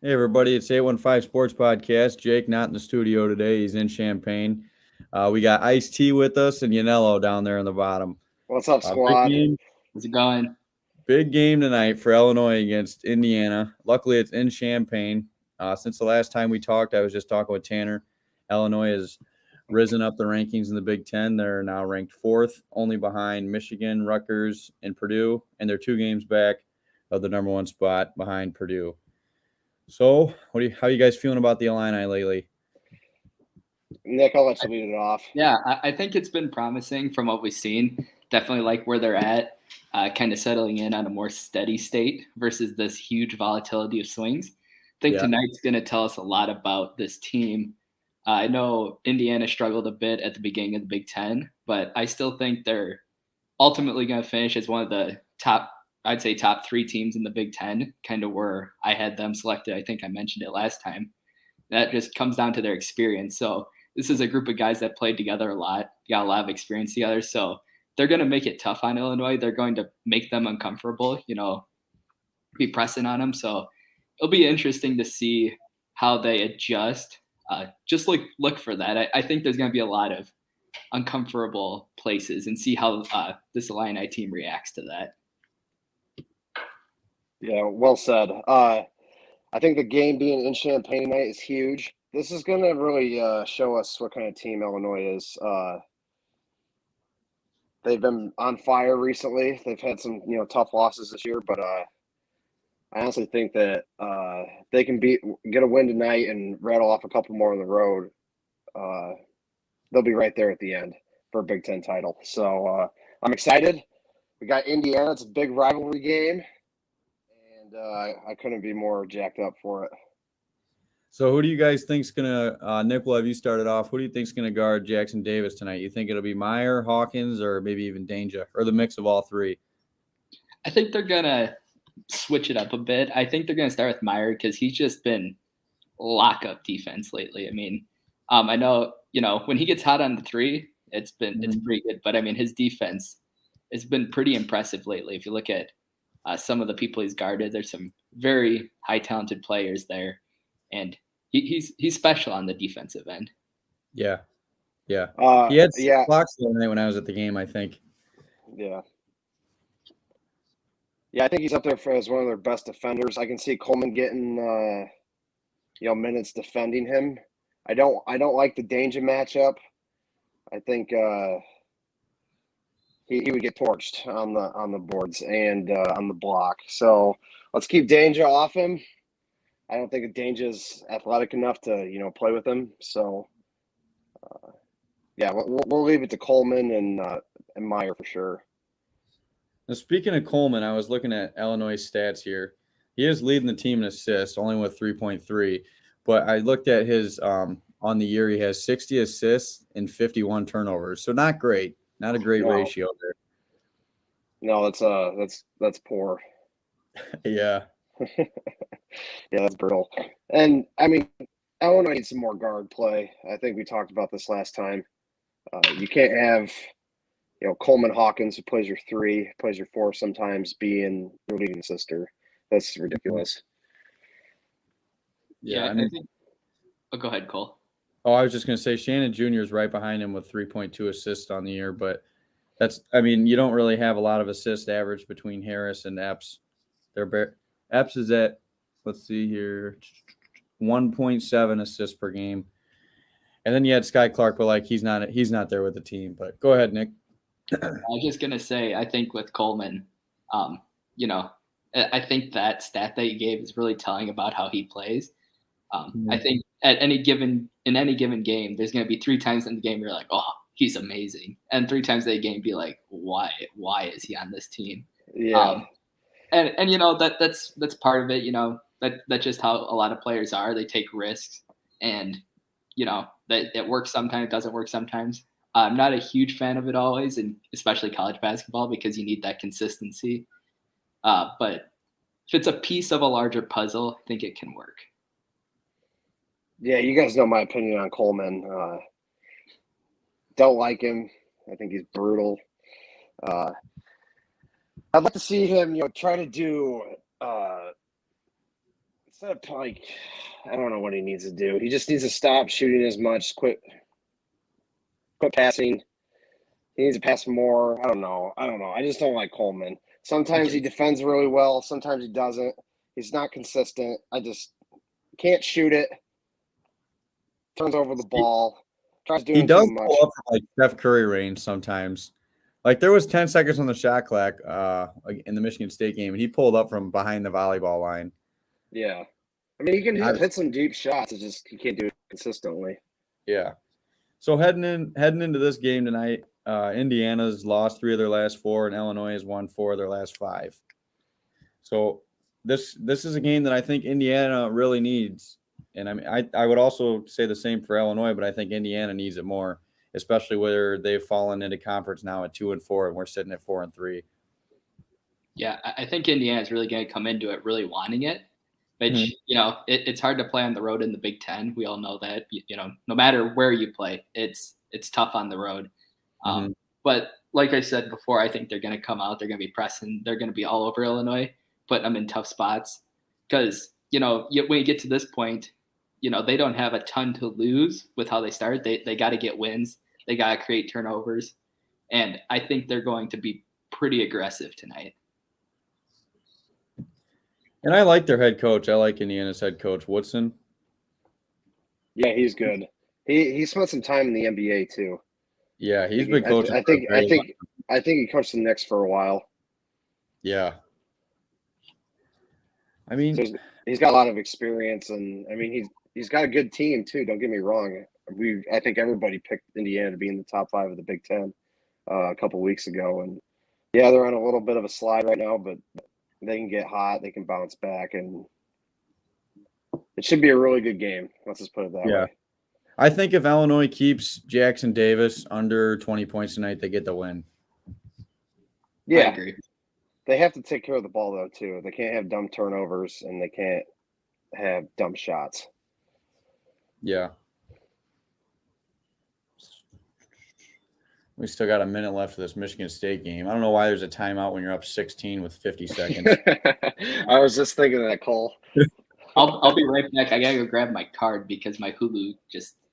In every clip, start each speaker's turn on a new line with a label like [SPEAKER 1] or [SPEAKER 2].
[SPEAKER 1] Hey everybody, it's 815 Sports Podcast. Jake not in the studio today. He's in Champaign. We got Ice T with us and Yanello down there in the bottom.
[SPEAKER 2] What's up,
[SPEAKER 1] Big
[SPEAKER 2] squad?
[SPEAKER 1] game,
[SPEAKER 3] How's it going?
[SPEAKER 1] big game tonight for Illinois against Indiana. Luckily, it's in Champaign. Since the last time we talked, I was just talking with Tanner. Illinois has risen up the rankings in the Big Ten. They're now ranked fourth, only behind Michigan, Rutgers, and Purdue, and they're 2 games back of the number one spot behind Purdue. So, how are you guys feeling about the Illini lately?
[SPEAKER 2] Nick, I'll let you lead it off.
[SPEAKER 3] Yeah, I think it's been promising from what we've seen. Definitely like where they're at, kind of settling in on a more steady state versus this huge volatility of swings. I think tonight's going to tell us a lot about this team. I know Indiana struggled a bit at the beginning of the Big Ten, but I still think they're ultimately going to finish as one of the top, I'd say top 3 teams in the Big Ten, kind of where I had them selected. I think I mentioned it last time. That just comes down to their experience. So this is a group of guys that played together a lot, got a lot of experience together. So they're going to make it tough on Illinois. They're going to make them uncomfortable, be pressing on them. So it'll be interesting to see how they adjust. Just look for that. I think there's going to be a lot of uncomfortable places and see how this Illini team reacts to that.
[SPEAKER 2] Yeah, well said. I think the game being in Champaign tonight is huge. This is going to really show us what kind of team Illinois is. They've been on fire recently. They've had some, tough losses this year, but I honestly think that they can get a win tonight and rattle off a couple more on the road. They'll be right there at the end for a Big Ten title. So I'm excited. We got Indiana. It's a big rivalry game, and I couldn't be more jacked up for it.
[SPEAKER 1] So, who do you guys think's gonna? Nick, will have you started off? Who do you think's gonna guard Jackson Davis tonight? You think it'll be Meyer, Hawkins, or maybe even Danger, or the mix of all three?
[SPEAKER 3] I think they're gonna switch it up a bit. I think they're gonna start with Meyer because he's just been lock-up defense lately. I mean, I know when he gets hot on the 3, it's pretty good. But I mean, his defense has been pretty impressive lately. If you look at some of the people he's guarded, there's some very high talented players there, and he's special on the defensive end.
[SPEAKER 1] Yeah. He had 6 blocks the other night when I was at the game, I think.
[SPEAKER 2] Yeah. Yeah, I think he's up there as one of their best defenders. I can see Coleman getting minutes defending him. I don't like the Danger matchup. I think he would get torched on the boards and on the block. So let's keep Danger off him. I don't think Danger's athletic enough to play with him. So we'll leave it to Coleman and Meyer for sure.
[SPEAKER 1] Now, speaking of Coleman, I was looking at Illinois' stats here. He is leading the team in assists, only with 3.3. But I looked at his on the year. He has 60 assists and 51 turnovers. So not great. Not a great ratio there.
[SPEAKER 2] No, that's poor.
[SPEAKER 1] Yeah.
[SPEAKER 2] Yeah, that's brutal. And I mean, Illinois needs some more guard play. I think we talked about this last time. You can't have Coleman Hawkins, who plays your 3, plays your 4 sometimes, being your leading assister. That's ridiculous.
[SPEAKER 3] Yeah, I think. Oh, go ahead, Cole.
[SPEAKER 1] Oh, I was just going to say Shannon Jr. is right behind him with 3.2 assists on the year, but you don't really have a lot of assist average between Harris and Epps. Epps is at, let's see here, 1.7 assists per game. And then you had Sky Clark, but he's not there with the team. But go ahead, Nick.
[SPEAKER 3] I was just gonna say, I think with Coleman, I think that stat that you gave is really telling about how he plays. I think in any given game, there's gonna be 3 times in the game you're like, oh, he's amazing, and 3 times in the game be like, why is he on this team?
[SPEAKER 2] Yeah,
[SPEAKER 3] and that's part of it. That's just how a lot of players are. They take risks, and that it works sometimes, doesn't work sometimes. I'm not a huge fan of it always, and especially college basketball, because you need that consistency. But if it's a piece of a larger puzzle, I think it can work.
[SPEAKER 2] Yeah, you guys know my opinion on Coleman. Don't like him. I think he's brutal. I'd like to see him, try to do Instead of I don't know what he needs to do. He just needs to stop shooting as much. Quit passing. He needs to pass more. I don't know. I just don't like Coleman. Sometimes he defends really well. Sometimes he doesn't. He's not consistent. I just can't shoot it. Turns over the ball. Tries doing
[SPEAKER 1] He does
[SPEAKER 2] too much.
[SPEAKER 1] pull up from like Steph Curry range sometimes. Like there was 10 seconds on the shot clock in the Michigan State game, and he pulled up from behind the volleyball line.
[SPEAKER 2] Yeah. I mean, he can hit some deep shots. It's just he can't do it consistently.
[SPEAKER 1] Yeah. So heading into this game tonight, Indiana's lost 3 of their last 4, and Illinois has won 4 of their last 5. So this is a game that I think Indiana really needs. And I mean, I would also say the same for Illinois, but I think Indiana needs it more, especially where they've fallen into conference now at 2-4, and we're sitting at 4-3.
[SPEAKER 3] Yeah, I think Indiana is really going to come into it really wanting it, which, it's hard to play on the road in the Big Ten. We all know that, no matter where you play, it's tough on the road. But like I said before, I think they're going to come out. They're going to be pressing. They're going to be all over Illinois, putting them in tough spots because, when you get to this point, they don't have a ton to lose with how they start. They got to get wins. They got to create turnovers. And I think they're going to be pretty aggressive tonight.
[SPEAKER 1] And I like their head coach. I like Indiana's head coach, Woodson.
[SPEAKER 2] Yeah, he's good. He spent some time in the NBA too.
[SPEAKER 1] Yeah, he's been coaching.
[SPEAKER 2] I think he coached the Knicks for a while.
[SPEAKER 1] Yeah. I mean,
[SPEAKER 2] so he's got a lot of experience, and I mean he's got a good team too. Don't get me wrong. I think everybody picked Indiana to be in the top 5 of the Big Ten a couple weeks ago, and yeah, they're on a little bit of a slide right now, but they can get hot. They can bounce back, and it should be a really good game. Let's just put it that way.
[SPEAKER 1] I think if Illinois keeps Jackson Davis under 20 points tonight, they get the win.
[SPEAKER 2] Yeah,
[SPEAKER 3] I agree.
[SPEAKER 2] They have to take care of the ball, though, too. They can't have dumb turnovers, and they can't have dumb shots.
[SPEAKER 1] Yeah. We still got a minute left of this Michigan State game. I don't know why there's a timeout when you're up 16 with 50 seconds.
[SPEAKER 2] I was just thinking of that, Cole.
[SPEAKER 3] I'll be right back. I got to go grab my card because my Hulu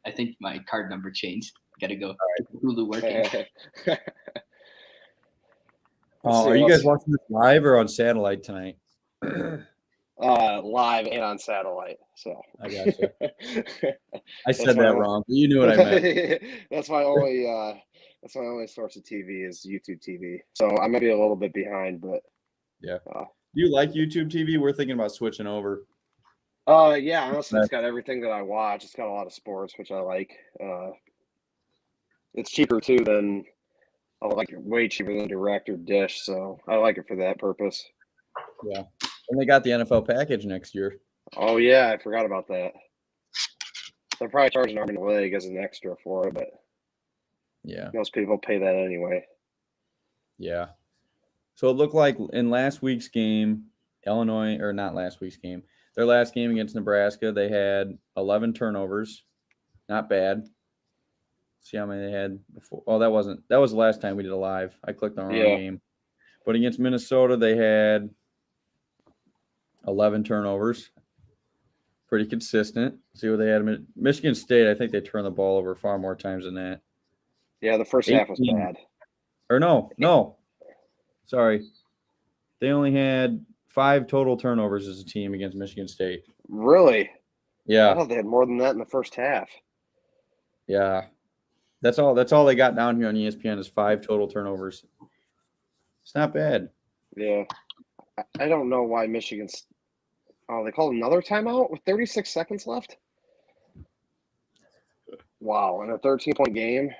[SPEAKER 3] I think my card number changed. Got to go. Hulu working.
[SPEAKER 1] Are you guys watching this live or on satellite tonight?
[SPEAKER 2] Live and on satellite. So
[SPEAKER 1] I got you. I said that wrong. But you knew what I meant.
[SPEAKER 2] That's my only source of TV is YouTube TV. So I might be a little bit behind, but
[SPEAKER 1] yeah. Do you like YouTube TV? We're thinking about switching over.
[SPEAKER 2] Yeah, honestly, it's got everything that I watch. It's got a lot of sports, which I like. It's cheaper too than way cheaper than Direct or Dish, so I like it for that purpose.
[SPEAKER 1] Yeah, and they got the NFL package next year.
[SPEAKER 2] Oh yeah, I forgot about that. They're probably charging arm and a leg as an extra for it, but
[SPEAKER 1] yeah,
[SPEAKER 2] most people pay that anyway.
[SPEAKER 1] Yeah. So it looked like in last week's game, their last game against Nebraska, they had 11 turnovers. Not bad. See how many they had before. Oh, that was the last time we did a live. I clicked on the wrong game. But against Minnesota, they had 11 turnovers. Pretty consistent. See what they had. Michigan State, I think they turned the ball over far more times than that.
[SPEAKER 2] Yeah, the first half was bad.
[SPEAKER 1] Or no. Sorry. They only had 5 total turnovers as a team against Michigan State.
[SPEAKER 2] Really?
[SPEAKER 1] Yeah.
[SPEAKER 2] I thought they had more than that in the first half.
[SPEAKER 1] Yeah. That's all they got down here on ESPN is 5 total turnovers. It's not bad.
[SPEAKER 2] Yeah. I don't know why Michigan's – they called another timeout with 36 seconds left? Wow, in a 13-point game?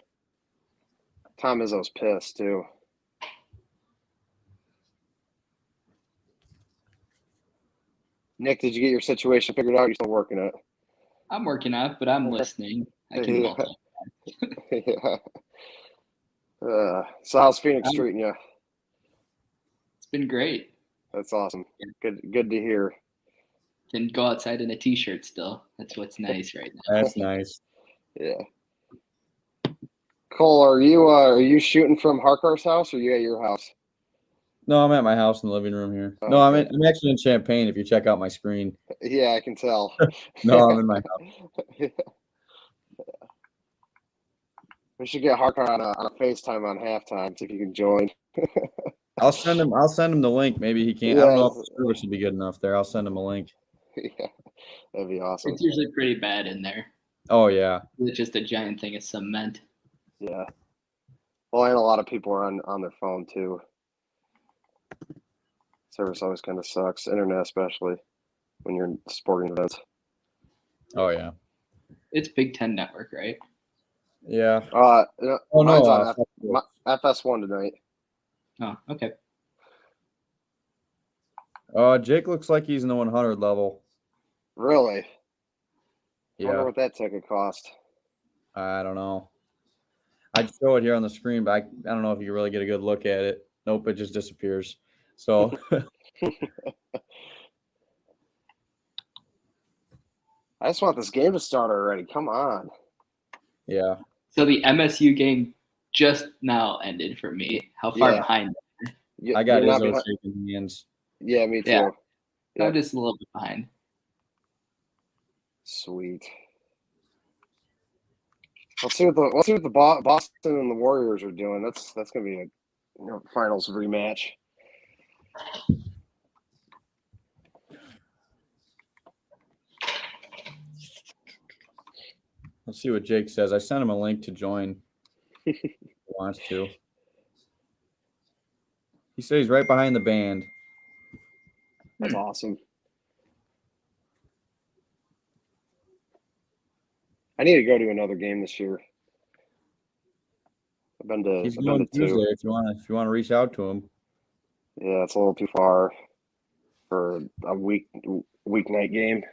[SPEAKER 2] Tom Izzo's pissed, too. Nick, did you get your situation figured out? You're still working it?
[SPEAKER 3] I'm working on it, but I'm listening. I can
[SPEAKER 2] yeah. So how's Phoenix treating you?
[SPEAKER 3] It's been great.
[SPEAKER 2] That's awesome. Good to hear.
[SPEAKER 3] Can go outside in a t-shirt still. That's what's nice right now.
[SPEAKER 1] That's nice.
[SPEAKER 2] Yeah. Cole, are you shooting from Harkar's house or are you at your house?
[SPEAKER 1] No, I'm at my house in the living room here.
[SPEAKER 2] Oh,
[SPEAKER 1] No,
[SPEAKER 2] okay.
[SPEAKER 1] I'm actually in Champaign. If you check out my screen.
[SPEAKER 2] Yeah, I can tell.
[SPEAKER 1] No, I'm in my house.
[SPEAKER 2] We should get Harker on a FaceTime on halftime, see if you can join.
[SPEAKER 1] I'll send him the link. Maybe he can't. I don't know if the service should be good enough there. I'll send him a link.
[SPEAKER 2] Yeah, that'd be awesome.
[SPEAKER 3] It's usually pretty bad in there.
[SPEAKER 1] Oh yeah.
[SPEAKER 3] It's just a giant thing of cement.
[SPEAKER 2] Yeah. Well, and a lot of people are on their phone too. Service always kind of sucks. Internet, especially when you're in sporting events.
[SPEAKER 1] Oh yeah.
[SPEAKER 3] It's Big Ten Network, right?
[SPEAKER 1] Yeah.
[SPEAKER 2] Oh mine's
[SPEAKER 1] no.
[SPEAKER 2] on FS1 tonight.
[SPEAKER 3] Oh, okay.
[SPEAKER 1] Jake looks like he's in the 100 level.
[SPEAKER 2] Really? I wonder
[SPEAKER 1] Yeah.
[SPEAKER 2] what that ticket cost.
[SPEAKER 1] I don't know. I'd show it here on the screen, but I don't know if you can really get a good look at it. Nope, it just disappears. So
[SPEAKER 2] I just want this game to start already. Come on.
[SPEAKER 1] yeah.
[SPEAKER 3] So the MSU game just now ended for me. How far
[SPEAKER 2] Yeah.
[SPEAKER 3] behind?
[SPEAKER 1] I got
[SPEAKER 2] you're not
[SPEAKER 1] Izzo
[SPEAKER 2] behind-
[SPEAKER 1] shaking hands.
[SPEAKER 2] Yeah, me too.
[SPEAKER 3] Yeah.
[SPEAKER 2] Yeah.
[SPEAKER 3] I'm just a little bit behind.
[SPEAKER 2] Sweet. Let's see what the Boston and the Warriors are doing. That's gonna be a finals rematch.
[SPEAKER 1] Let's see what Jake says. I sent him a link to join. If he wants to. He said he's right behind the band.
[SPEAKER 2] That's awesome. I need to go to another game this year. I've been to.
[SPEAKER 1] He's
[SPEAKER 2] I've
[SPEAKER 1] going
[SPEAKER 2] been to
[SPEAKER 1] Tuesday.
[SPEAKER 2] two.
[SPEAKER 1] If you want to reach out to him.
[SPEAKER 2] Yeah, it's a little too far for a weeknight game.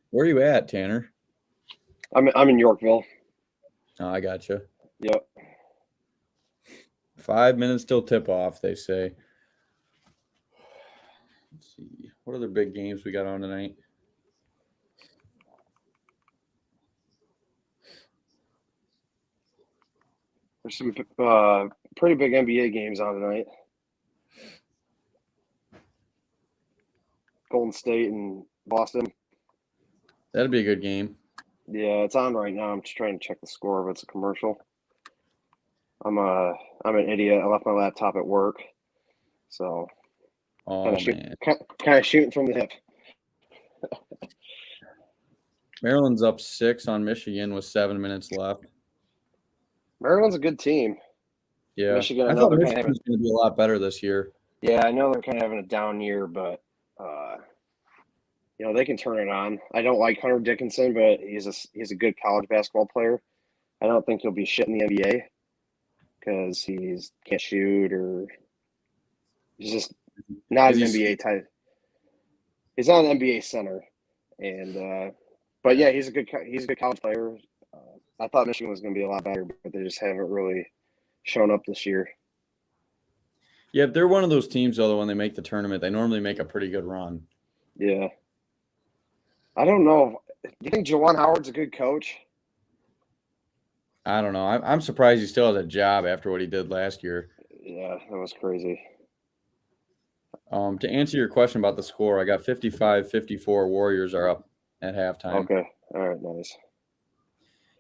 [SPEAKER 1] Where are you at, Tanner?
[SPEAKER 2] I'm in Yorkville.
[SPEAKER 1] Oh, I got you.
[SPEAKER 2] Yep.
[SPEAKER 1] 5 minutes till tip off, they say. Let's see. What other big games we got on tonight?
[SPEAKER 2] There's some pretty big NBA games on tonight. Golden State and Boston.
[SPEAKER 1] That'd be a good game.
[SPEAKER 2] Yeah, it's on right now. I'm just trying to check the score, but it's a commercial. I'm an idiot. I left my laptop at work, so
[SPEAKER 1] Oh, man.
[SPEAKER 2] kind of shooting from the hip.
[SPEAKER 1] Maryland's up 6 on Michigan with 7 minutes left.
[SPEAKER 2] Maryland's a good team.
[SPEAKER 1] Yeah.
[SPEAKER 2] Michigan,
[SPEAKER 1] I thought Michigan was going to be a lot better this year.
[SPEAKER 2] Yeah, I know they're kind of having a down year, but they can turn it on. I don't like Hunter Dickinson, but he's a good college basketball player. I don't think he'll be shit in the NBA because he can't shoot or he's just not an NBA type. He's not an NBA center, and but yeah, he's a good college player. I thought Michigan was going to be a lot better, but they just haven't really shown up this year.
[SPEAKER 1] Yeah, they're one of those teams, though, that when they make the tournament, they normally make a pretty good run.
[SPEAKER 2] Yeah. I don't know. Do you think Juwan Howard's a good coach?
[SPEAKER 1] I don't know. I'm surprised he still has a job after what he did last year.
[SPEAKER 2] Yeah, that was crazy.
[SPEAKER 1] To answer your question about the score, I got 55-54. Warriors are up at halftime.
[SPEAKER 2] Okay. All right, nice.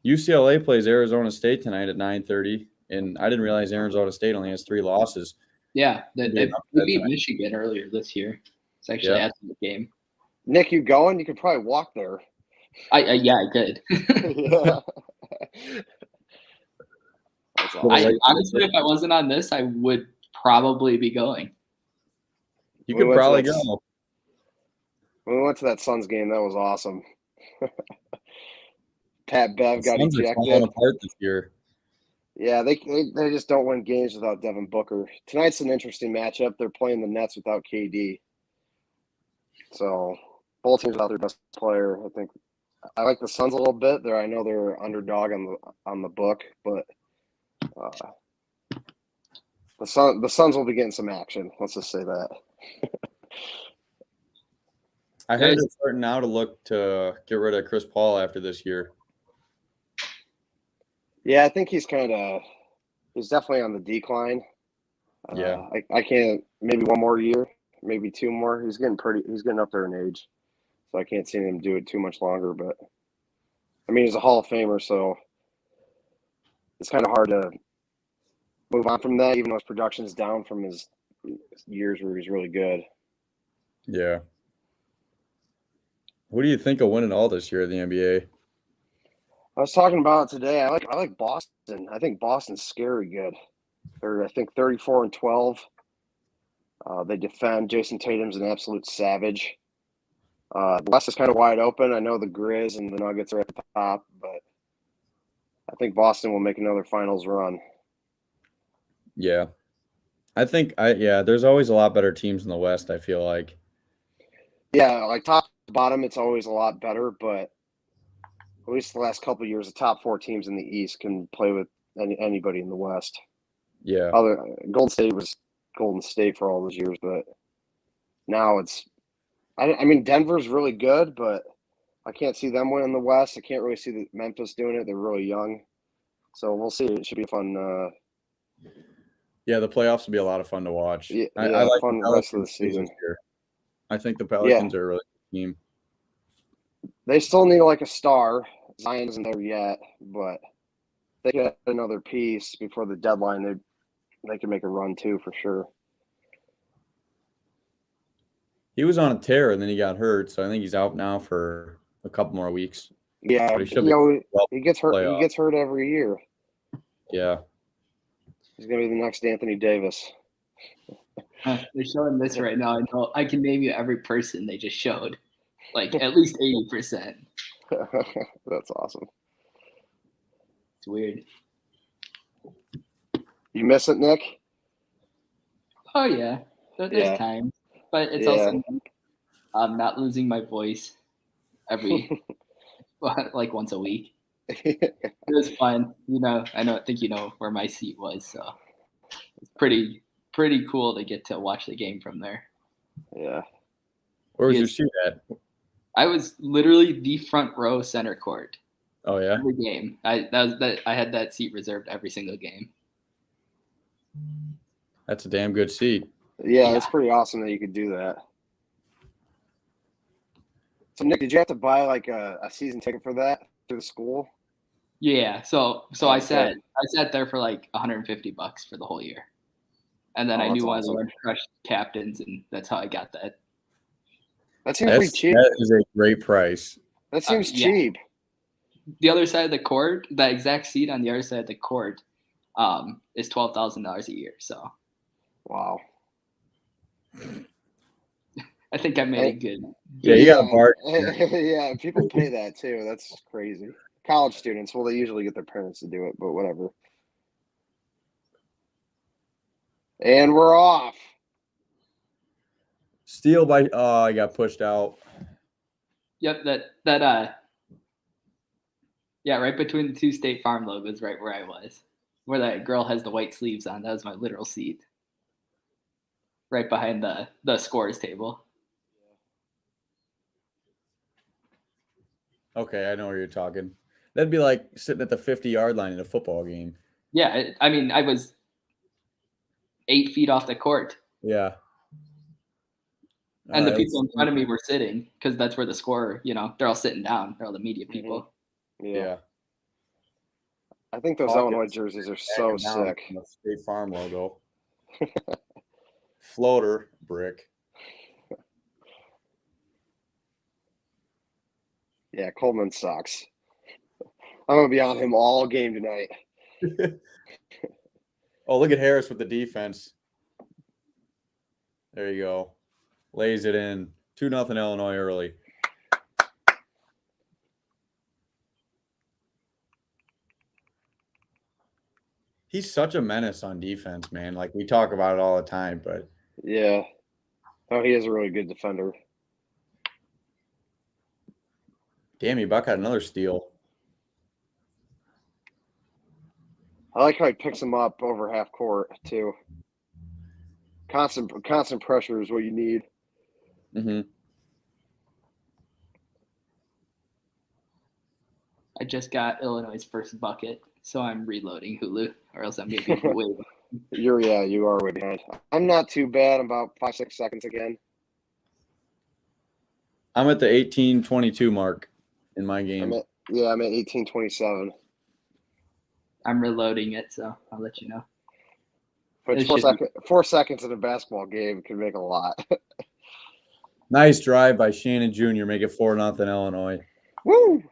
[SPEAKER 1] UCLA plays Arizona State tonight at 9:30, and I didn't realize Arizona State only has 3 losses.
[SPEAKER 3] Yeah, they beat Michigan earlier this year. It's actually after the game.
[SPEAKER 2] Nick, you going? You could probably walk there.
[SPEAKER 3] I could.
[SPEAKER 2] Yeah. That's awesome.
[SPEAKER 3] Honestly, if I wasn't on this, I would probably be going.
[SPEAKER 1] You could probably go.
[SPEAKER 2] When we went to that Suns game, that was awesome. Pat Bev got
[SPEAKER 1] Suns
[SPEAKER 2] ejected.
[SPEAKER 1] are falling apart this year.
[SPEAKER 2] Yeah, they just don't win games without Devin Booker. Tonight's an interesting matchup. They're playing the Nets without KD. So both teams without their best player. I think I like the Suns a little bit. I know they're underdog on the book, but the Suns will be getting some action. Let's just say that.
[SPEAKER 1] I heard they're starting now to look to get rid of Chris Paul after this year.
[SPEAKER 2] Yeah, I think he's definitely on the decline.
[SPEAKER 1] Yeah.
[SPEAKER 2] I can't. Maybe one more year, maybe two more. He's getting up there in age, so I can't see him do it too much longer. But I mean, he's a Hall of Famer, so it's kind of hard to move on from that, even though his production is down from his years where he's really good.
[SPEAKER 1] Yeah. Who do you think will win it all this year in the NBA?
[SPEAKER 2] I was talking about it today. I like Boston. I think Boston's scary good. They're, I think, 34-12. They defend. Jason Tatum's an absolute savage. The West is kind of wide open. I know the Grizz and the Nuggets are at the top, but I think Boston will make another finals run.
[SPEAKER 1] Yeah. There's always a lot better teams in the West, I feel like.
[SPEAKER 2] Yeah, like top to bottom, it's always a lot better, but at least the last couple of years, the top four teams in the East can play with anybody in the West.
[SPEAKER 1] Yeah.
[SPEAKER 2] Golden State was Golden State for all those years, but now I mean, Denver's really good, but I can't see them winning the West. I can't really see Memphis doing it. They're really young. So we'll see. It should be fun.
[SPEAKER 1] Yeah, the playoffs will be a lot of fun to watch.
[SPEAKER 2] I like fun the rest of the season.
[SPEAKER 1] This year. I think the Pelicans are a really good team.
[SPEAKER 2] They still need like a star. Zion isn't there yet, but they get another piece before the deadline. They can make a run too, for sure.
[SPEAKER 1] He was on a tear and then he got hurt, so I think he's out now for a couple more weeks.
[SPEAKER 2] Yeah,
[SPEAKER 1] but
[SPEAKER 2] he gets hurt. Playoff. He gets hurt every year.
[SPEAKER 1] Yeah,
[SPEAKER 2] he's gonna be the next Anthony Davis.
[SPEAKER 3] They're showing this right now. I know I can name you every person they just showed, like at least 80%.
[SPEAKER 2] That's awesome.
[SPEAKER 3] It's weird.
[SPEAKER 2] You miss it, Nick?
[SPEAKER 3] Oh yeah, there's time, but it's also not losing my voice every like once a week. It was fun, I think you know where my seat was, so it's pretty cool to get to watch the game from there.
[SPEAKER 2] Yeah.
[SPEAKER 1] Where was your seat at?
[SPEAKER 3] I was literally the front row center court.
[SPEAKER 1] Oh yeah.
[SPEAKER 3] Every game. I had that seat reserved every single game.
[SPEAKER 1] That's a damn good seat.
[SPEAKER 2] Yeah, that's pretty awesome that you could do that. So Nick, did you have to buy like a season ticket for that through the school?
[SPEAKER 3] Yeah. So I sat there for like $150 for the whole year. And then I knew one of the Orange Crush captains, and that's how I got that.
[SPEAKER 2] That seems pretty cheap.
[SPEAKER 1] That is a great price.
[SPEAKER 2] That seems cheap.
[SPEAKER 3] The other side of the court, that exact seat on the other side of the court, is $12,000 a year. So,
[SPEAKER 2] wow.
[SPEAKER 3] I think I made it good.
[SPEAKER 1] Yeah, you got a bar.
[SPEAKER 2] Yeah, people pay that too. That's crazy. College students, well, they usually get their parents to do it, but whatever. And we're off.
[SPEAKER 1] Steal by I got pushed out.
[SPEAKER 3] Yep, right between the two State Farm logos, right where I was. Where that girl has the white sleeves on. That was my literal seat. Right behind the scores table.
[SPEAKER 1] Okay, I know where you're talking. That'd be like sitting at the 50-yard line in a football game.
[SPEAKER 3] Yeah, I mean, I was 8 feet off the court.
[SPEAKER 1] Yeah.
[SPEAKER 3] And the people in front of me were sitting because that's where the score, they're all sitting down. They're all the media people.
[SPEAKER 2] Yeah. I think those Illinois jerseys are so sick.
[SPEAKER 1] The State Farm logo. Floater brick.
[SPEAKER 2] Yeah, Coleman sucks. I'm going to be on him all game tonight.
[SPEAKER 1] Oh, look at Harris with the defense. There you go. Lays it in. 2-0 Illinois early. He's such a menace on defense, man. Like, we talk about it all the time, but.
[SPEAKER 2] Yeah. Oh, he is a really good defender.
[SPEAKER 1] Damn, Buck had another steal.
[SPEAKER 2] I like how he picks him up over half court, too. Constant pressure is what you need.
[SPEAKER 1] Mm-hmm.
[SPEAKER 3] I just got Illinois' first bucket, so I'm reloading Hulu, or else I'm going to be way
[SPEAKER 2] You are way behind. I'm not too bad. I'm about 5-6 seconds again.
[SPEAKER 1] I'm at the 18:22 mark in my game.
[SPEAKER 2] I'm at 18:27.
[SPEAKER 3] I'm reloading it, so I'll let you know.
[SPEAKER 2] But
[SPEAKER 3] It
[SPEAKER 2] 4 seconds in a basketball game can make a lot.
[SPEAKER 1] Nice drive by Shannon Jr. Make it 4-0 Illinois.
[SPEAKER 2] Woo!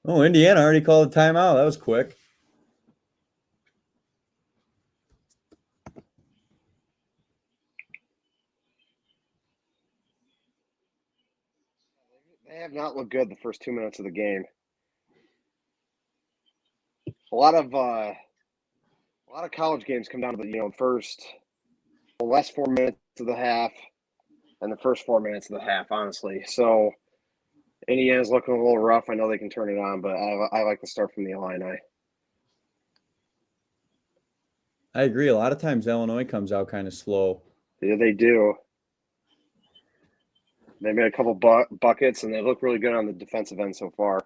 [SPEAKER 1] Oh, Indiana already called a timeout. That was quick.
[SPEAKER 2] They have not looked good the first 2 minutes of the game. A lot of college games come down to the last 4 minutes of the half and the first 4 minutes of the half, honestly. So Indiana's looking a little rough. I know they can turn it on, but I like to start from the Illini.
[SPEAKER 1] I agree. A lot of times Illinois comes out kind of slow.
[SPEAKER 2] Yeah, they do. They made a couple buckets, and they look really good on the defensive end so far.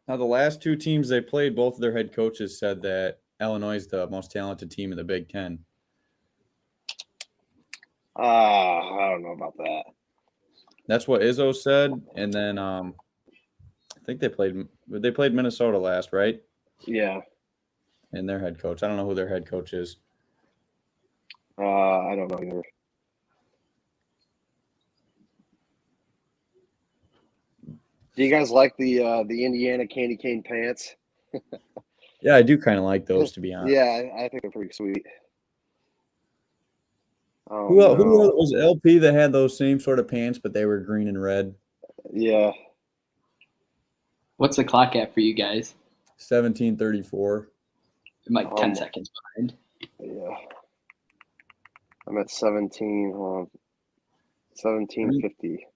[SPEAKER 1] Now, the last two teams they played, both of their head coaches said that Illinois is the most talented team in the Big Ten.
[SPEAKER 2] I don't know about that.
[SPEAKER 1] That's what Izzo said, and then I think they played Minnesota last, right?
[SPEAKER 2] Yeah.
[SPEAKER 1] And their head coach. I don't know who their head coach is.
[SPEAKER 2] I don't know either. Do you guys like the Indiana candy cane pants?
[SPEAKER 1] Yeah, I do kind of like those, to be honest.
[SPEAKER 2] Yeah, I think they're pretty sweet. Oh,
[SPEAKER 1] Who
[SPEAKER 2] no.
[SPEAKER 1] was it LP that had those same sort of pants, but they were green and red?
[SPEAKER 2] Yeah.
[SPEAKER 3] What's the clock at for you guys?
[SPEAKER 1] 17:34.
[SPEAKER 3] I'm like 10 seconds behind.
[SPEAKER 2] Yeah. I'm at 17:50.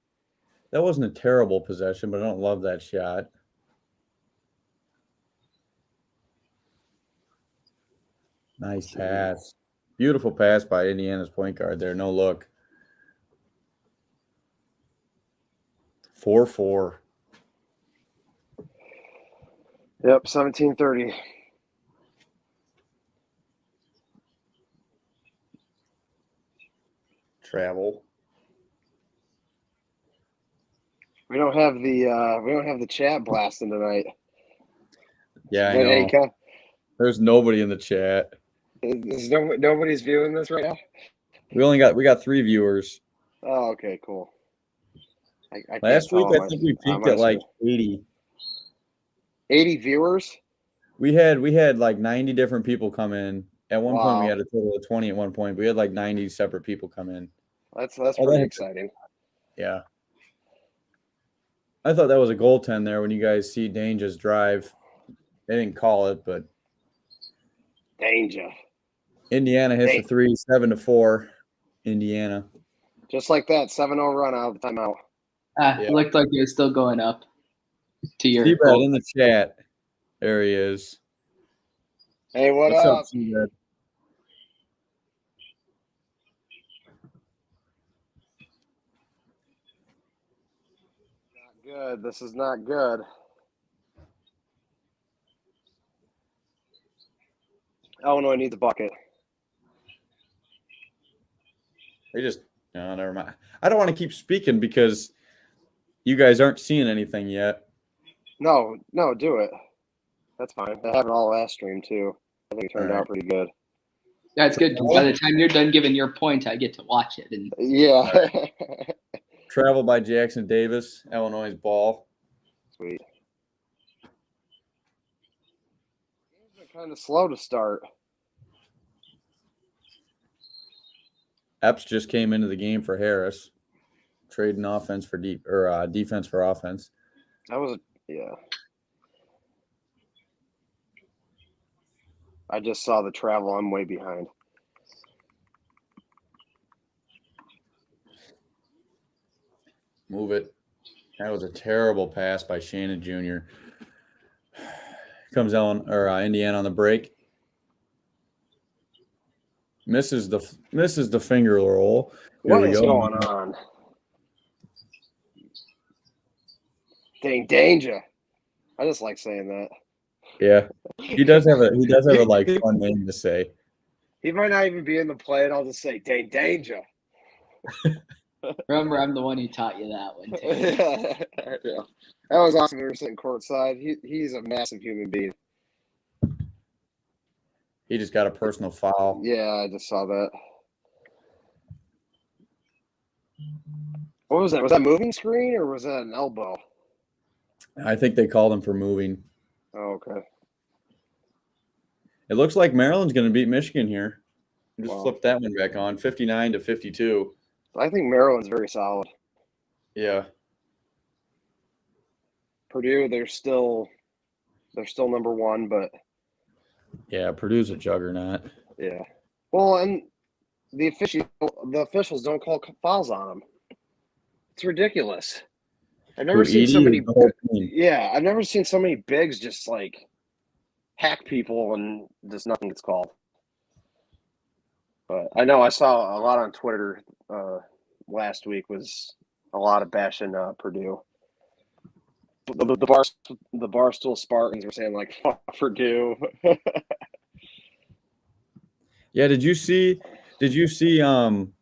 [SPEAKER 1] That wasn't a terrible possession, but I don't love that shot. Nice pass. Beautiful pass by Indiana's point guard there. No look. 4-4.
[SPEAKER 2] Yep, 17:30.
[SPEAKER 1] Travel.
[SPEAKER 2] We don't have the chat blasting tonight.
[SPEAKER 1] Yeah, I know. There's nobody in the chat.
[SPEAKER 2] Nobody's viewing this right now?
[SPEAKER 1] We got 3 viewers.
[SPEAKER 2] Oh, okay, cool.
[SPEAKER 1] Last week I think we peaked at like 80.
[SPEAKER 2] 80 viewers?
[SPEAKER 1] We had like 90 different people come in. At one point we
[SPEAKER 2] Wow.
[SPEAKER 1] had a total of 20 at one point. We had like 90 separate people come in.
[SPEAKER 2] That's pretty exciting.
[SPEAKER 1] Yeah. I thought that was a goaltend there when you guys see Danger's drive. They didn't call it, but
[SPEAKER 2] Danger.
[SPEAKER 1] Indiana hits the 3, 7-4. Indiana.
[SPEAKER 2] Just like that, 7-0 run out of the timeout.
[SPEAKER 3] It looked like it was still going up to your
[SPEAKER 1] Seabed in the chat. There he is.
[SPEAKER 2] Hey, what's
[SPEAKER 1] up, Seabed?
[SPEAKER 2] Not good. This is not good. Illinois needs a bucket.
[SPEAKER 1] Never mind. I don't want to keep speaking because you guys aren't seeing anything yet.
[SPEAKER 2] No, do it. That's fine. That happened all last stream too. I think it turned out pretty good.
[SPEAKER 3] That's good. By the time you're done giving your point, I get to watch it. And
[SPEAKER 2] yeah.
[SPEAKER 1] Travel by Jackson Davis, Illinois' ball.
[SPEAKER 2] Sweet. Games are kind of slow to start.
[SPEAKER 1] Epps just came into the game for Harris, trading offense for defense for offense.
[SPEAKER 2] That was I just saw the travel. I'm way behind.
[SPEAKER 1] Move it. That was a terrible pass by Shannon Jr. Comes on Indiana on the break. Misses the finger roll.
[SPEAKER 2] What is going on? Dang, danger. I just like saying that.
[SPEAKER 1] Yeah, he does have a like fun name to say.
[SPEAKER 2] He might not even be in the play, and I'll just say Danger.
[SPEAKER 3] Remember, I'm the one who taught you that one, too.
[SPEAKER 2] Yeah. That was awesome. We were sitting courtside. He's a massive human being.
[SPEAKER 1] He just got a personal foul.
[SPEAKER 2] Yeah, I just saw that. What was that? Was that moving screen or was that an elbow?
[SPEAKER 1] I think they called him for moving.
[SPEAKER 2] Oh, okay.
[SPEAKER 1] It looks like Maryland's going to beat Michigan here. Just
[SPEAKER 2] Wow.
[SPEAKER 1] flip that one back on, 59-52.
[SPEAKER 2] I think Maryland's very solid.
[SPEAKER 1] Yeah.
[SPEAKER 2] Purdue, they're still number one, but
[SPEAKER 1] Yeah, Purdue's a juggernaut.
[SPEAKER 2] yeah. Well, and the officials don't call fouls on them. It's ridiculous. I've never seen so many. Yeah, I've never seen so many bigs just like hack people and just nothing gets called. But I know I saw a lot on Twitter last week was a lot of bashing Purdue. The Barstool Spartans were saying like fuck Purdue.
[SPEAKER 1] Yeah, did you see that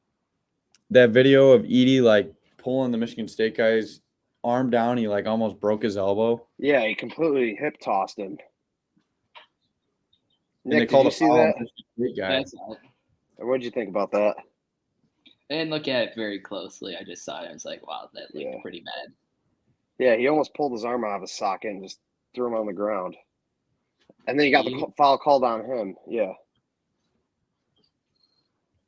[SPEAKER 1] video of Edie like pulling the Michigan State guy's arm down? He like almost broke his elbow.
[SPEAKER 2] Yeah, he completely hip tossed him.
[SPEAKER 1] Nick,
[SPEAKER 2] did you see that?
[SPEAKER 1] Guy.
[SPEAKER 2] What did you think about that?
[SPEAKER 3] I didn't look at it very closely. I just saw it. I was like, wow, that looked pretty bad.
[SPEAKER 2] Yeah, he almost pulled his arm out of his socket and just threw him on the ground. And then he got the foul called on him. Yeah.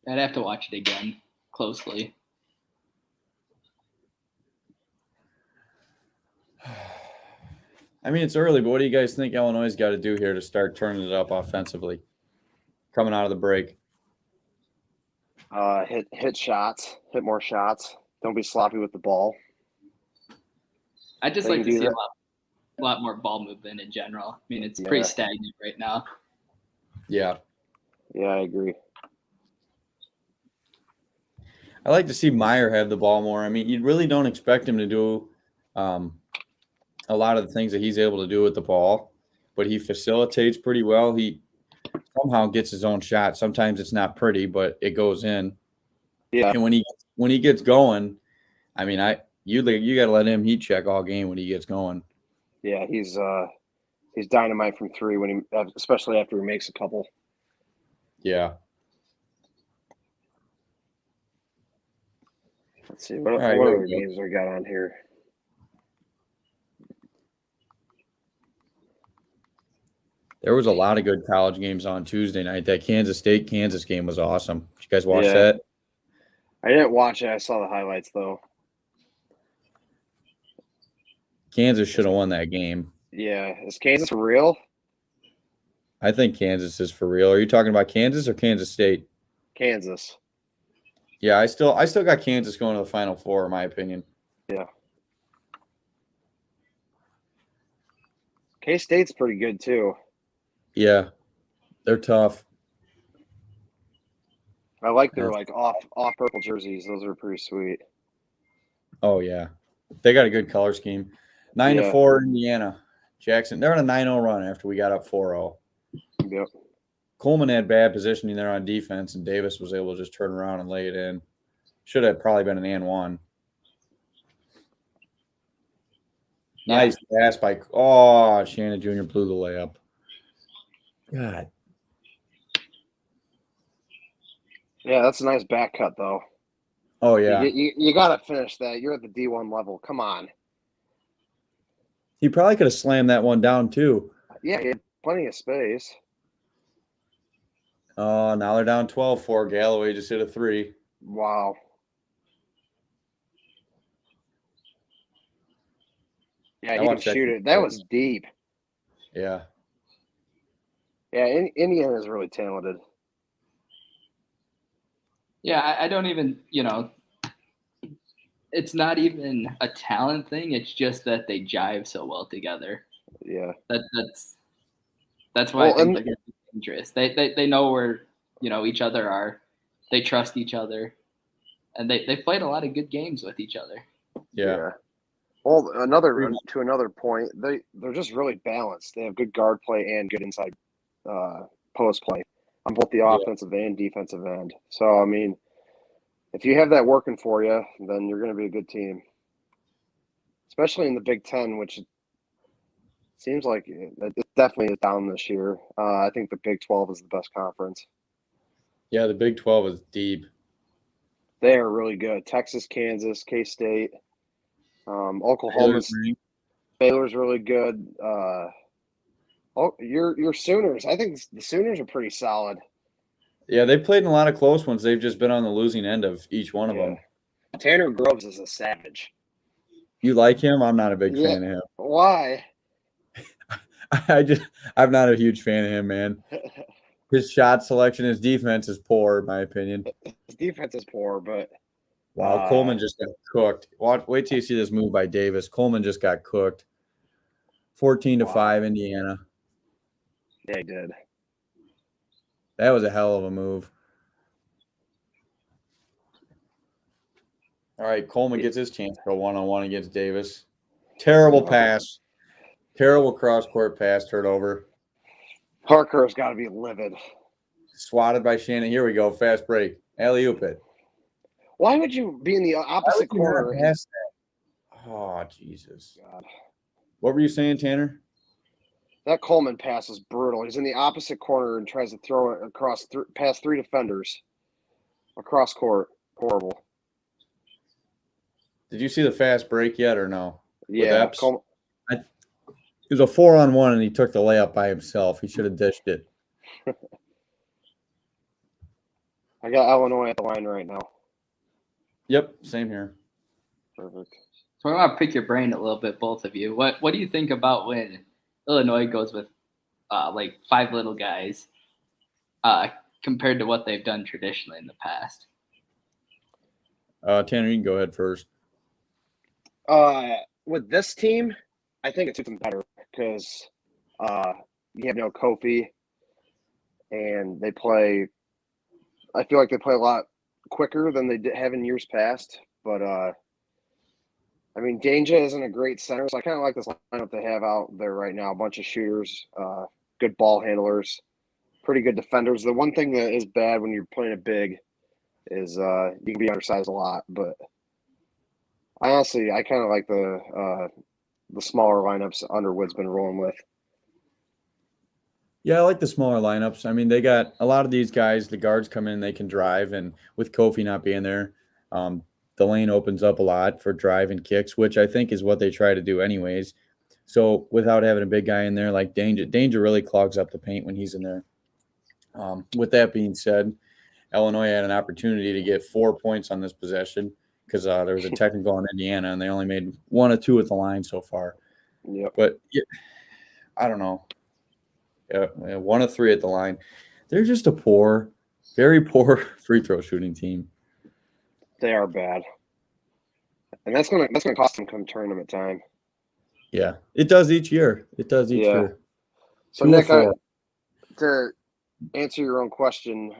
[SPEAKER 3] I'd have to watch it again closely.
[SPEAKER 1] I mean, it's early, but what do you guys think Illinois' got to do here to start turning it up offensively coming out of the break?
[SPEAKER 2] Hit shots, hit more shots. Don't be sloppy with the ball.
[SPEAKER 3] I'd just like to see a lot more ball movement in general. I mean, it's pretty stagnant right now.
[SPEAKER 1] Yeah.
[SPEAKER 2] Yeah, I agree.
[SPEAKER 1] I like to see Meyer have the ball more. I mean, you really don't expect him to do a lot of the things that he's able to do with the ball, but he facilitates pretty well. He somehow gets his own shot. Sometimes it's not pretty, but it goes in.
[SPEAKER 2] Yeah.
[SPEAKER 1] And when he gets going, I mean, you got to let him heat check all game when he gets going.
[SPEAKER 2] Yeah, he's dynamite from three especially after he makes a couple.
[SPEAKER 1] Yeah.
[SPEAKER 2] Let's see what other games we got on here.
[SPEAKER 1] There was a lot of good college games on Tuesday night. That Kansas State-Kansas game was awesome. Did you guys watch that?
[SPEAKER 2] I didn't watch it. I saw the highlights, though.
[SPEAKER 1] Kansas should have won that game.
[SPEAKER 2] Yeah. Is Kansas for real?
[SPEAKER 1] I think Kansas is for real. Are you talking about Kansas or Kansas State?
[SPEAKER 2] Kansas.
[SPEAKER 1] Yeah, I still got Kansas going to the Final Four, in my opinion.
[SPEAKER 2] Yeah. K-State's pretty good, too.
[SPEAKER 1] Yeah. They're tough.
[SPEAKER 2] I like their off purple jerseys. Those are pretty sweet.
[SPEAKER 1] Oh yeah. They got a good color scheme. 9-4 Indiana. Jackson. They're on a 9-0 run after we got up 4-0.
[SPEAKER 2] Yep.
[SPEAKER 1] Coleman had bad positioning there on defense, and Davis was able to just turn around and lay it in. Should have probably been an and one. Nice pass by Shannon Jr. blew the layup. God.
[SPEAKER 2] Yeah, that's a nice back cut, though.
[SPEAKER 1] Oh, yeah.
[SPEAKER 2] You got to finish that. You're at the D1 level. Come on.
[SPEAKER 1] He probably could have slammed that one down, too.
[SPEAKER 2] Yeah, he had plenty of space.
[SPEAKER 1] Oh, now they're down 12-4. Galloway just hit a three.
[SPEAKER 2] Wow. Yeah, he can shoot it. That was deep.
[SPEAKER 1] Yeah.
[SPEAKER 2] Yeah, Indiana is really talented.
[SPEAKER 3] Yeah, I don't even, it's not even a talent thing. It's just that they jive so well together.
[SPEAKER 2] Yeah.
[SPEAKER 3] That's why I think they're going to be dangerous. They know where, each other are. They trust each other. And they've played a lot of good games with each other.
[SPEAKER 1] Yeah.
[SPEAKER 2] Well, another point, they're just really balanced. They have good guard play and good inside post play on both the
[SPEAKER 1] Yeah.
[SPEAKER 2] offensive and defensive end. So I mean, if you have that working for you, then you're going to be a good team, especially in the Big Ten, which seems like it definitely is down this year. I think the Big 12 is the best conference.
[SPEAKER 1] Yeah, the Big 12 is deep.
[SPEAKER 2] They are really good. Texas, Kansas, K-State, Oklahoma, Baylor's really good. Your Sooners. I think the Sooners are pretty solid.
[SPEAKER 1] Yeah, they played in a lot of close ones. They've just been on the losing end of each one of them.
[SPEAKER 2] Tanner Groves is a savage.
[SPEAKER 1] You like him? I'm not a big fan of him.
[SPEAKER 2] Why?
[SPEAKER 1] I'm not a huge fan of him, man. His shot selection, his defense is poor, in my opinion.
[SPEAKER 2] His defense is poor, but
[SPEAKER 1] wow, Coleman just got cooked. Wait till you see this move by Davis. Coleman just got cooked. 14-5, Indiana.
[SPEAKER 2] Yeah, he did.
[SPEAKER 1] That was a hell of a move. All right, Coleman gets his chance to go one-on-one against Davis. Terrible pass. Terrible cross-court pass, turnover.
[SPEAKER 2] Parker's got to be livid.
[SPEAKER 1] Swatted by Shannon. Here we go. Fast break. Alley-oop it.
[SPEAKER 2] Why would you be in the opposite corner?
[SPEAKER 1] Oh, Jesus. God. What were you saying, Tanner?
[SPEAKER 2] That Coleman pass is brutal. He's in the opposite corner and tries to throw it across past three defenders. Across court. Horrible.
[SPEAKER 1] Did you see the fast break yet or no?
[SPEAKER 2] Yeah.
[SPEAKER 1] It was a 4-on-1 and he took the layup by himself. He should have dished it.
[SPEAKER 2] I got Illinois at the line right now.
[SPEAKER 1] Yep, same here.
[SPEAKER 2] Perfect.
[SPEAKER 3] So I want to pick your brain a little bit, both of you. What do you think about when Illinois goes with like five little guys compared to what they've done traditionally in the past?
[SPEAKER 1] Tanner, you can go ahead first.
[SPEAKER 2] With this team, I think it suits them better because you have no Kofi, and they play. I feel like they play a lot quicker than they have in years past. But I mean, Danger isn't a great center, so I kind of like this lineup they have out there right now. A bunch of shooters, good ball handlers, pretty good defenders. The one thing that is bad when you're playing a big is you can be undersized a lot, but. I kind of like the smaller lineups Underwood's been rolling with.
[SPEAKER 1] Yeah, I like the smaller lineups. I mean, they got a lot of these guys, the guards come in, they can drive, and with Kofi not being there, the lane opens up a lot for drive and kicks, which I think is what they try to do anyways. So without having a big guy in there like Danger really clogs up the paint when he's in there. With that being said, Illinois had an opportunity to get 4 points on this possession, because there was a technical on Indiana, and they only made 1 or 2 at the line so far.
[SPEAKER 2] Yep.
[SPEAKER 1] But I don't know. 1 of 3 at the line. They're just a very poor free throw shooting team.
[SPEAKER 2] They are bad, and that's gonna cost them come tournament time.
[SPEAKER 1] Yeah, it does each year. Year.
[SPEAKER 2] So Nick, to answer your own question,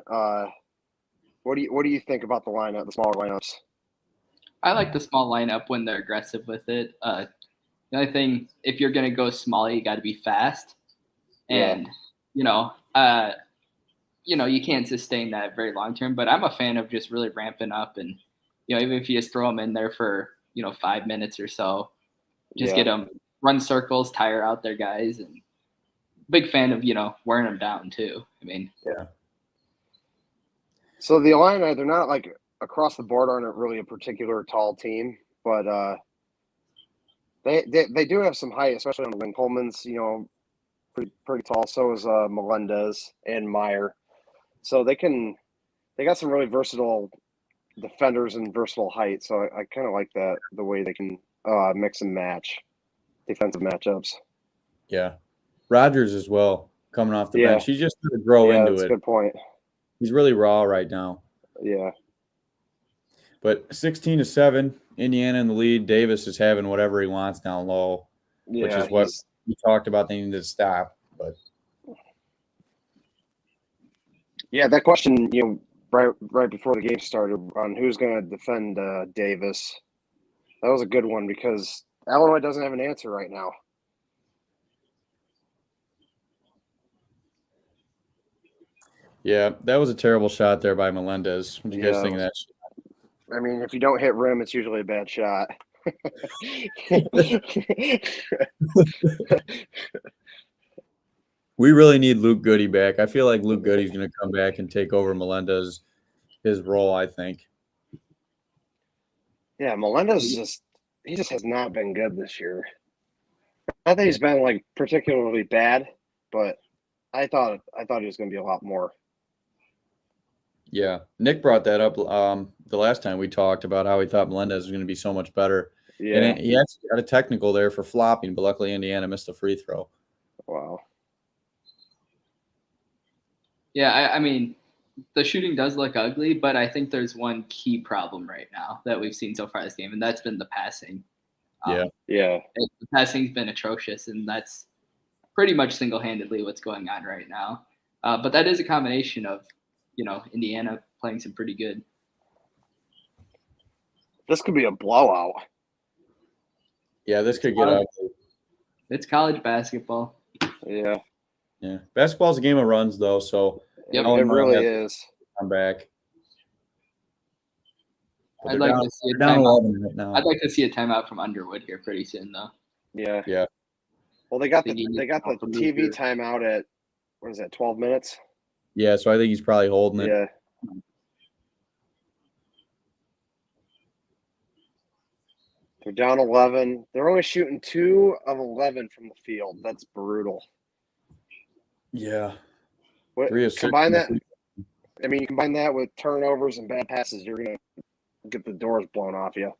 [SPEAKER 2] what do you think about the lineup, the smaller lineups?
[SPEAKER 3] I like the small lineup when they're aggressive with it. The only thing, if you're going to go small, you got to be fast. And, you can't sustain that very long term. But I'm a fan of just really ramping up. And, even if you just throw them in there for, 5 minutes or so, just get them, run circles, tire out their guys. And big fan of, wearing them down too. I mean.
[SPEAKER 1] Yeah.
[SPEAKER 2] So the Illini, they're not like – across the board aren't really a particular tall team, but they do have some height, especially on the wing. Coleman's, pretty tall. So is Melendez and Meyer. So they got some really versatile defenders and versatile height. So I kind of like that, the way they can mix and match defensive matchups.
[SPEAKER 1] Yeah. Rutgers as well, coming off the bench. He's just going to grow into it.
[SPEAKER 2] That's a good point.
[SPEAKER 1] He's really raw right now.
[SPEAKER 2] Yeah.
[SPEAKER 1] But 16-7, Indiana in the lead. Davis is having whatever he wants down low, which is what we talked about. They needed to stop. But
[SPEAKER 2] that question, right before the game started on who's going to defend Davis, that was a good one because Illinois doesn't have an answer right now.
[SPEAKER 1] Yeah, that was a terrible shot there by Melendez. What do you guys think of that shot?
[SPEAKER 2] I mean, if you don't hit rim, it's usually a bad shot.
[SPEAKER 1] We really need Luke Goody back. I feel like Luke Goody's going to come back and take over Melendez, his role, I think.
[SPEAKER 2] Yeah, Melendez he just has not been good this year. Not that he's been like particularly bad, but I thought he was going to be a lot more.
[SPEAKER 1] Yeah, Nick brought that up the last time we talked about how he thought Melendez was going to be so much better.
[SPEAKER 2] Yeah,
[SPEAKER 1] and he actually got a technical there for flopping, but luckily Indiana missed a free throw.
[SPEAKER 2] Wow.
[SPEAKER 3] Yeah, I mean, the shooting does look ugly, but I think there's one key problem right now that we've seen so far this game, and that's been the passing.
[SPEAKER 1] Yeah.
[SPEAKER 3] The passing's been atrocious, and that's pretty much single-handedly what's going on right now. But that is a combination of, Indiana playing some pretty good.
[SPEAKER 2] This could be a blowout.
[SPEAKER 1] Yeah, this could get ugly.
[SPEAKER 3] It's college basketball.
[SPEAKER 2] Yeah.
[SPEAKER 1] Yeah, basketball's a game of runs, though, so
[SPEAKER 2] it really is.
[SPEAKER 1] Come back.
[SPEAKER 3] I'd like to see a timeout. Right now. I'd like to see a timeout from Underwood here pretty soon, though.
[SPEAKER 2] Yeah.
[SPEAKER 1] Yeah.
[SPEAKER 2] Well, they got the TV timeout at 12 minutes?
[SPEAKER 1] Yeah, so I think he's probably holding it.
[SPEAKER 2] Yeah. They're down 11. They're only shooting 2 of 11 from the field. That's brutal.
[SPEAKER 1] Yeah.
[SPEAKER 2] Combine that. I mean, you combine that with turnovers and bad passes, you're gonna get the doors blown off you.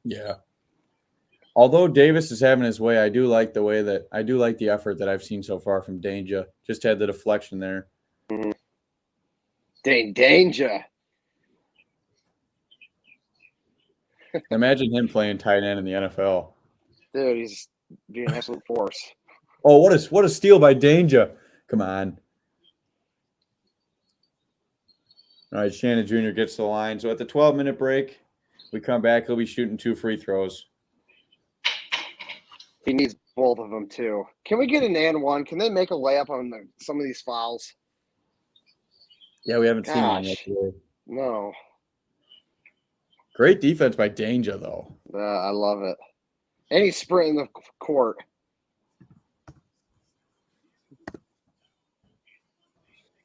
[SPEAKER 1] Yeah. Although Davis is having his way, I do like the effort that I've seen so far from Danger. Just had the deflection there.
[SPEAKER 2] Mm-hmm. Danger.
[SPEAKER 1] Imagine him playing tight end in the NFL.
[SPEAKER 2] Dude, he's being an absolute force.
[SPEAKER 1] Oh, what a steal by Danger. Come on. All right, Shannon Jr. gets to the line. So at the 12-minute break, we come back. He'll be shooting 2 free throws.
[SPEAKER 2] He needs both of them, too. Can we get an and one? Can they make a layup on some of these fouls?
[SPEAKER 1] Yeah, we haven't seen one yet today.
[SPEAKER 2] No.
[SPEAKER 1] Great defense by Danger, though.
[SPEAKER 2] I love it. And he's sprinting the court.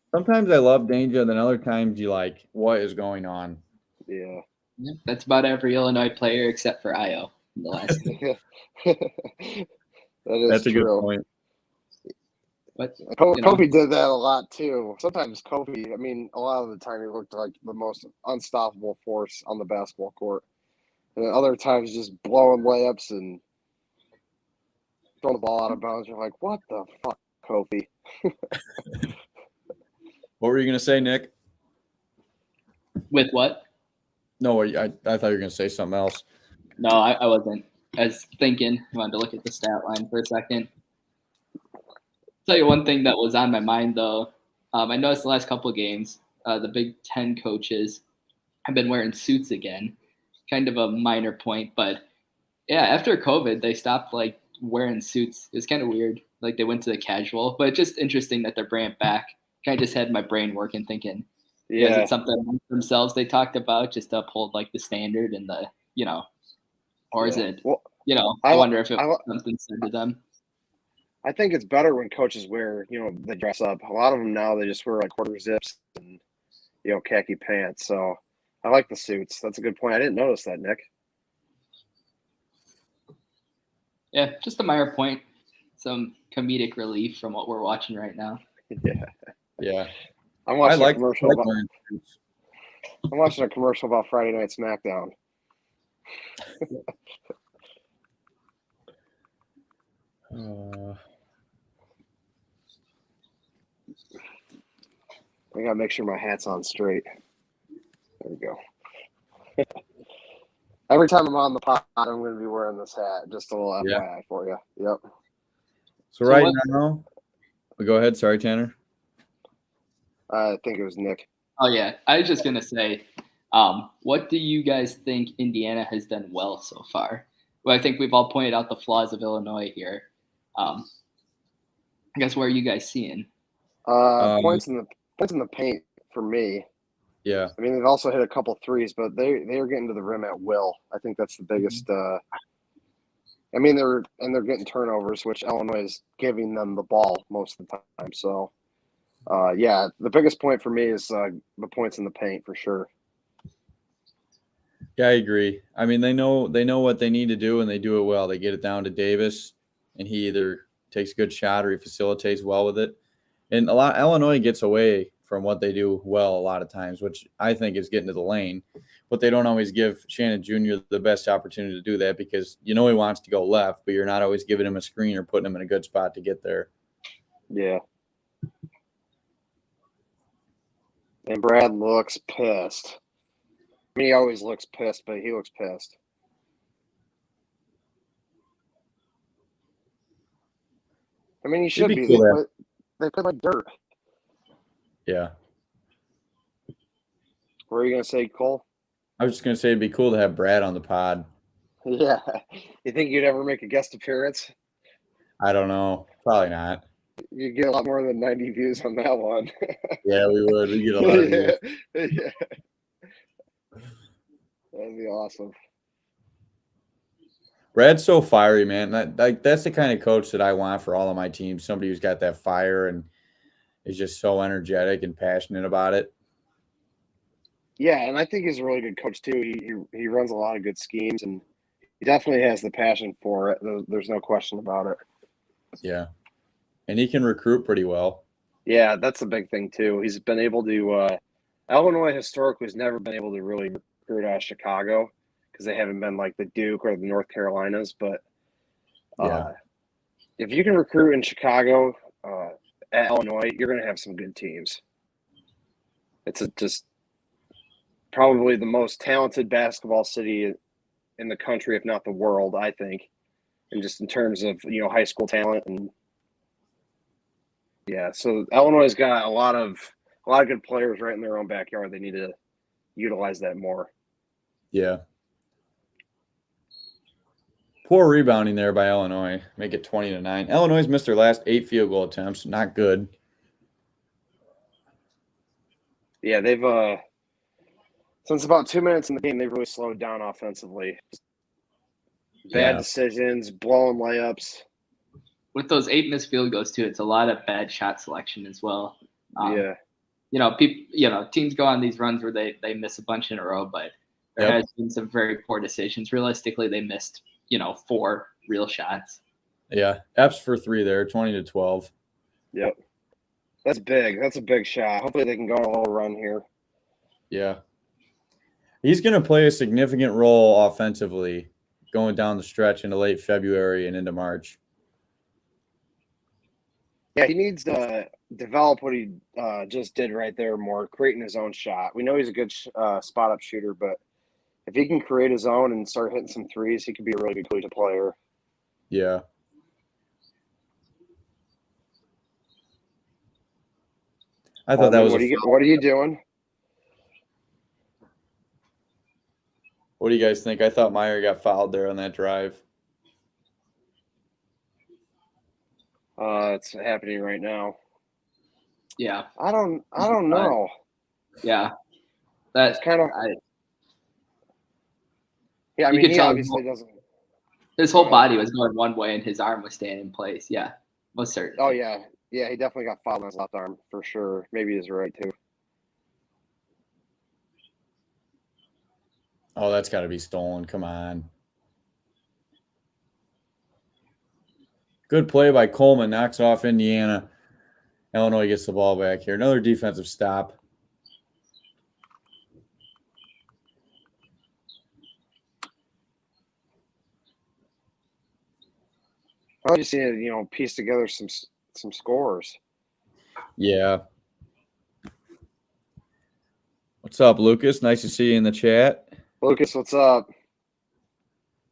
[SPEAKER 1] Sometimes I love Danger, then other times you like, what is going on?
[SPEAKER 2] Yeah.
[SPEAKER 3] That's about every Illinois player except for Io in the last
[SPEAKER 2] game. That's
[SPEAKER 1] a good point.
[SPEAKER 3] But
[SPEAKER 2] Kobe did that a lot too. Sometimes Kobe, I mean, a lot of the time he looked like the most unstoppable force on the basketball court. And other times just blowing layups and throwing the ball out of bounds. You're like, what the fuck, Kobe?
[SPEAKER 1] What were you going to say, Nick?
[SPEAKER 3] With what?
[SPEAKER 1] No, I thought you were going to say something else.
[SPEAKER 3] No, I wasn't. I was thinking. I wanted to look at the stat line for a second. Tell you one thing that was on my mind, though. I noticed the last couple of games, the Big Ten coaches have been wearing suits again. Kind of a minor point, but yeah, after COVID, they stopped wearing suits. It's kind of weird. They went to the casual, but just interesting that they're bringing it back. Kind of just had my brain working, thinking, is it something themselves they talked about just to uphold the standard and the or is it I wonder if it was something said to them.
[SPEAKER 2] I think it's better when coaches wear, they dress up. A lot of them now, they just wear quarter zips and, khaki pants. So I like the suits. That's a good point. I didn't notice that, Nick.
[SPEAKER 3] Yeah, just a minor point. Some comedic relief from what we're watching right now.
[SPEAKER 2] Yeah. I'm watching a commercial about Friday Night SmackDown. I gotta make sure my hat's on straight. There we go. Every time I'm on the pod, I'm gonna be wearing this hat. Just a little FYI for you. Yep.
[SPEAKER 1] So now, go ahead. Sorry, Tanner.
[SPEAKER 2] I think it was Nick.
[SPEAKER 3] Oh yeah, I was just gonna say, what do you guys think Indiana has done well so far Well, I think we've all pointed out the flaws of Illinois here. I guess where are you guys seeing?
[SPEAKER 2] Points in the paint for me.
[SPEAKER 1] Yeah.
[SPEAKER 2] I mean, they've also hit a couple threes, but they are getting to the rim at will. I think that's the biggest. I mean, they're getting turnovers, which Illinois is giving them the ball most of the time. So, yeah, the biggest point for me is the points in the paint for sure.
[SPEAKER 1] Yeah, I agree. I mean, they know what they need to do, and they do it well. They get it down to Davis, and he either takes a good shot or he facilitates well with it. And Illinois gets away from what they do well a lot of times, which I think is getting to the lane. But they don't always give Shannon Jr. the best opportunity to do that because he wants to go left, but you're not always giving him a screen or putting him in a good spot to get there.
[SPEAKER 2] Yeah. And Brad looks pissed. I mean, he always looks pissed, but he looks pissed. I mean, he should be.
[SPEAKER 1] Cool
[SPEAKER 2] they play like dirt.
[SPEAKER 1] Yeah.
[SPEAKER 2] What are you going to say, Cole?
[SPEAKER 1] I was just going to say it'd be cool to have Brad on the pod.
[SPEAKER 2] Yeah. You think you'd ever make a guest appearance?
[SPEAKER 1] I don't know. Probably not.
[SPEAKER 2] You'd get a lot more than 90 views on that one.
[SPEAKER 1] Yeah, we would. We'd get a lot of views.
[SPEAKER 2] Yeah. That'd be awesome.
[SPEAKER 1] Brad's so fiery, man. That's the kind of coach that I want for all of my teams. Somebody who's got that fire and is just so energetic and passionate about it.
[SPEAKER 2] Yeah, and I think he's a really good coach too. He runs a lot of good schemes, and he definitely has the passion for it. There's no question about it.
[SPEAKER 1] Yeah, and he can recruit pretty well.
[SPEAKER 2] Yeah, that's a big thing too. He's been able to. Illinois historically has never been able to really recruit out of Chicago because they haven't been like the Duke or the North Carolinas. But if you can recruit in Chicago at Illinois, you're going to have some good teams. It's just probably the most talented basketball city in the country, if not the world, I think, and just in terms of high school talent. And yeah, so Illinois has got a lot of good players right in their own backyard. They need to utilize that more.
[SPEAKER 1] Yeah. Poor rebounding there by Illinois. Make it 20-9. Illinois missed their last 8 field goal attempts. Not good.
[SPEAKER 2] Yeah, they've since about 2 minutes in the game, they've really slowed down offensively. Bad decisions, blowing layups.
[SPEAKER 3] With those 8 missed field goals too, it's a lot of bad shot selection as well.
[SPEAKER 2] Yeah.
[SPEAKER 3] Teams go on these runs where they miss a bunch in a row, but there has been some very poor decisions. Realistically, they missed 4 real shots.
[SPEAKER 1] Yeah, Epps for 3 there, 20-12.
[SPEAKER 2] Yep, that's big. That's a big shot. Hopefully, they can go on a little run here.
[SPEAKER 1] Yeah, he's going to play a significant role offensively going down the stretch into late February and into March.
[SPEAKER 2] Yeah, he needs to develop what he just did right there more, creating his own shot. We know he's a good spot-up shooter, but if he can create his own and start hitting some threes, he could be a really good collegiate player.
[SPEAKER 1] Yeah. I thought that was
[SPEAKER 2] what are you doing?
[SPEAKER 1] What do you guys think? I thought Meyer got fouled there on that drive.
[SPEAKER 2] It's happening right now.
[SPEAKER 3] Yeah.
[SPEAKER 2] I don't know.
[SPEAKER 3] Yeah. That's
[SPEAKER 2] kind of. Yeah, I mean, he obviously doesn't.
[SPEAKER 3] His whole body was going one way, and his arm was staying in place. Yeah, most certainly.
[SPEAKER 2] Oh yeah, he definitely got fouled on his left arm for sure. Maybe he's right too.
[SPEAKER 1] Oh, that's got to be stolen. Come on. Good play by Coleman. Knocks off Indiana. Illinois gets the ball back here. Another defensive stop.
[SPEAKER 2] I just need to, piece together some scores.
[SPEAKER 1] Yeah. What's up, Lucas? Nice to see you in the chat.
[SPEAKER 2] Lucas, what's up?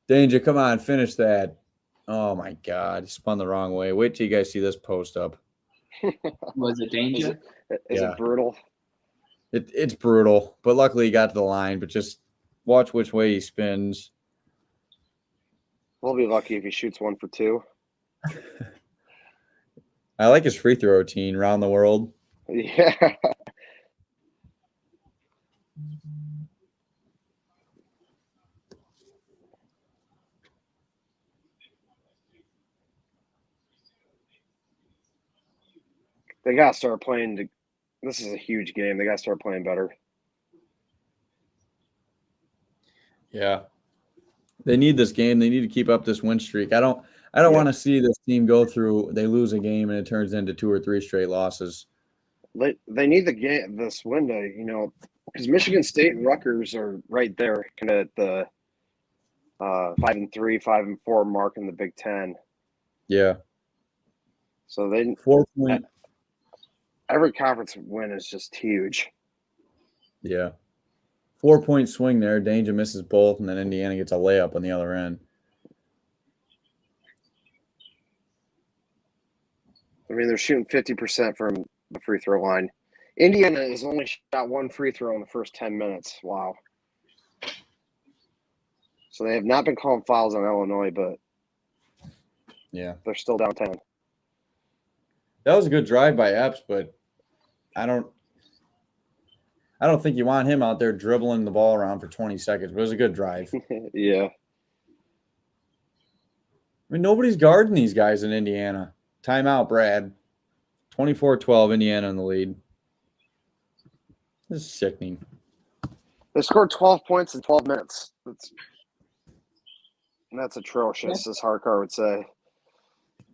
[SPEAKER 1] Danger, come on, finish that. Oh, my God. He spun the wrong way. Wait till you guys see this post up.
[SPEAKER 3] Was it Danger?
[SPEAKER 2] Is it brutal?
[SPEAKER 1] It's brutal, but luckily he got to the line. But just watch which way he spins.
[SPEAKER 2] We'll be lucky if he shoots 1 for 2.
[SPEAKER 1] I like his free throw routine around the world.
[SPEAKER 2] Yeah. They got to start playing. This is a huge game. They got to start playing better.
[SPEAKER 1] Yeah. They need this game. They need to keep up this win streak. I don't want to see this team go through, they lose a game and it turns into 2 or 3 straight losses.
[SPEAKER 2] They need the game, this win to, because Michigan State and Rutgers are right there, kind of at the 5-3, 5-4 mark in the Big Ten.
[SPEAKER 1] Yeah.
[SPEAKER 2] So they
[SPEAKER 1] 4 point.
[SPEAKER 2] Every conference win is just huge.
[SPEAKER 1] Yeah. 4-point swing there. Danger misses both, and then Indiana gets a layup on the other end.
[SPEAKER 2] I mean, they're shooting 50% from the free throw line. Indiana has only shot 1 free throw in the first 10 minutes. Wow. So they have not been calling fouls on Illinois, but
[SPEAKER 1] yeah,
[SPEAKER 2] they're still down 10.
[SPEAKER 1] That was a good drive by Epps, but I don't think you want him out there dribbling the ball around for 20 seconds, but it was a good drive.
[SPEAKER 2] Yeah.
[SPEAKER 1] I mean, nobody's guarding these guys in Indiana. Timeout, Brad. 24-12, Indiana in the lead. This is sickening.
[SPEAKER 2] They scored 12 points in 12 minutes. That's atrocious, as Harkar would say.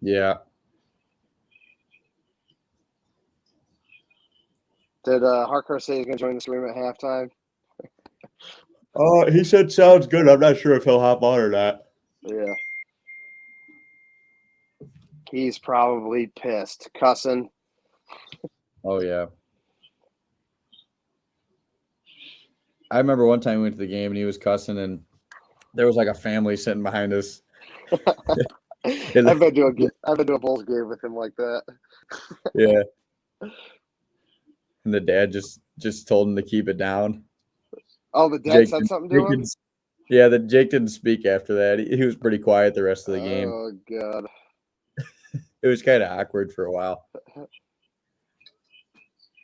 [SPEAKER 1] Yeah.
[SPEAKER 2] Did Harkar say he's going to join the stream at halftime?
[SPEAKER 1] He said sounds good. I'm not sure if he'll hop on or not.
[SPEAKER 2] Yeah. He's probably pissed. Cussing.
[SPEAKER 1] Oh, yeah. I remember one time we went to the game and he was cussing and there was like a family sitting behind us.
[SPEAKER 2] I've been to a Bulls game with him like that.
[SPEAKER 1] Yeah. And the dad just told him to keep it down.
[SPEAKER 2] Oh, the dad said something to him?
[SPEAKER 1] Yeah, Jake didn't speak after that. He was pretty quiet the rest of the game.
[SPEAKER 2] Oh, God.
[SPEAKER 1] It was kind of awkward for a while.
[SPEAKER 2] I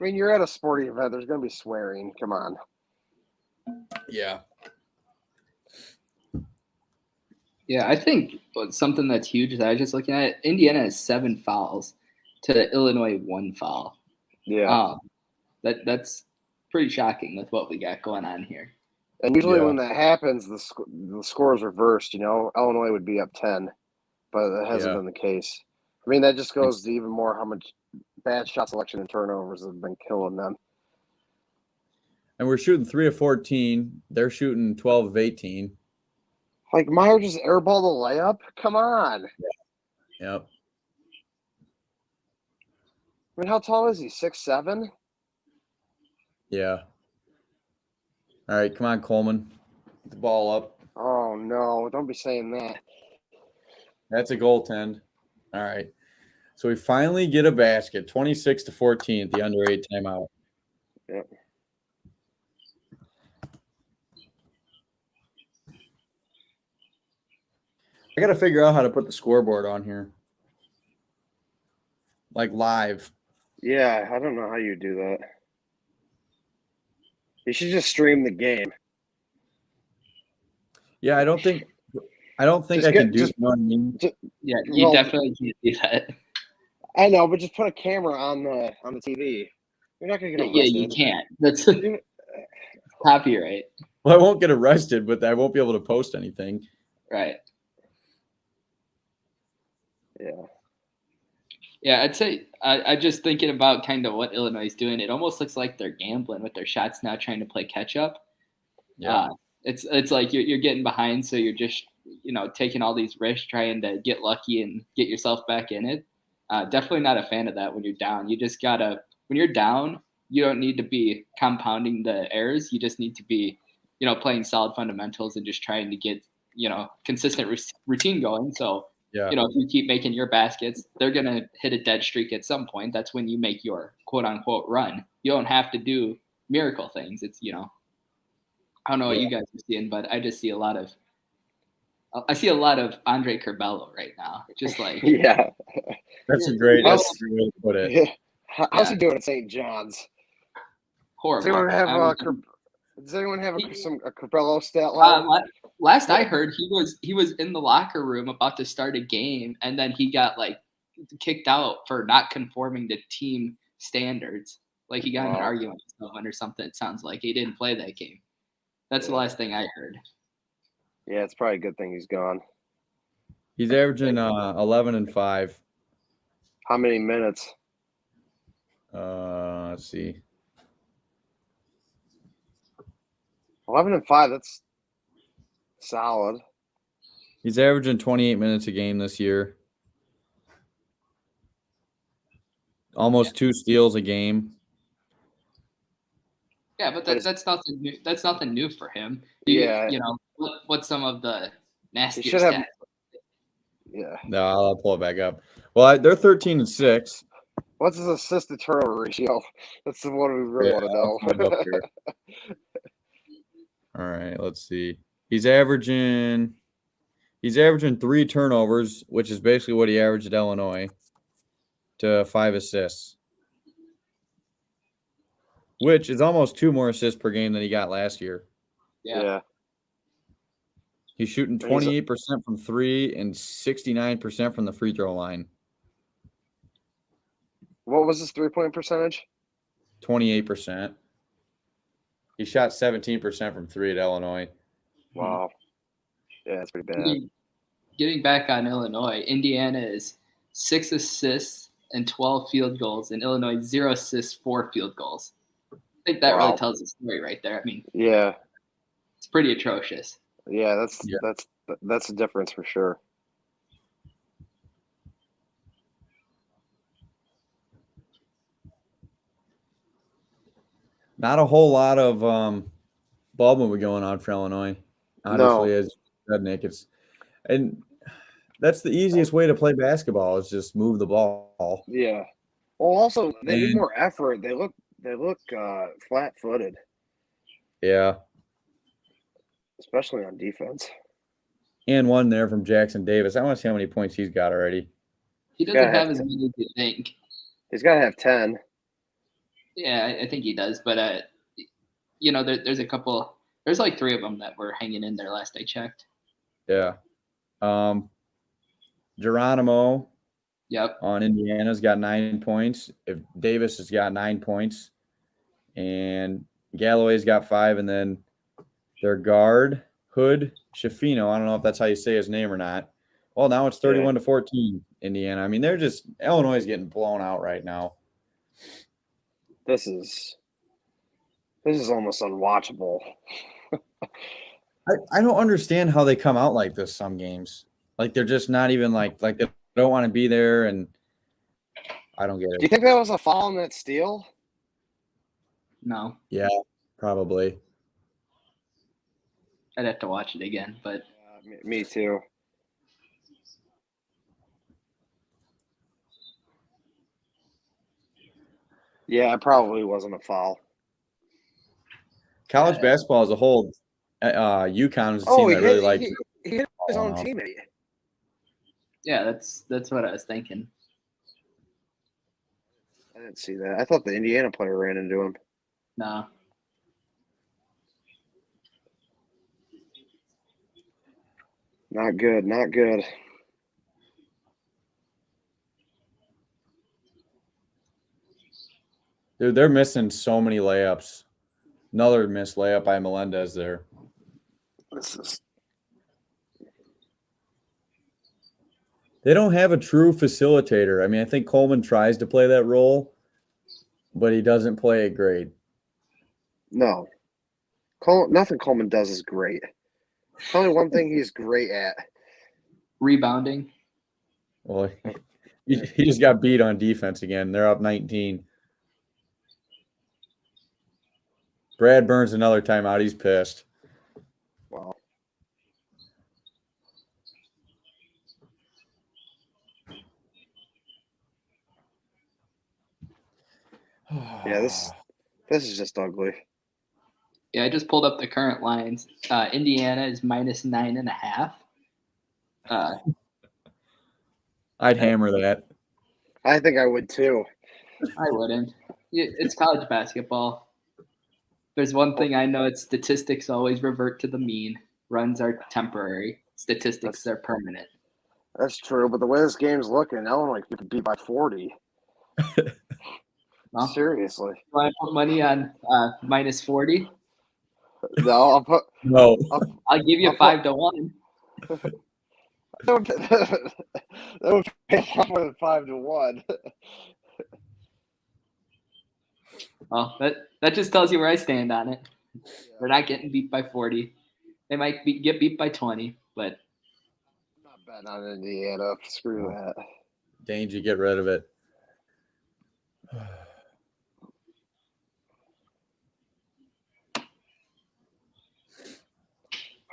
[SPEAKER 2] mean, you're at a sporting event. There's going to be swearing. Come on.
[SPEAKER 1] Yeah.
[SPEAKER 3] Yeah, I think something that's huge that I was just looking at, Indiana has 7 fouls to Illinois 1 foul.
[SPEAKER 2] Yeah.
[SPEAKER 3] That's pretty shocking with what we got going on here.
[SPEAKER 2] And usually when that happens, the score is reversed. Illinois would be up 10, but that hasn't been the case. I mean, that just goes to even more how much bad shot selection and turnovers have been killing them.
[SPEAKER 1] And we're shooting 3 of 14. They're shooting 12 of 18.
[SPEAKER 2] Like, Meyer just airballed a layup? Come on.
[SPEAKER 1] Yep.
[SPEAKER 2] I mean, how tall is he? 6'7"?
[SPEAKER 1] Yeah. All right, come on, Coleman. Get the ball up.
[SPEAKER 2] Oh, no. Don't be saying that.
[SPEAKER 1] That's a goaltend. All right. So we finally get a basket, 26-14 at the under 8 timeout.
[SPEAKER 2] Yep.
[SPEAKER 1] I got to figure out how to put the scoreboard on here. Like live.
[SPEAKER 2] Yeah, I don't know how you do that. You should just stream the game.
[SPEAKER 1] Yeah, I don't think I can do it. You know what I mean?
[SPEAKER 3] Yeah, you definitely can't do that.
[SPEAKER 2] I know, but just put a camera on the TV. You're not gonna get arrested.
[SPEAKER 3] Yeah, you can't. That's copyright.
[SPEAKER 1] Well, I won't get arrested, but I won't be able to post anything.
[SPEAKER 3] Right.
[SPEAKER 2] Yeah.
[SPEAKER 3] Yeah, I'd say I just thinking about kind of what Illinois is doing. It almost looks like they're gambling with their shots now, trying to play catch up.
[SPEAKER 1] Yeah.
[SPEAKER 3] It's like you're getting behind, so you're just taking all these risks, trying to get lucky and get yourself back in it. Definitely not a fan of that when you're down. You just gotta when you're down, you don't need to be compounding the errors. You just need to be playing solid fundamentals and just trying to get consistent routine going. So.
[SPEAKER 1] Yeah.
[SPEAKER 3] If you keep making your baskets, they're going to hit a dead streak at some point. That's when you make your quote unquote run. You don't have to do miracle things. It's, I don't know what you guys are seeing, but I just see a lot of I see a lot of Andre Curbelo right now. Just like
[SPEAKER 2] Yeah.
[SPEAKER 1] That's a great way
[SPEAKER 2] How's-
[SPEAKER 1] to put it.
[SPEAKER 2] Yeah. How's
[SPEAKER 3] Yeah.
[SPEAKER 2] he doing at St. John's? Does
[SPEAKER 3] horrible.
[SPEAKER 2] anyone have
[SPEAKER 3] I mean,
[SPEAKER 2] Does anyone have a Capello stat line?
[SPEAKER 3] last I heard, he was in the locker room about to start a game, and then he got like kicked out for not conforming to team standards. Like he got in an
[SPEAKER 2] Wow.
[SPEAKER 3] argument with someone or something. It sounds like he didn't play that game. That's the last thing I heard.
[SPEAKER 2] Yeah, it's probably a good thing he's gone.
[SPEAKER 1] He's averaging 11 and 5.
[SPEAKER 2] How many minutes?
[SPEAKER 1] Let's see.
[SPEAKER 2] 11 and 5. That's solid.
[SPEAKER 1] He's averaging 28 minutes a game this year. Almost 2 steals a game.
[SPEAKER 3] Yeah, but that's nothing new. That's nothing new for him.
[SPEAKER 2] Yeah.
[SPEAKER 3] You know what's some of the nastier
[SPEAKER 2] should have-
[SPEAKER 3] stats?
[SPEAKER 2] Yeah.
[SPEAKER 1] No, I'll pull it back up. Well, they're 13 and 6.
[SPEAKER 2] What's his assist to turnover ratio? That's the one we really want
[SPEAKER 1] I'll put it
[SPEAKER 2] to
[SPEAKER 1] up here. All right, let's see. He's averaging 3 turnovers, which is basically what he averaged at Illinois, to 5 assists, which is almost 2 more assists per game than he got last year.
[SPEAKER 2] Yeah.
[SPEAKER 1] He's shooting 28% from 3 and 69% from the free throw line.
[SPEAKER 2] What was his 3-point percentage?
[SPEAKER 1] 28%. He shot 17% from 3 at Illinois.
[SPEAKER 2] Wow. Yeah, that's pretty bad.
[SPEAKER 3] Getting back on Illinois, Indiana is 6 assists and 12 field goals, and Illinois 0 assists, 4 field goals. I think that really tells the story right there. I mean,
[SPEAKER 2] Yeah.
[SPEAKER 3] it's pretty atrocious.
[SPEAKER 2] Yeah, that's a difference for sure.
[SPEAKER 1] Not a whole lot of ball movement going on for Illinois. Honestly, as you said, Nick, and that's the easiest way to play basketball is just move the ball.
[SPEAKER 2] Yeah. Well, also they need more effort. They look flat-footed.
[SPEAKER 1] Yeah.
[SPEAKER 2] Especially on defense.
[SPEAKER 1] And one there from Jackson Davis. I want to see how many points he's got already.
[SPEAKER 3] He doesn't have as many as you think.
[SPEAKER 2] He's got to have 10.
[SPEAKER 3] Yeah, I think he does. But, you know, there's a couple – there's like 3 of them that were hanging in there last I checked.
[SPEAKER 1] Yeah. Geronimo on Indiana's got 9 points. If Davis has got 9 points. And Galloway's got 5. And then their guard, Hood Schifino, I don't know if that's how you say his name or not. Well, now it's 31-14, Indiana. I mean, Illinois is getting blown out right now.
[SPEAKER 2] This is almost unwatchable.
[SPEAKER 1] I don't understand how they come out like this some games. Like they're just not even like they don't want to be there, and I don't get it.
[SPEAKER 2] Do you think that was a foul on that steal?
[SPEAKER 3] No.
[SPEAKER 1] Yeah, probably.
[SPEAKER 3] I'd have to watch it again, but
[SPEAKER 2] me too. Yeah, it probably wasn't a foul.
[SPEAKER 1] College basketball as a whole, UConn is a team I really like.
[SPEAKER 2] He hit his own teammate.
[SPEAKER 3] Yeah, that's what I was thinking.
[SPEAKER 2] I didn't see that. I thought the Indiana player ran into him.
[SPEAKER 3] No.
[SPEAKER 2] Not good. Not good.
[SPEAKER 1] Dude, they're missing so many layups. Another missed layup by Melendez there. They don't have a true facilitator. I mean, I think Coleman tries to play that role, but he doesn't play it great.
[SPEAKER 2] No. Nothing Coleman does is great. Only one thing he's great at.
[SPEAKER 3] Rebounding.
[SPEAKER 1] Well, he just got beat on defense again. They're up 19. Brad Burns another timeout. He's pissed.
[SPEAKER 2] Wow. Yeah, this is just ugly.
[SPEAKER 3] Yeah, I just pulled up the current lines. Indiana is -9.5,
[SPEAKER 1] I'd hammer that.
[SPEAKER 2] I think I would too.
[SPEAKER 3] I wouldn't. It's college basketball. There's one thing I know: it's statistics always revert to the mean. Runs are temporary. Statistics are permanent.
[SPEAKER 2] That's true, but the way this game's looking, Illinois could beat by 40.
[SPEAKER 3] Well,
[SPEAKER 2] Seriously.
[SPEAKER 3] you want to put money on minus 40?
[SPEAKER 2] No,
[SPEAKER 1] No.
[SPEAKER 3] I'll give you 5-1.
[SPEAKER 2] that would pay a lot more than 5-1.
[SPEAKER 3] Well, that just tells you where I stand on it. We're not getting beat by 40. They might get beat by 20, but
[SPEAKER 2] I'm not betting on Indiana. Screw that.
[SPEAKER 1] Danger, get rid of it.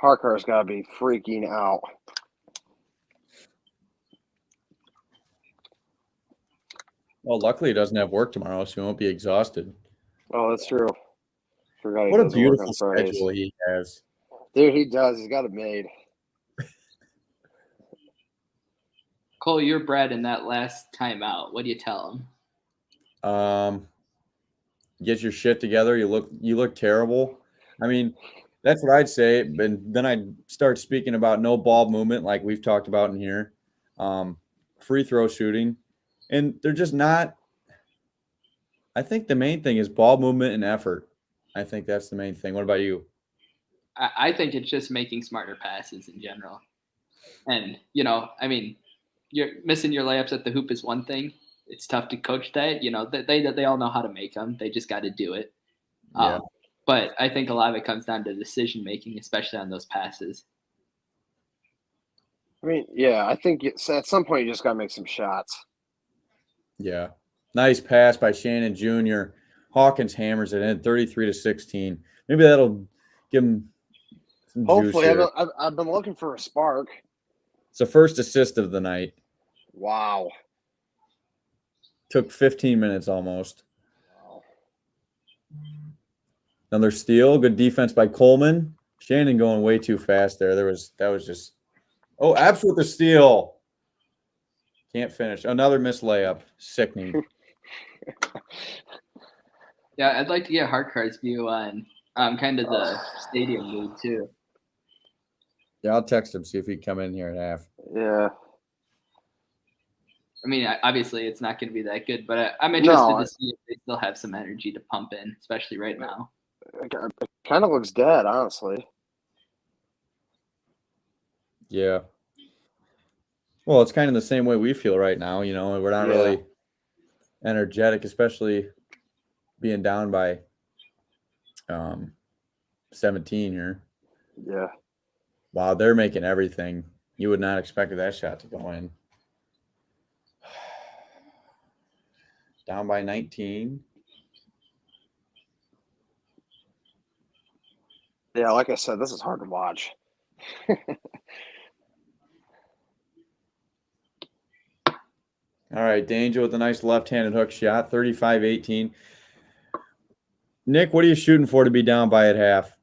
[SPEAKER 2] Harkar's got to be freaking out.
[SPEAKER 1] Well, luckily he doesn't have work tomorrow, so he won't be exhausted.
[SPEAKER 2] Oh, that's true. Forgot he
[SPEAKER 1] What a
[SPEAKER 2] doesn't work
[SPEAKER 1] beautiful
[SPEAKER 2] on Fridays.
[SPEAKER 1] schedule he has.
[SPEAKER 2] Dude, he does. He's got it made.
[SPEAKER 3] Cole, you're Brad in that last timeout. What do you tell him?
[SPEAKER 1] Get your shit together. You look terrible. I mean, that's what I'd say. And then I'd start speaking about no ball movement, like we've talked about in here. Free throw shooting. And they're just not. I think the main thing is ball movement and effort. I think that's the main thing. What about you?
[SPEAKER 3] I think it's just making smarter passes in general. And, I mean, you're missing your layups at the hoop is one thing. It's tough to coach that. They all know how to make them. They just got to do it.
[SPEAKER 1] Yeah.
[SPEAKER 3] But I think a lot of it comes down to decision making, especially on those passes.
[SPEAKER 2] I mean, yeah, I think at some point you just got to make some shots.
[SPEAKER 1] Yeah. Nice pass by Shannon Jr. Hawkins hammers it in 33-16. Maybe that'll give him some
[SPEAKER 2] Hopefully,
[SPEAKER 1] juice here.
[SPEAKER 2] I've been looking for a spark.
[SPEAKER 1] It's the first assist of the night.
[SPEAKER 2] Wow.
[SPEAKER 1] Took 15 minutes almost. Another steal. Good defense by Coleman. Shannon going way too fast there. That was just Epps with the steal. Can't finish. Another missed layup. Sickening.
[SPEAKER 3] Yeah, I'd like to get Harkar's view on kind of the stadium mood too.
[SPEAKER 1] Yeah, I'll text him, see if he can come in here at half.
[SPEAKER 2] Yeah.
[SPEAKER 3] I mean, obviously it's not going to be that good, but I'm interested to see if they still have some energy to pump in, especially right now.
[SPEAKER 2] It kind of looks dead, honestly.
[SPEAKER 1] Yeah. Well, it's kind of the same way we feel right now. We're not really energetic, especially being down by 17 here.
[SPEAKER 2] Yeah.
[SPEAKER 1] Wow, they're making everything. You would not expect that shot to go in. Down by 19.
[SPEAKER 2] Yeah, like I said, this is hard to watch.
[SPEAKER 1] All right, Danger with a nice left-handed hook shot, 35-18. Nick, what are you shooting for to be down by at half?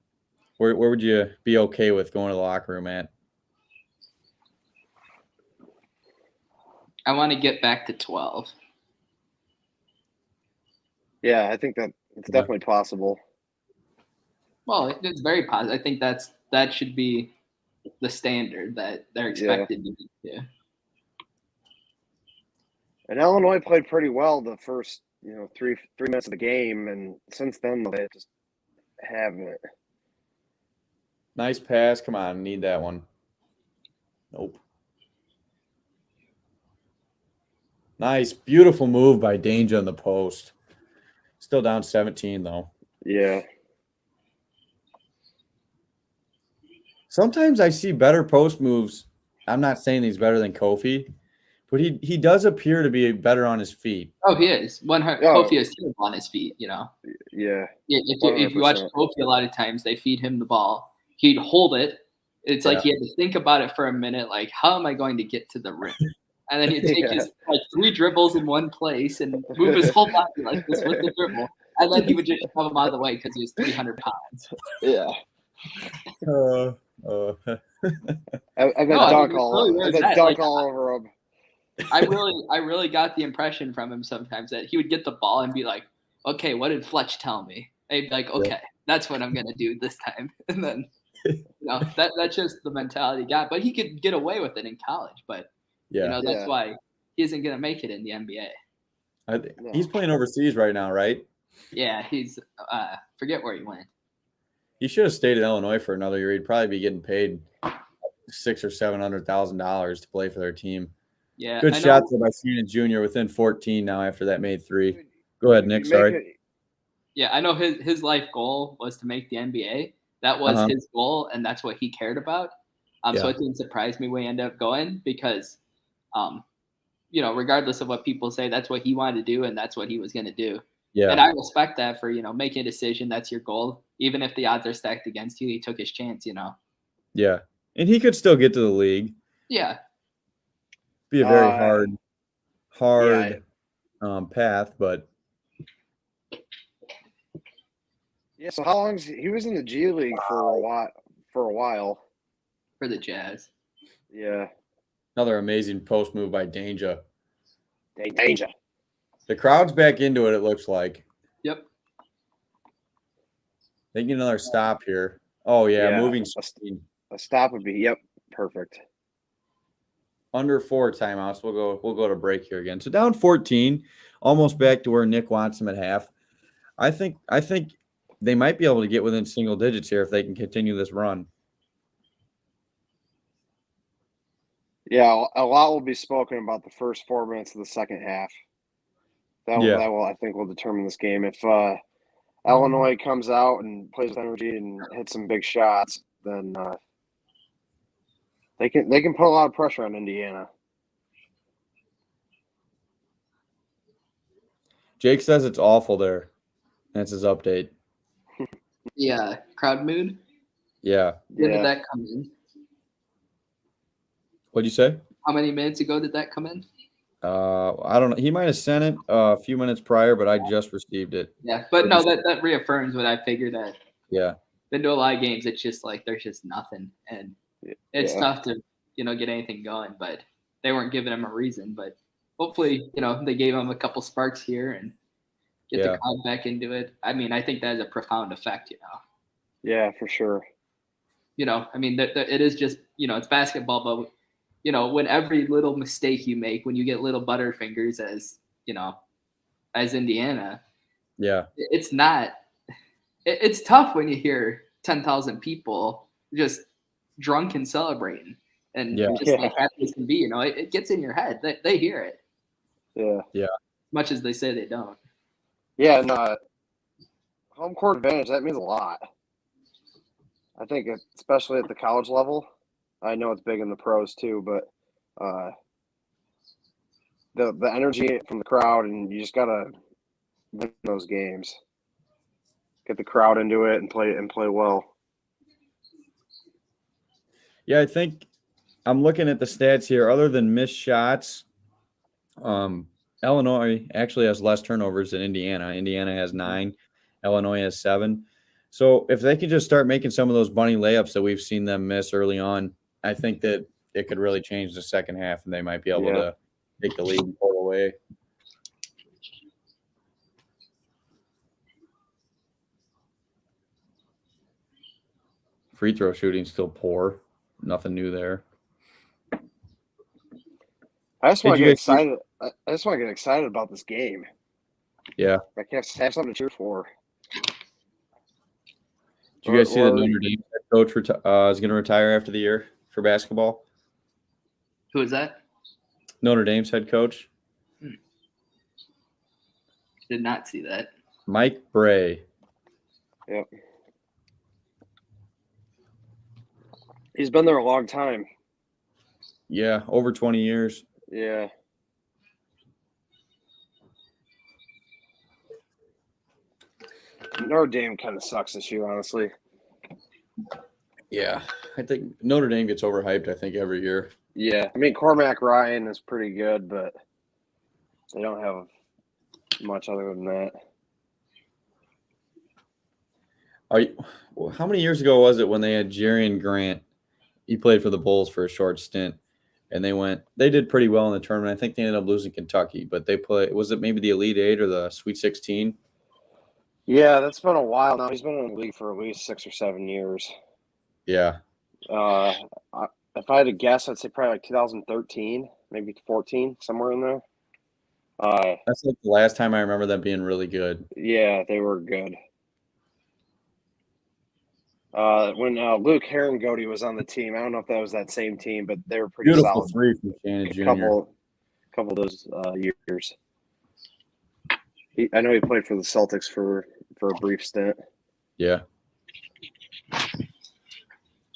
[SPEAKER 1] Where would you be okay with going to the locker room at?
[SPEAKER 3] I want to get back to 12.
[SPEAKER 2] Yeah, I think that it's definitely possible.
[SPEAKER 3] Well, it's very positive. I think that should be the standard that they're expected to be.
[SPEAKER 2] And Illinois played pretty well the first, 3 minutes of the game, and since then they just haven't.
[SPEAKER 1] Nice pass. Come on, need that one. Nope. Nice, beautiful move by Danger in the post. Still down 17 though.
[SPEAKER 2] Yeah.
[SPEAKER 1] Sometimes I see better post moves. I'm not saying he's better than Kofi, but he does appear to be better on his feet.
[SPEAKER 3] Oh, he is. Kofi is terrible on his feet,
[SPEAKER 2] Yeah.
[SPEAKER 3] If you watch Kofi a lot of times, they feed him the ball. He'd hold it. It's like he had to think about it for a minute, like, how am I going to get to the rim? And then he'd take his 3 dribbles in one place and move his whole body like this with the dribble. And then he would just shove him out of the way because he was 300 pounds.
[SPEAKER 2] Yeah. And then
[SPEAKER 3] No, I mean,
[SPEAKER 2] dunk
[SPEAKER 3] that's really where it's at. Like,
[SPEAKER 2] all over him.
[SPEAKER 3] I really got the impression from him sometimes that he would get the ball and be like, "Okay, what did Fletch tell me?" And he'd be like, "Okay, that's what I'm gonna do this time." And then, that's just the mentality he got. But he could get away with it in college. But that's why he isn't gonna make it in the NBA.
[SPEAKER 1] He's playing overseas right now, right?
[SPEAKER 3] Yeah, he's forget where he went.
[SPEAKER 1] He should have stayed in Illinois for another year. He'd probably be getting paid $600,000 or $700,000 to play for their team.
[SPEAKER 3] Yeah,
[SPEAKER 1] good shot there by Shannon Jr. within 14 now after that made 3. Go ahead, Nick. Sorry.
[SPEAKER 3] Yeah, I know his life goal was to make the NBA. That was his goal, and that's what he cared about. So it didn't surprise me when he ended up going because, regardless of what people say, that's what he wanted to do, and that's what he was going to do.
[SPEAKER 1] Yeah.
[SPEAKER 3] And I respect that for, making a decision. That's your goal. Even if the odds are stacked against you, he took his chance,
[SPEAKER 1] Yeah. And he could still get to the league.
[SPEAKER 3] Yeah.
[SPEAKER 1] Be a very hard path, but.
[SPEAKER 2] Yeah. So how long he was in the G League for a while.
[SPEAKER 3] For the Jazz.
[SPEAKER 2] Yeah.
[SPEAKER 1] Another amazing post move by Danger.
[SPEAKER 2] Danger.
[SPEAKER 1] The crowd's back into it, it looks like.
[SPEAKER 3] Yep.
[SPEAKER 1] They get another stop here. Oh, yeah. Moving speed.
[SPEAKER 2] A stop would be, perfect.
[SPEAKER 1] Under 4 timeouts. We'll go to break here again. So down 14, almost back to where Nick wants them at half. I think they might be able to get within single digits here if they can continue this run.
[SPEAKER 2] Yeah, a lot will be spoken about the first 4 minutes of the second half. That will, I think, will determine this game. If Illinois comes out and plays with energy and hits some big shots, then they can put a lot of pressure on Indiana.
[SPEAKER 1] Jake says it's awful there. That's his update.
[SPEAKER 3] Yeah, crowd mood.
[SPEAKER 1] Yeah.
[SPEAKER 3] When did that come in?
[SPEAKER 1] What'd you say?
[SPEAKER 3] How many minutes ago did that come in?
[SPEAKER 1] I don't know. He might have sent it a few minutes prior, but I just received it.
[SPEAKER 3] Yeah, but no, that reaffirms what I figured that.
[SPEAKER 1] Yeah.
[SPEAKER 3] Been to a lot of games. It's just like there's just nothing, and it's tough to get anything going. But they weren't giving him a reason. But hopefully, they gave him a couple sparks here and get the crowd back into it. I mean, I think that has a profound effect.
[SPEAKER 2] Yeah, for sure.
[SPEAKER 3] I mean, it is just it's basketball, but. When every little mistake you make, when you get little butterfingers as Indiana, it's not. It's tough when you hear 10,000 people just drunk and celebrating, and just like happy as can be. It gets in your head. They hear it.
[SPEAKER 2] Yeah.
[SPEAKER 3] As much as they say they don't.
[SPEAKER 2] Yeah, and home court advantage, that means a lot. I think, especially at the college level. I know it's big in the pros too, but the energy from the crowd, and you just gotta win those games. Get the crowd into it and play well.
[SPEAKER 1] Yeah, I think I'm looking at the stats here. Other than missed shots, Illinois actually has less turnovers than Indiana. Indiana has 9. Illinois has 7. So if they can just start making some of those bunny layups that we've seen them miss early on, I think that it could really change the second half, and they might be able to take the lead and pull away. Free throw shooting still poor. Nothing new there.
[SPEAKER 2] I just want to get excited. I just want to get excited about this game.
[SPEAKER 1] Yeah.
[SPEAKER 2] I can't have something to cheer for.
[SPEAKER 1] Did you guys see that Notre Dame coach is going to retire after the year for basketball?
[SPEAKER 3] Who is that?
[SPEAKER 1] Notre Dame's head coach.
[SPEAKER 3] Did not see that.
[SPEAKER 1] Mike Bray.
[SPEAKER 2] Yep. He's been there a long time.
[SPEAKER 1] Yeah, over 20 years.
[SPEAKER 2] Yeah. Notre Dame kind of sucks this year, honestly.
[SPEAKER 1] Yeah, I think Notre Dame gets overhyped, I think, every year.
[SPEAKER 2] Yeah. I mean, Cormac Ryan is pretty good, but they don't have much other than that.
[SPEAKER 1] How many years ago was it when they had Jerian Grant? He played for the Bulls for a short stint, and they did pretty well in the tournament. I think they ended up losing Kentucky, but was it maybe the Elite Eight or the Sweet 16?
[SPEAKER 2] Yeah, that's been a while now. He's been in the league for at least 6 or 7 years.
[SPEAKER 1] Yeah.
[SPEAKER 2] If I had to guess, I'd say probably like 2013, maybe 14, somewhere in there.
[SPEAKER 1] That's like the last time I remember them being really good.
[SPEAKER 2] Yeah, they were good. When Luke Herringody was on the team, I don't know if that was that same team, but they were pretty
[SPEAKER 1] Beautiful
[SPEAKER 2] solid.
[SPEAKER 1] three from Shannon Jr.
[SPEAKER 2] Couple of those years. I know he played for the Celtics for a brief stint.
[SPEAKER 1] Yeah.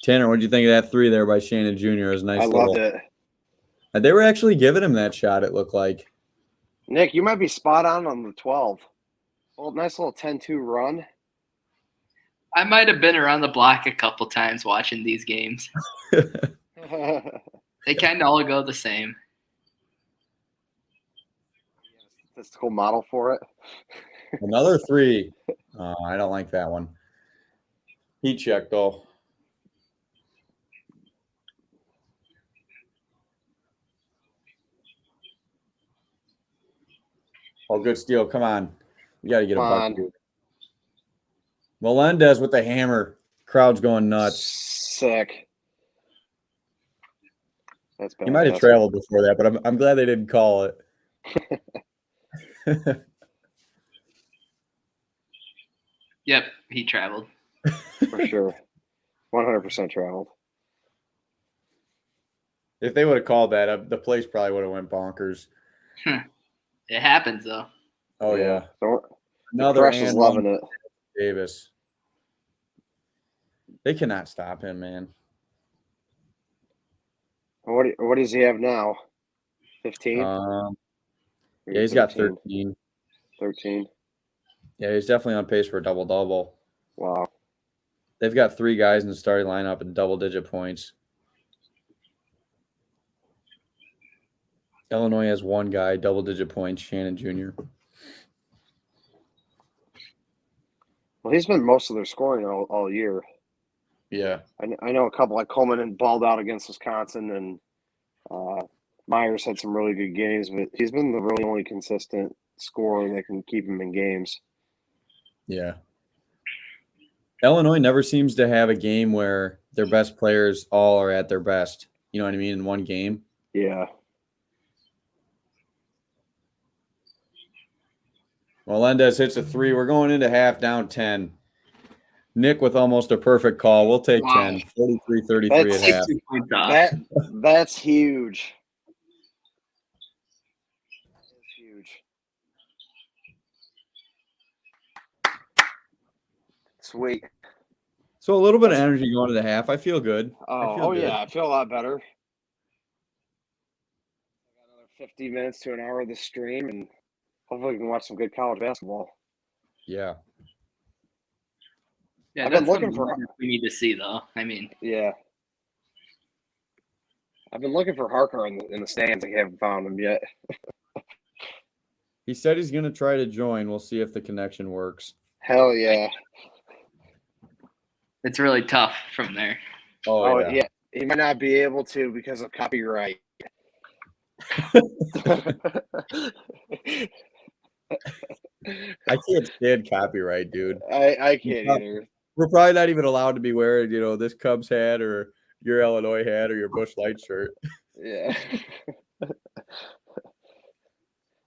[SPEAKER 1] Tanner, what did you think of that three there by Shannon Jr.? It was nice.
[SPEAKER 2] I loved it.
[SPEAKER 1] They were actually giving him that shot, it looked like.
[SPEAKER 2] Nick, you might be spot on the 12. Well, nice little 10-2 run.
[SPEAKER 3] I might have been around the block a couple times watching these games. They kind of all go the same.
[SPEAKER 2] Statistical model for it.
[SPEAKER 1] Another three. I don't like that one. Heat check, though. Oh, good steal. Come on. We got to get a buck. Melendez with the hammer. Crowd's going nuts.
[SPEAKER 2] Sick. That's bad.
[SPEAKER 1] He might have traveled before that, but I'm glad they didn't call it.
[SPEAKER 3] Yep, he traveled.
[SPEAKER 2] For sure. 100% traveled.
[SPEAKER 1] If they would have called that, the place probably would have went bonkers.
[SPEAKER 3] It happens, though.
[SPEAKER 1] Oh, yeah.
[SPEAKER 2] So,
[SPEAKER 1] another
[SPEAKER 2] Fresh is loving it.
[SPEAKER 1] Davis. They cannot stop him, man.
[SPEAKER 2] What does he have now? 15?
[SPEAKER 1] Yeah, he's got 13.
[SPEAKER 2] 13.
[SPEAKER 1] Yeah, he's definitely on pace for a double-double.
[SPEAKER 2] Wow.
[SPEAKER 1] They've got three guys in the starting lineup in double-digit points. Illinois has one guy, double-digit points, Shannon Jr.
[SPEAKER 2] Well, he's been most of their scoring all year.
[SPEAKER 1] Yeah.
[SPEAKER 2] I know a couple like Coleman and balled out against Wisconsin, and Myers had some really good games, but he's been the really only consistent scorer that can keep him in games.
[SPEAKER 1] Yeah. Illinois never seems to have a game where their best players all are at their best. You know what I mean? In one game.
[SPEAKER 2] Yeah.
[SPEAKER 1] Melendez hits a three. We're going into half down 10. Nick with almost a perfect call. We'll take 10. 43-33 at half.
[SPEAKER 2] That's huge. That's huge. Sweet.
[SPEAKER 1] So a little bit of energy going into half. I feel good.
[SPEAKER 2] Yeah, I feel a lot better. I got another 50 minutes to an hour of the stream, and hopefully we can watch some good college basketball.
[SPEAKER 1] Yeah.
[SPEAKER 3] Yeah,
[SPEAKER 2] I've
[SPEAKER 3] that's
[SPEAKER 2] been looking for.
[SPEAKER 3] We need to see, though. I mean,
[SPEAKER 2] yeah. I've been looking for Harker in the stands. I haven't found him yet.
[SPEAKER 1] He said he's going to try to join. We'll see if the connection works.
[SPEAKER 2] Hell yeah.
[SPEAKER 3] It's really tough from there.
[SPEAKER 2] Oh yeah. He might not be able to because of copyright.
[SPEAKER 1] I can't stand copyright, dude.
[SPEAKER 2] I can't either.
[SPEAKER 1] We're probably not even allowed to be wearing, this Cubs hat or your Illinois hat or your Busch Light shirt.
[SPEAKER 2] Yeah.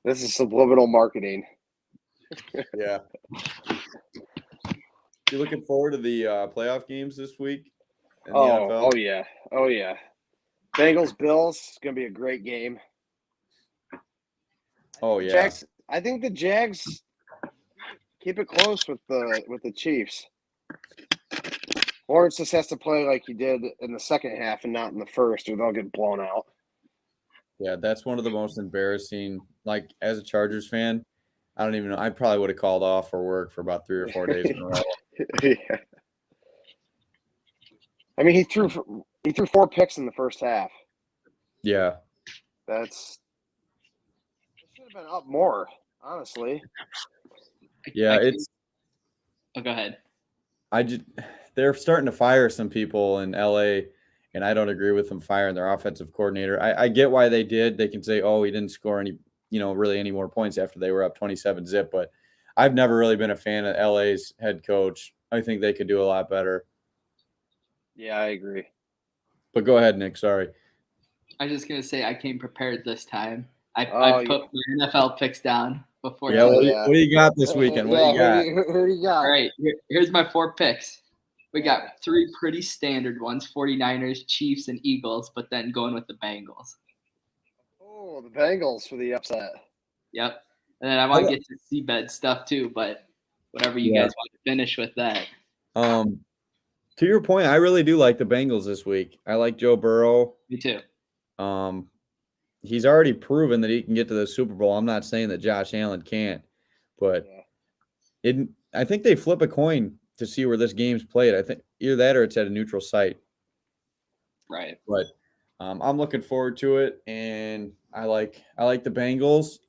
[SPEAKER 2] This is subliminal marketing.
[SPEAKER 1] Yeah. You looking forward to the playoff games this week in the NFL?
[SPEAKER 2] Oh yeah. Bengals Bills is gonna be a great game.
[SPEAKER 1] Oh yeah.
[SPEAKER 2] Jags, I think the Jags keep it close with the Chiefs. Lawrence just has to play like he did in the second half and not in the first, or they'll get blown out.
[SPEAKER 1] Yeah, that's one of the most embarrassing. Like, as a Chargers fan, I don't even know. I probably would have called off for work for about 3 or 4 days in a row.
[SPEAKER 2] Yeah. I mean, he threw 4 picks in the first half.
[SPEAKER 1] Yeah.
[SPEAKER 2] It should have been up more, honestly.
[SPEAKER 1] Yeah,
[SPEAKER 3] Oh, go ahead.
[SPEAKER 1] They're starting to fire some people in LA, and I don't agree with them firing their offensive coordinator. I get why they did. They can say, oh, he didn't score any, really any more points after they were up 27-0, but I've never really been a fan of LA's head coach. I think they could do a lot better.
[SPEAKER 2] Yeah, I agree.
[SPEAKER 1] But go ahead, Nick. Sorry.
[SPEAKER 3] I was just going to say I came prepared this time. I put my NFL picks down before.
[SPEAKER 1] Yeah, what do you got this weekend? What do you got?
[SPEAKER 2] Who do you got?
[SPEAKER 3] All right, here's my 4 picks. We got 3 pretty standard ones, 49ers, Chiefs, and Eagles, but then going with the Bengals.
[SPEAKER 2] Oh, the Bengals for the upset.
[SPEAKER 3] Yep. And then I want to get to seabed stuff too, but whatever you guys want to finish with that.
[SPEAKER 1] To your point, I really do like the Bengals this week. I like Joe Burrow.
[SPEAKER 3] Me too.
[SPEAKER 1] He's already proven that he can get to the Super Bowl. I'm not saying that Josh Allen can't, but I think they flip a coin to see where this game's played. I think either that or it's at a neutral site.
[SPEAKER 3] Right.
[SPEAKER 1] But I'm looking forward to it, and I like the Bengals.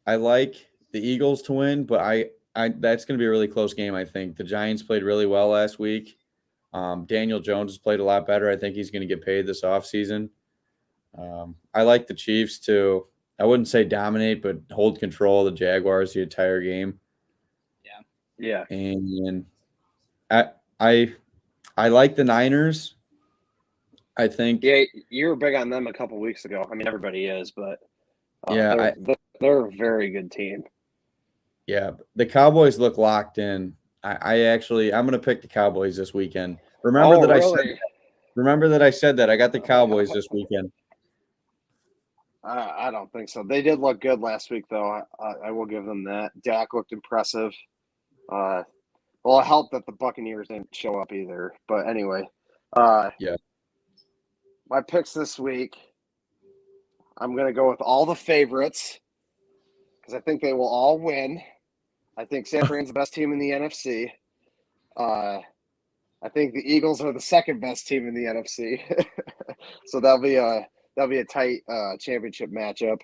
[SPEAKER 1] I like the Eagles to win, but I that's going to be a really close game, I think. The Giants played really well last week. Daniel Jones has played a lot better. I think he's going to get paid this offseason. I like the Chiefs to, I wouldn't say dominate, but hold control of the Jaguars the entire game.
[SPEAKER 2] Yeah.
[SPEAKER 1] And I like the Niners. I think.
[SPEAKER 2] Yeah, you were big on them a couple weeks ago. I mean, everybody is, but they're a very good team.
[SPEAKER 1] Yeah, the Cowboys look locked in. I'm going to pick the Cowboys this weekend. Remember that I said that. I got the Cowboys this weekend.
[SPEAKER 2] I don't think so. They did look good last week, though. I will give them that. Dak looked impressive. Well, it helped that the Buccaneers didn't show up either. But anyway, my picks this week, I'm going to go with all the favorites because I think they will all win. I think San Fran's the best team in the NFC. I think the Eagles are the second best team in the NFC. So that'll be a tight championship matchup.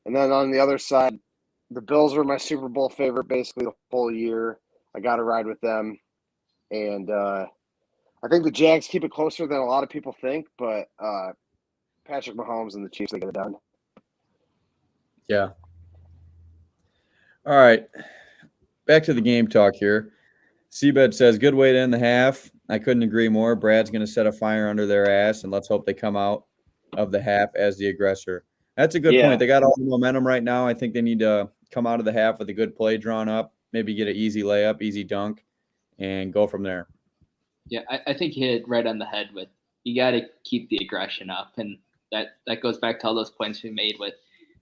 [SPEAKER 2] And then on the other side, the Bills were my Super Bowl favorite basically the whole year. I got to ride with them. And I think the Jags keep it closer than a lot of people think, but Patrick Mahomes and the Chiefs, they get it done.
[SPEAKER 1] Yeah. All right. Back to the game talk here. Seabed says, good way to end the half. I couldn't agree more. Brad's going to set a fire under their ass, and let's hope they come out of the half as the aggressor. That's a good point. They got all the momentum right now. I think they need to come out of the half with a good play drawn up, maybe get an easy layup, easy dunk, and go from there.
[SPEAKER 3] Yeah, I think you hit right on the head with you got to keep the aggression up. And that goes back to all those points we made with,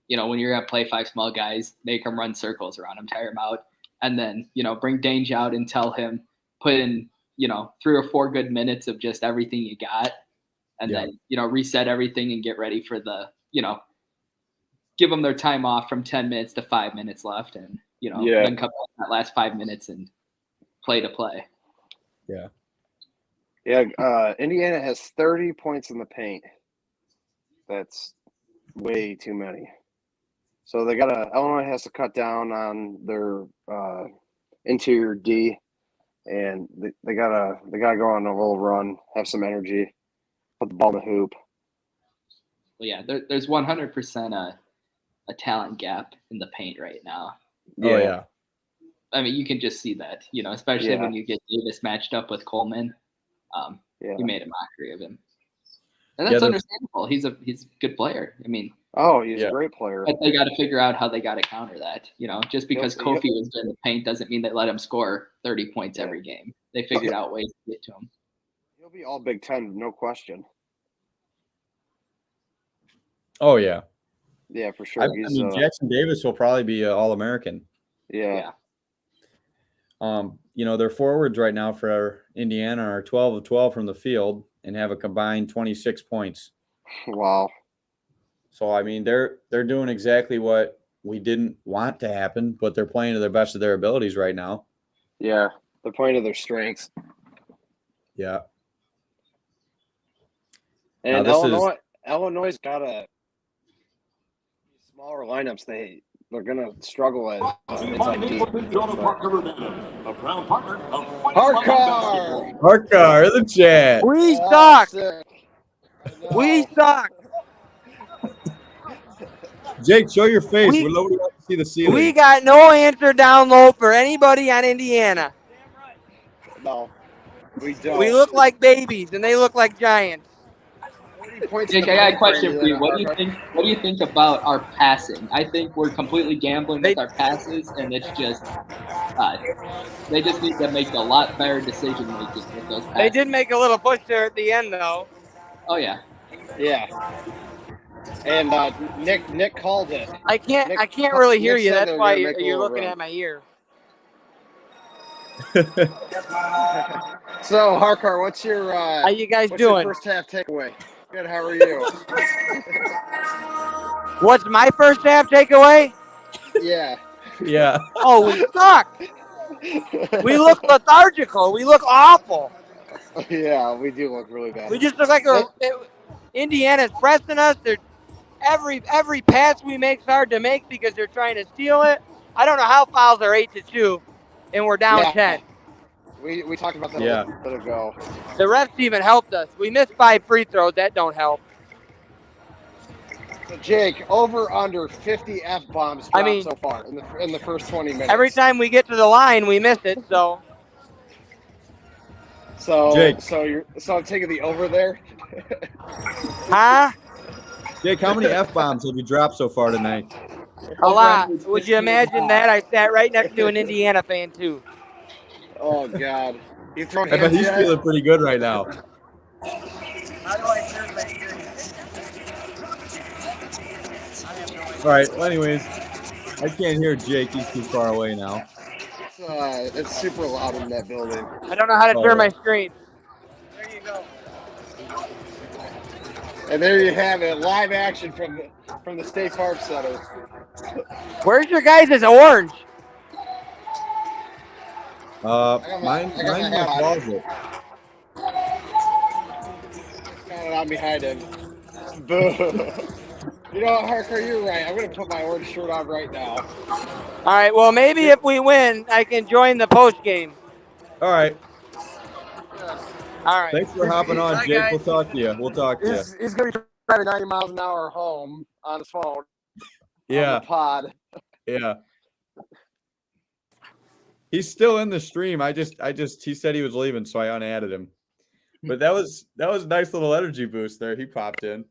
[SPEAKER 3] when you're going to play 5 small guys, make them run circles around them, tire them out. And then, bring Dange out and tell him, put in, 3 or 4 good minutes of just everything you got. And then, reset everything and get ready for the, give them their time off from 10 minutes to 5 minutes left. And, then come back that last 5 minutes and play to play.
[SPEAKER 1] Yeah.
[SPEAKER 2] Yeah. Indiana has 30 points in the paint. That's way too many. So Illinois has to cut down on their interior D, and they gotta go on a little run, have some energy, put the ball in the hoop.
[SPEAKER 3] Well, yeah, there's 100% a talent gap in the paint right now.
[SPEAKER 1] Oh yeah.
[SPEAKER 3] I mean, you can just see that, especially when you get Davis matched up with Coleman. You made a mockery of him, and that's understandable. He's a good player. I mean.
[SPEAKER 2] Oh, he's a great player.
[SPEAKER 3] But they got to figure out how they got to counter that. Just because Kofi was in the paint doesn't mean they let him score 30 points every game. They figured out ways to get to him.
[SPEAKER 2] He'll be all Big Ten, no question.
[SPEAKER 1] Oh, yeah.
[SPEAKER 2] Yeah, for sure.
[SPEAKER 1] I mean, Jackson Davis will probably be All-American.
[SPEAKER 2] Yeah.
[SPEAKER 1] Their forwards right now for Indiana are 12 of 12 from the field and have a combined 26 points.
[SPEAKER 2] Wow.
[SPEAKER 1] So, I mean, they're doing exactly what we didn't want to happen, but they're playing to the best of their abilities right now.
[SPEAKER 2] Yeah, they're playing to their strengths.
[SPEAKER 1] Yeah.
[SPEAKER 2] And Illinois got a smaller lineups. They're going to struggle at inside D.
[SPEAKER 1] Parker, the chat.
[SPEAKER 4] We suck. We suck.
[SPEAKER 1] Jake, show your face.
[SPEAKER 4] We-
[SPEAKER 1] Nobody wants to see the ceiling.
[SPEAKER 4] We got no answer down low for anybody on Indiana.
[SPEAKER 2] No, we don't.
[SPEAKER 4] We look like babies, and they look like giants.
[SPEAKER 3] Jake, I got a question for you. What do you think about our passing? I think we're completely gambling with our passes, and it's just they just need to make a lot better decision making with those passes.
[SPEAKER 4] They did make a little push there at the end, though.
[SPEAKER 3] Oh yeah.
[SPEAKER 2] Yeah. And Nick called it.
[SPEAKER 4] I can't really hear you. That's why you're looking at my ear.
[SPEAKER 2] So, Harkar, what's your
[SPEAKER 4] how you guys
[SPEAKER 2] what's
[SPEAKER 4] doing?
[SPEAKER 2] your first half takeaway? Good. How are you?
[SPEAKER 4] What's my first half takeaway?
[SPEAKER 2] Yeah.
[SPEAKER 1] Yeah.
[SPEAKER 4] Oh, we suck. We look lethargical. We look awful.
[SPEAKER 2] Yeah, we do look really bad.
[SPEAKER 4] We just look like Indiana's pressing us. They're every pass we make is hard to make because they're trying to steal it. I don't know how fouls are 8-2, and we're down 10.
[SPEAKER 2] We talked about that a little bit ago.
[SPEAKER 4] The refs even helped us. We missed 5 free throws. That don't help.
[SPEAKER 2] So Jake, over under 50 F-bombs dropped so far in the first 20 minutes.
[SPEAKER 4] Every time we get to the line, we miss it. So
[SPEAKER 1] Jake.
[SPEAKER 2] So I'm taking the over there.
[SPEAKER 4] Huh?
[SPEAKER 1] Jake, how many F-bombs have you dropped so far tonight?
[SPEAKER 4] A lot. Would you imagine that? I sat right next to an Indiana fan, too.
[SPEAKER 2] Oh, God. You throwing
[SPEAKER 1] I bet he's feeling pretty good right now. All right. Well, anyways, I can't hear Jake. He's too far away now.
[SPEAKER 2] It's super loud in that building.
[SPEAKER 4] I don't know how to turn my screen. There you go.
[SPEAKER 2] And there you have it, live action from the State Farm Center.
[SPEAKER 4] Where's your guys' orange?
[SPEAKER 2] Mine's in the closet. Got it on behind him. Boo. You know what, Harker, you're right. I'm going to put my orange shirt on right now.
[SPEAKER 4] All right, well, maybe if we win, I can join the post game.
[SPEAKER 1] All right.
[SPEAKER 4] All right.
[SPEAKER 1] Thanks for hopping on,
[SPEAKER 4] Bye,
[SPEAKER 1] Jake.
[SPEAKER 4] guys.
[SPEAKER 1] We'll talk to you.
[SPEAKER 2] He's going to be driving 90 miles an hour home on his phone.
[SPEAKER 1] Yeah.
[SPEAKER 2] On the pod.
[SPEAKER 1] Yeah. He's still in the stream. He said he was leaving, so I unadded him. But that was a nice little energy boost there. He popped in.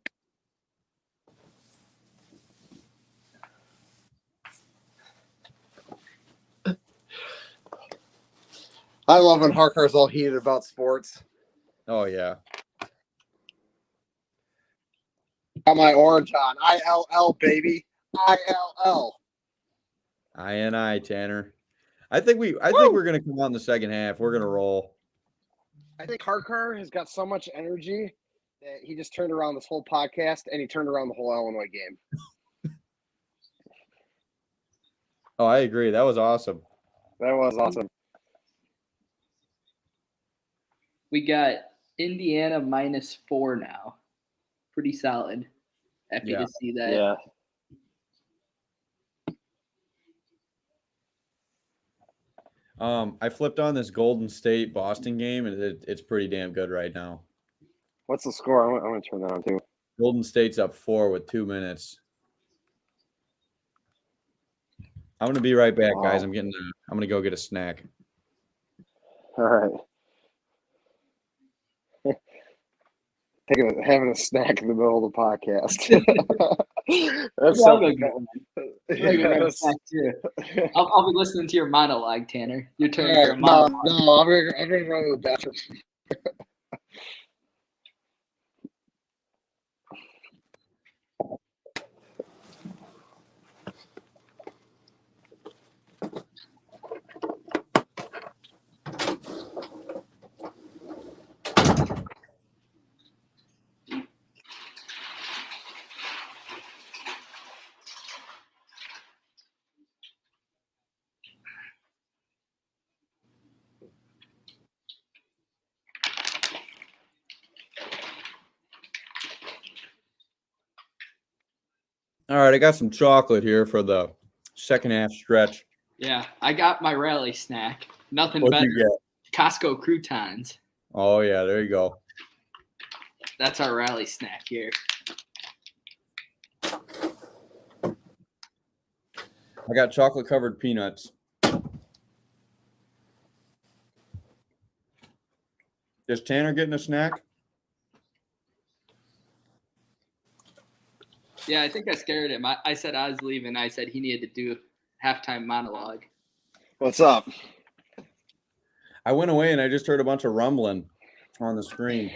[SPEAKER 2] I love when Harkar's all heated about sports.
[SPEAKER 1] Oh, yeah.
[SPEAKER 2] Got my orange on. ILL, baby. ILL.
[SPEAKER 1] INI, Tanner. I think we're gonna come out in the second half. We're gonna roll.
[SPEAKER 2] I think Harkar has got so much energy that he just turned around this whole podcast and he turned around the whole Illinois game.
[SPEAKER 1] Oh, I agree. That was awesome.
[SPEAKER 2] That was awesome.
[SPEAKER 3] We got Indiana -4 now. Pretty solid. Happy to see that.
[SPEAKER 2] Yeah.
[SPEAKER 1] I flipped on this Golden State Boston game, and it's pretty damn good right now.
[SPEAKER 2] What's the score? I'm going to turn that on too.
[SPEAKER 1] Golden State's up 4 with 2 minutes. I'm going to be right back, guys. I'm going to go get a snack.
[SPEAKER 2] All right. Having a snack in the middle of the podcast. That's something.
[SPEAKER 3] I'll be listening to your monologue, Tanner. Your turn for a monologue.
[SPEAKER 2] No, I'm gonna go to the bathroom.
[SPEAKER 1] All right, I got some chocolate here for the second half stretch.
[SPEAKER 3] Yeah, I got my rally snack. Nothing
[SPEAKER 1] What'd
[SPEAKER 3] better.
[SPEAKER 1] you get?
[SPEAKER 3] Costco croutons.
[SPEAKER 1] Oh, yeah, there you go.
[SPEAKER 3] That's our rally snack here.
[SPEAKER 1] I got chocolate covered peanuts. Is Tanner getting a snack?
[SPEAKER 3] Yeah, I think I scared him. I said I was leaving. I said he needed to do halftime monologue.
[SPEAKER 2] What's up?
[SPEAKER 1] I went away and I just heard a bunch of rumbling on the screen.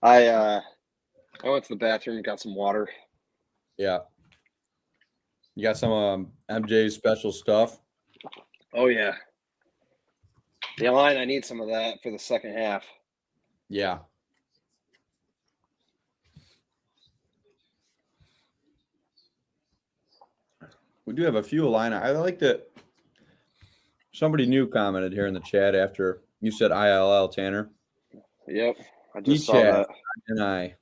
[SPEAKER 2] I went to the bathroom, got some water.
[SPEAKER 1] Yeah. You got some MJ's special stuff?
[SPEAKER 2] Oh yeah. Yeah, line. I need some of that for the second half.
[SPEAKER 1] Yeah. We do have a few Illini. I like that somebody new commented here in the chat after you said ILL, Tanner.
[SPEAKER 2] Yep, I just saw that.
[SPEAKER 1] And I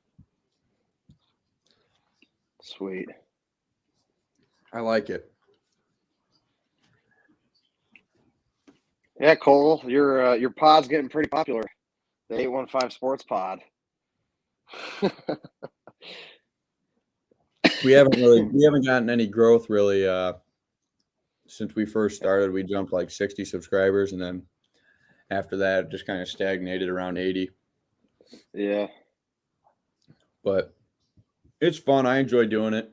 [SPEAKER 2] Sweet.
[SPEAKER 1] like it.
[SPEAKER 2] Yeah, Cole, your pod's getting pretty popular. The 815 Sports Pod.
[SPEAKER 1] We haven't gotten any growth really since we first started. We jumped like 60 subscribers, and then after that, it just kind of stagnated around 80.
[SPEAKER 2] Yeah.
[SPEAKER 1] But it's fun. I enjoy doing it.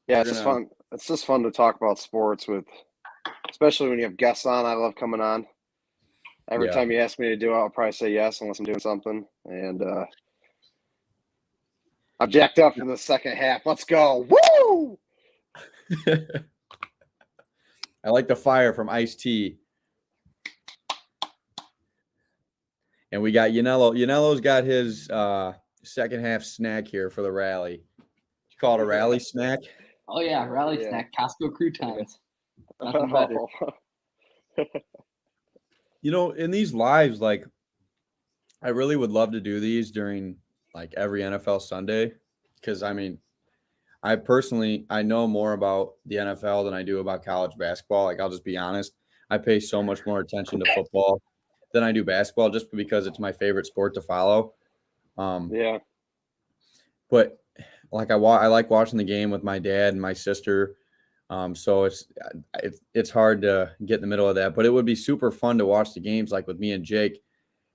[SPEAKER 2] Yeah, it's just fun. It's just fun to talk about sports with, especially when you have guests on. I love coming on. Every time you ask me to do it, I'll probably say yes unless I'm doing something. And I'm jacked up for the second half. Let's go. Woo!
[SPEAKER 1] I like the fire from Ice-T. And we got Yanello. Yanello's got his second half snack here for the rally. You call it a rally snack?
[SPEAKER 3] Oh, yeah, rally snack. Costco croutons. Nothing better.
[SPEAKER 1] You know, in these lives, like, I really would love to do these during, like, every NFL Sunday. Because, I mean, I know more about the NFL than I do about college basketball. Like, I'll just be honest. I pay so much more attention to football than I do basketball just because it's my favorite sport to follow.
[SPEAKER 2] Yeah.
[SPEAKER 1] But like I like watching the game with my dad and my sister. So it's hard to get in the middle of that, but it would be super fun to watch the games like with me and Jake,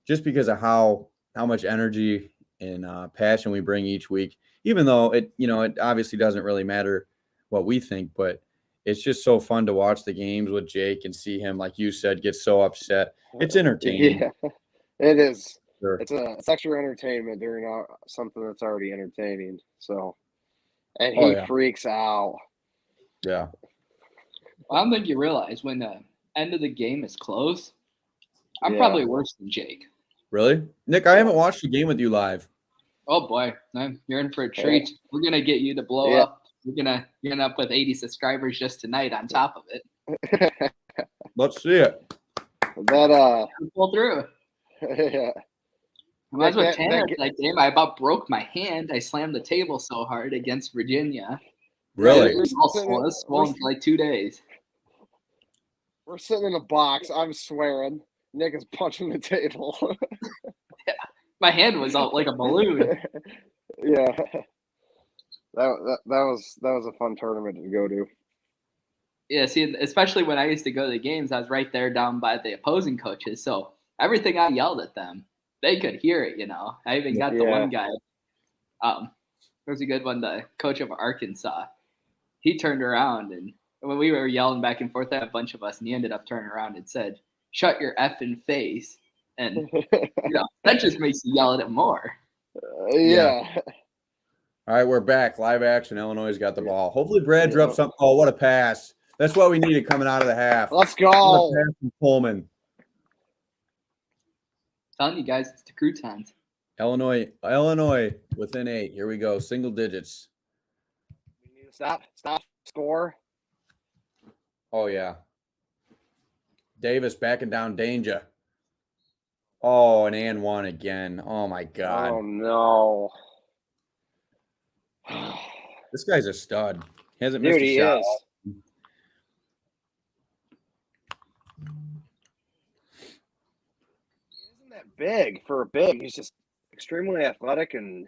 [SPEAKER 1] just because of how much energy and passion we bring each week, even though it obviously doesn't really matter what we think, but it's just so fun to watch the games with Jake and see him, like you said, get so upset. It's entertaining.
[SPEAKER 2] Yeah, it is.
[SPEAKER 1] Sure.
[SPEAKER 2] It's extra entertainment during something that's already entertaining. So, and he freaks out.
[SPEAKER 1] Yeah.
[SPEAKER 3] I don't think you realize when the end of the game is close, I'm probably worse than Jake.
[SPEAKER 1] Really? Nick, I haven't watched the game with you live.
[SPEAKER 3] Oh boy, you're in for a treat. We're gonna get you to blow up. You're gonna end up with 80 subscribers just tonight on top of it.
[SPEAKER 1] Let's see it.
[SPEAKER 2] That
[SPEAKER 3] pull through.
[SPEAKER 2] Yeah.
[SPEAKER 3] When I was with Tanner that game, I about broke my hand. I slammed the table so hard against Virginia.
[SPEAKER 1] Really?
[SPEAKER 3] It was swollen for like 2 days.
[SPEAKER 2] We're sitting in a box. I'm swearing. Nick is punching the table.
[SPEAKER 3] Yeah. My hand was out like a balloon.
[SPEAKER 2] Yeah. That was a fun tournament to go to.
[SPEAKER 3] Yeah, see, especially when I used to go to the games, I was right there down by the opposing coaches. So everything I yelled at them, they could hear it, I even got the one guy. There was a good one, the coach of Arkansas. He turned around, and when we were yelling back and forth at a bunch of us, and he ended up turning around and said, "Shut your effing face." And that just makes you yell at him more.
[SPEAKER 2] Yeah.
[SPEAKER 1] All right, we're back. Live action. Illinois got the ball. Hopefully Brad dropped something. Oh, what a pass. That's what we needed coming out of the half.
[SPEAKER 2] Let's go.
[SPEAKER 1] What a pass from Pullman.
[SPEAKER 3] Telling you guys, it's the croutons.
[SPEAKER 1] Illinois within 8. Here we go. Single digits.
[SPEAKER 2] We need to stop, score.
[SPEAKER 1] Oh, yeah. Davis backing down danger. Oh, and one again. Oh, my God.
[SPEAKER 2] Oh, no.
[SPEAKER 1] This guy's a stud. He hasn't missed a shot.
[SPEAKER 2] Isn't big for a big. He's just extremely athletic and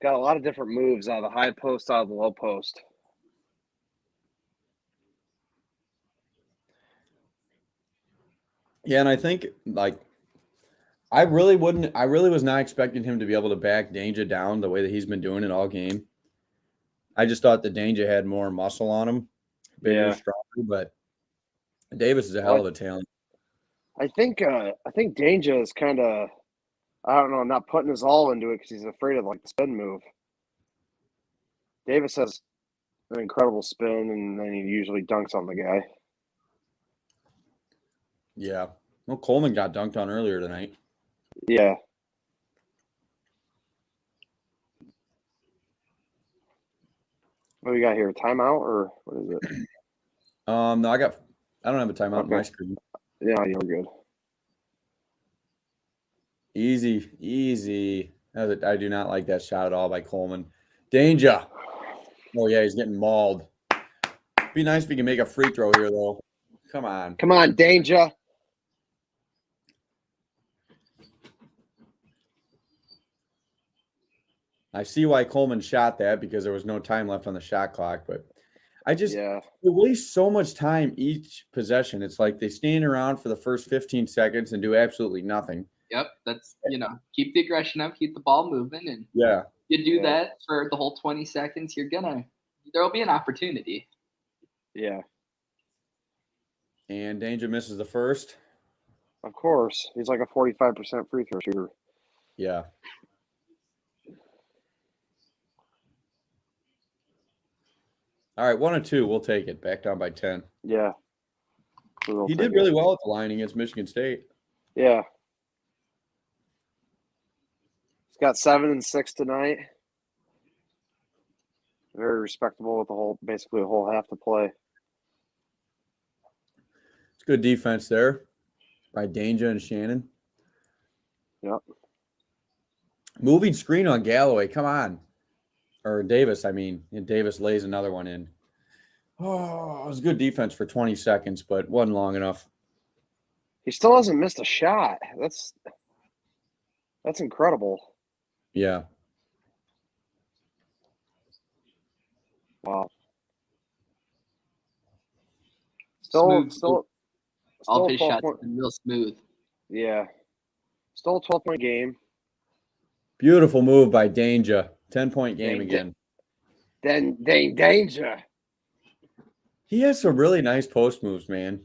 [SPEAKER 2] got a lot of different moves out of the high post, out of the low post.
[SPEAKER 1] Yeah, and I think I really was not expecting him to be able to back Danger down the way that he's been doing it all game. I just thought that Danger had more muscle on him, bigger, stronger, but Davis is a hell of a talent.
[SPEAKER 2] I think Danger is kind of, I don't know, not putting his all into it because he's afraid of like the spin move. Davis has an incredible spin, and then he usually dunks on the guy.
[SPEAKER 1] Yeah. Well, Coleman got dunked on earlier tonight.
[SPEAKER 2] Yeah. What do we got here? A timeout or what is it?
[SPEAKER 1] No, I don't have a timeout on my screen.
[SPEAKER 2] Yeah, you're good.
[SPEAKER 1] Easy. I do not like that shot at all by Coleman. Danger. Oh, yeah, he's getting mauled. Be nice if he can make a free throw here, though. Come on.
[SPEAKER 2] Come on, Danger.
[SPEAKER 1] I see why Coleman shot that because there was no time left on the shot clock, but they waste so much time each possession. It's like they stand around for the first 15 seconds and do absolutely nothing.
[SPEAKER 3] Yep, that's, keep the aggression up, keep the ball moving, and you do that for the whole 20 seconds, there'll be an opportunity.
[SPEAKER 2] Yeah.
[SPEAKER 1] And Danger misses the first.
[SPEAKER 2] Of course. He's like a 45% free throw shooter.
[SPEAKER 1] Yeah. All right, 1 or 2, we'll take it. Back down by 10.
[SPEAKER 2] Yeah.
[SPEAKER 1] He did really well at the line against Michigan State.
[SPEAKER 2] Yeah. He's got 7 and 6 tonight. Very respectable with basically a whole half to play.
[SPEAKER 1] It's good defense there by Danger and Shannon.
[SPEAKER 2] Yep.
[SPEAKER 1] Moving screen on Galloway. Come on. Or Davis, I mean. And Davis lays another one in. Oh, it was good defense for 20 seconds, but wasn't long enough.
[SPEAKER 2] He still hasn't missed a shot. That's incredible.
[SPEAKER 1] Yeah.
[SPEAKER 2] Wow.
[SPEAKER 3] All
[SPEAKER 2] still
[SPEAKER 3] of his shots have been real smooth.
[SPEAKER 2] Yeah. Still a 12-point game.
[SPEAKER 1] Beautiful move by Danger. 10-point game again.
[SPEAKER 2] Danger.
[SPEAKER 1] He has some really nice post moves, man.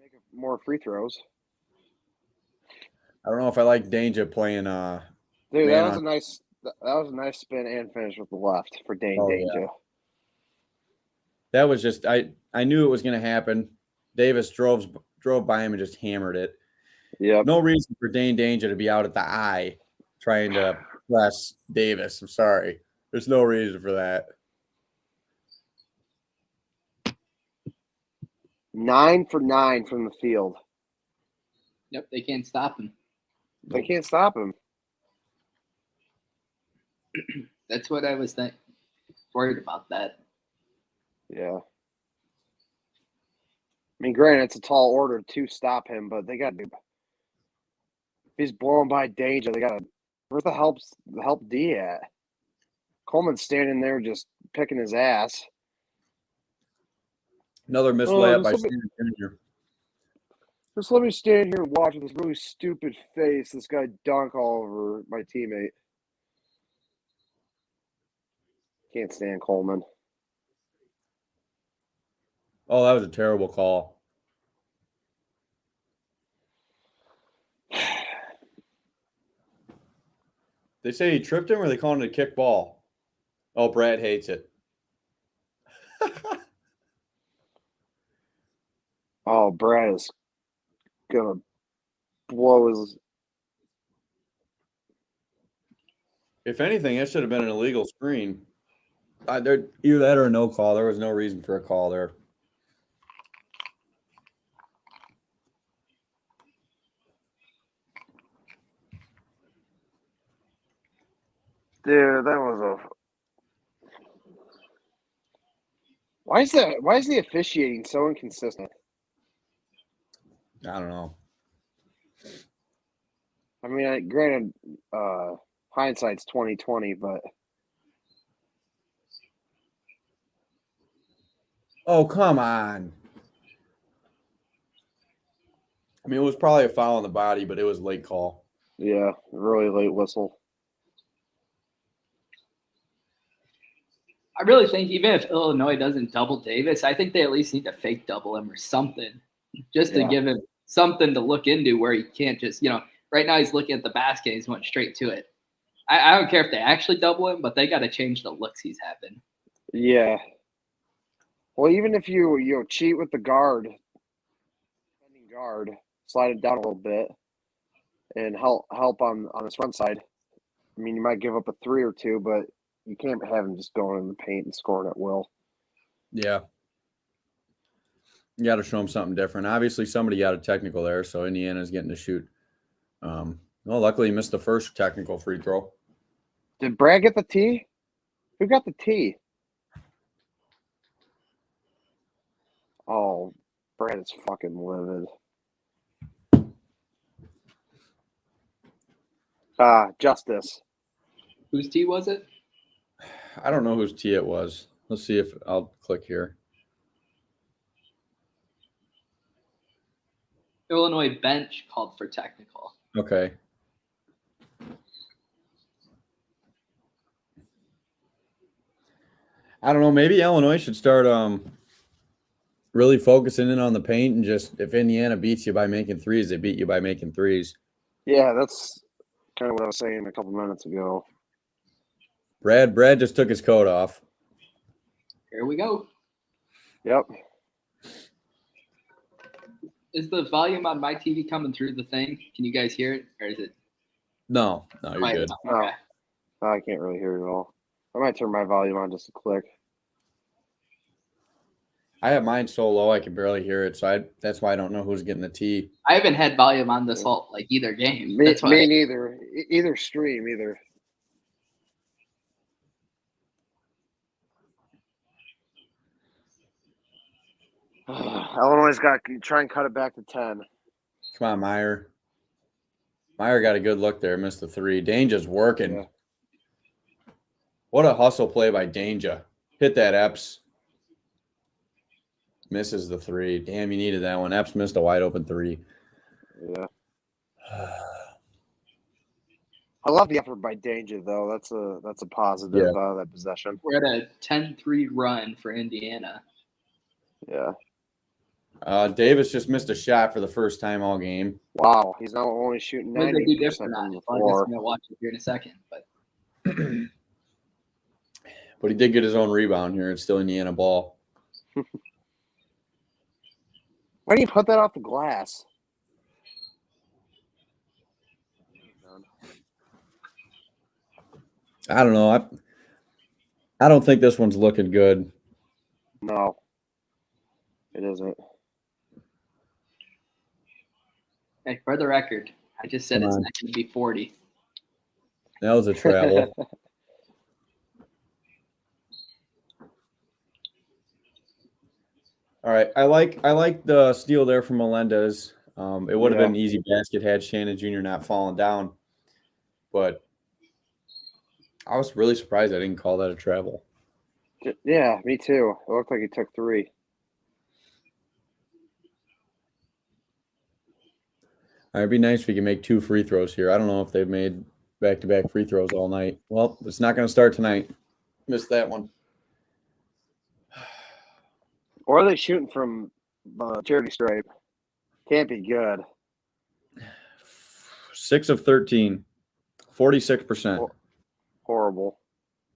[SPEAKER 2] Make more free throws.
[SPEAKER 1] I don't know if I like Danger playing.
[SPEAKER 2] Dude, that was a nice spin and finish with the left for Danger.
[SPEAKER 1] Yeah. That was just I knew it was going to happen. Davis drove by him and just hammered it.
[SPEAKER 2] Yeah.
[SPEAKER 1] No reason for Danger to be out at the eye trying to press Davis. I'm sorry. There's no reason for that.
[SPEAKER 2] 9 for 9 from the field.
[SPEAKER 3] Yep, they can't stop him.
[SPEAKER 2] They can't stop him.
[SPEAKER 3] That's what I was worried about that.
[SPEAKER 2] Yeah. I mean, granted, it's a tall order to stop him, but they got to. If he's blown by Danger, they got to. Where's the help D at? Coleman's standing there just picking his ass.
[SPEAKER 1] Another missed layup by Shannon Jr.
[SPEAKER 2] Just let me stand here and watch with this really stupid face this guy dunk all over my teammate. Can't stand Coleman.
[SPEAKER 1] Oh, that was a terrible call. They say he tripped him or they calling it a kick ball? Oh, Brad hates it.
[SPEAKER 2] Oh, Brad is going to blow his...
[SPEAKER 1] If anything, it should have been an illegal screen. Either that or a no call. There was no reason for a call there.
[SPEAKER 2] Dude, that was a... Why is the officiating so inconsistent?
[SPEAKER 1] I don't know.
[SPEAKER 2] I mean, granted, hindsight's 20/20, but
[SPEAKER 1] Oh, come on. I mean, it was probably a foul on the body, but it was late call.
[SPEAKER 2] yeah, really late whistle.
[SPEAKER 3] I really think even if Illinois doesn't double Davis, I think they at least need to fake double him or something, just to
[SPEAKER 2] Yeah.
[SPEAKER 3] give him something to look into where he can't just, right now he's looking at the basket and he's went straight to it. I don't care if they actually double him, but they got to change the looks he's having.
[SPEAKER 2] Yeah. Well, even if you cheat with the guard, slide it down a little bit, and help on his front side. I mean, you might give up a 3 or 2, but you can't have him just going in the paint and scoring at will.
[SPEAKER 1] Yeah. You got to show him something different. Obviously, somebody got a technical there, so Indiana's getting to shoot. Well, luckily, he missed the first technical free throw.
[SPEAKER 2] Did Brad get the tee? Who got the tee? Oh, Brad is fucking livid. Justice.
[SPEAKER 3] Whose tee was it?
[SPEAKER 1] I don't know whose tee it was. Let's see if I'll click here.
[SPEAKER 3] Illinois bench called for technical.
[SPEAKER 1] Okay. I don't know. Maybe Illinois should start really focusing in on the paint and just if Indiana beats you by making threes, they beat you by making threes.
[SPEAKER 2] Yeah, that's kind of what I was saying a couple minutes ago.
[SPEAKER 1] Brad just took his coat off.
[SPEAKER 3] Here we go.
[SPEAKER 2] Yep.
[SPEAKER 3] Is the volume on my TV coming through the thing? Can you guys hear it, or is it?
[SPEAKER 1] No, you're
[SPEAKER 3] quiet
[SPEAKER 1] good.
[SPEAKER 3] enough? Okay.
[SPEAKER 2] No, I can't really hear it at all. I might turn my volume on just a click.
[SPEAKER 1] I have mine so low I can barely hear it, so that's why I don't know who's getting the tee.
[SPEAKER 3] I haven't had volume on this whole either game.
[SPEAKER 2] Me
[SPEAKER 3] That's why.
[SPEAKER 2] me neither. Either stream either. Illinois got to try and cut it back to 10.
[SPEAKER 1] Come on, Meyer. Meyer got a good look there, missed the 3. Danja's working.
[SPEAKER 2] Yeah.
[SPEAKER 1] What a hustle play by Danja. Hit that Epps. Misses the 3. Damn, you needed that one. Epps missed a wide open 3.
[SPEAKER 2] Yeah. I love the effort by Danger though. That's a positive that possession.
[SPEAKER 3] We're at a 10-3 run for Indiana.
[SPEAKER 2] Yeah.
[SPEAKER 1] Davis just missed a shot for the first time all game.
[SPEAKER 2] Wow, he's now only shooting 90%
[SPEAKER 3] What did they do different
[SPEAKER 2] from
[SPEAKER 3] on
[SPEAKER 2] the
[SPEAKER 3] it? Well, I guess
[SPEAKER 2] floor.
[SPEAKER 3] I'm gonna watch it here in a second, but
[SPEAKER 1] But he did get his own rebound here. It's still Indiana ball.
[SPEAKER 2] Why do you put that off the glass?
[SPEAKER 1] I don't know. I don't think this one's looking good.
[SPEAKER 2] No, it isn't.
[SPEAKER 3] hey, for the record, I just said it's not going to be 40.
[SPEAKER 1] That was a travel. All right. I like the steal there from Melendez. It would have been an easy basket had Shannon Jr. not fallen down. But I was really surprised I didn't call that a travel.
[SPEAKER 2] Yeah, me too. It looked like he took 3.
[SPEAKER 1] It'd be nice if we could make 2 free throws here. I don't know if they've made back-to-back free throws all night. Well, it's not going to start tonight. Missed that one.
[SPEAKER 2] Or are they shooting from charity stripe? Can't be good.
[SPEAKER 1] 6 of 13, 46%.
[SPEAKER 2] Horrible.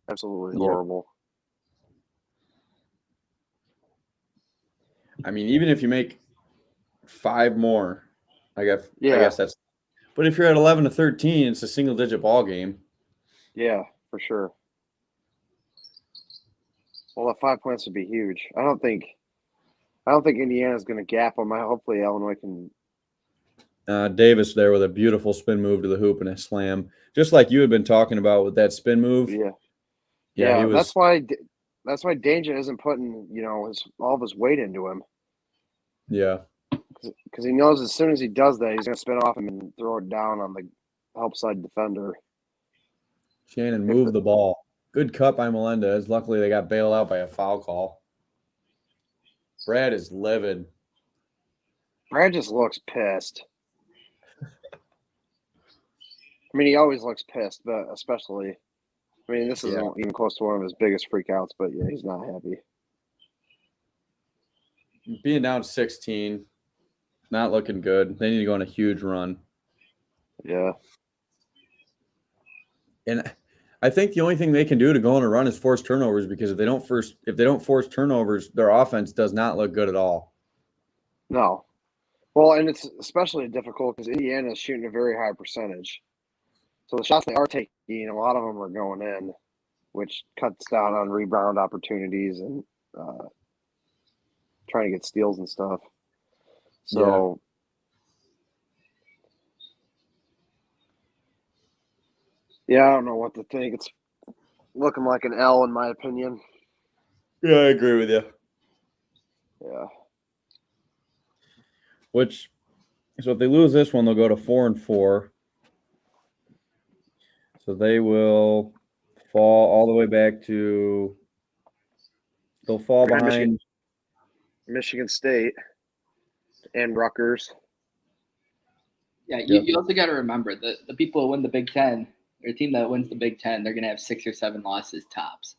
[SPEAKER 2] Absolutely horrible.
[SPEAKER 1] I mean, even if you make 5 more, I guess that's. But if you're at 11 to 13, it's a single-digit ball game.
[SPEAKER 2] Yeah, for sure. Well, that 5 points would be huge. I don't think Indiana's going to gap them. Hopefully, Illinois can.
[SPEAKER 1] Davis there with a beautiful spin move to the hoop and a slam, just like you had been talking about with that spin move.
[SPEAKER 2] Yeah. That's why Danger isn't putting all of his weight into him.
[SPEAKER 1] Yeah,
[SPEAKER 2] because because he knows as soon as he does that, he's going to spin off him and throw it down on the help side defender.
[SPEAKER 1] Shannon moved the ball. Good cut by Melendez. Luckily, they got bailed out by a foul call. Brad is livid.
[SPEAKER 2] Brad just looks pissed. I mean, he always looks pissed, but especially, I mean, this isn't even close to one of his biggest freakouts, but yeah, he's not happy.
[SPEAKER 1] Being down 16, not looking good. They need to go on a huge run.
[SPEAKER 2] Yeah.
[SPEAKER 1] And I think the only thing they can do to go on a run is force turnovers, because if they don't force turnovers, their offense does not look good at all.
[SPEAKER 2] No. Well, and it's especially difficult because Indiana is shooting a very high percentage. So the shots they are taking, a lot of them are going in, which cuts down on rebound opportunities and trying to get steals and stuff. So, yeah, I don't know what to think. It's looking like an L in my opinion.
[SPEAKER 1] Yeah, I agree with you.
[SPEAKER 2] Yeah.
[SPEAKER 1] So if they lose this one, they'll go to 4-4. So they will fall all the way back to. They'll fall behind
[SPEAKER 2] Michigan State and Rutgers.
[SPEAKER 3] Yeah, you also got to remember the people who win the Big Ten, or a team that wins the Big Ten, they're going to have 6 or 7 losses tops.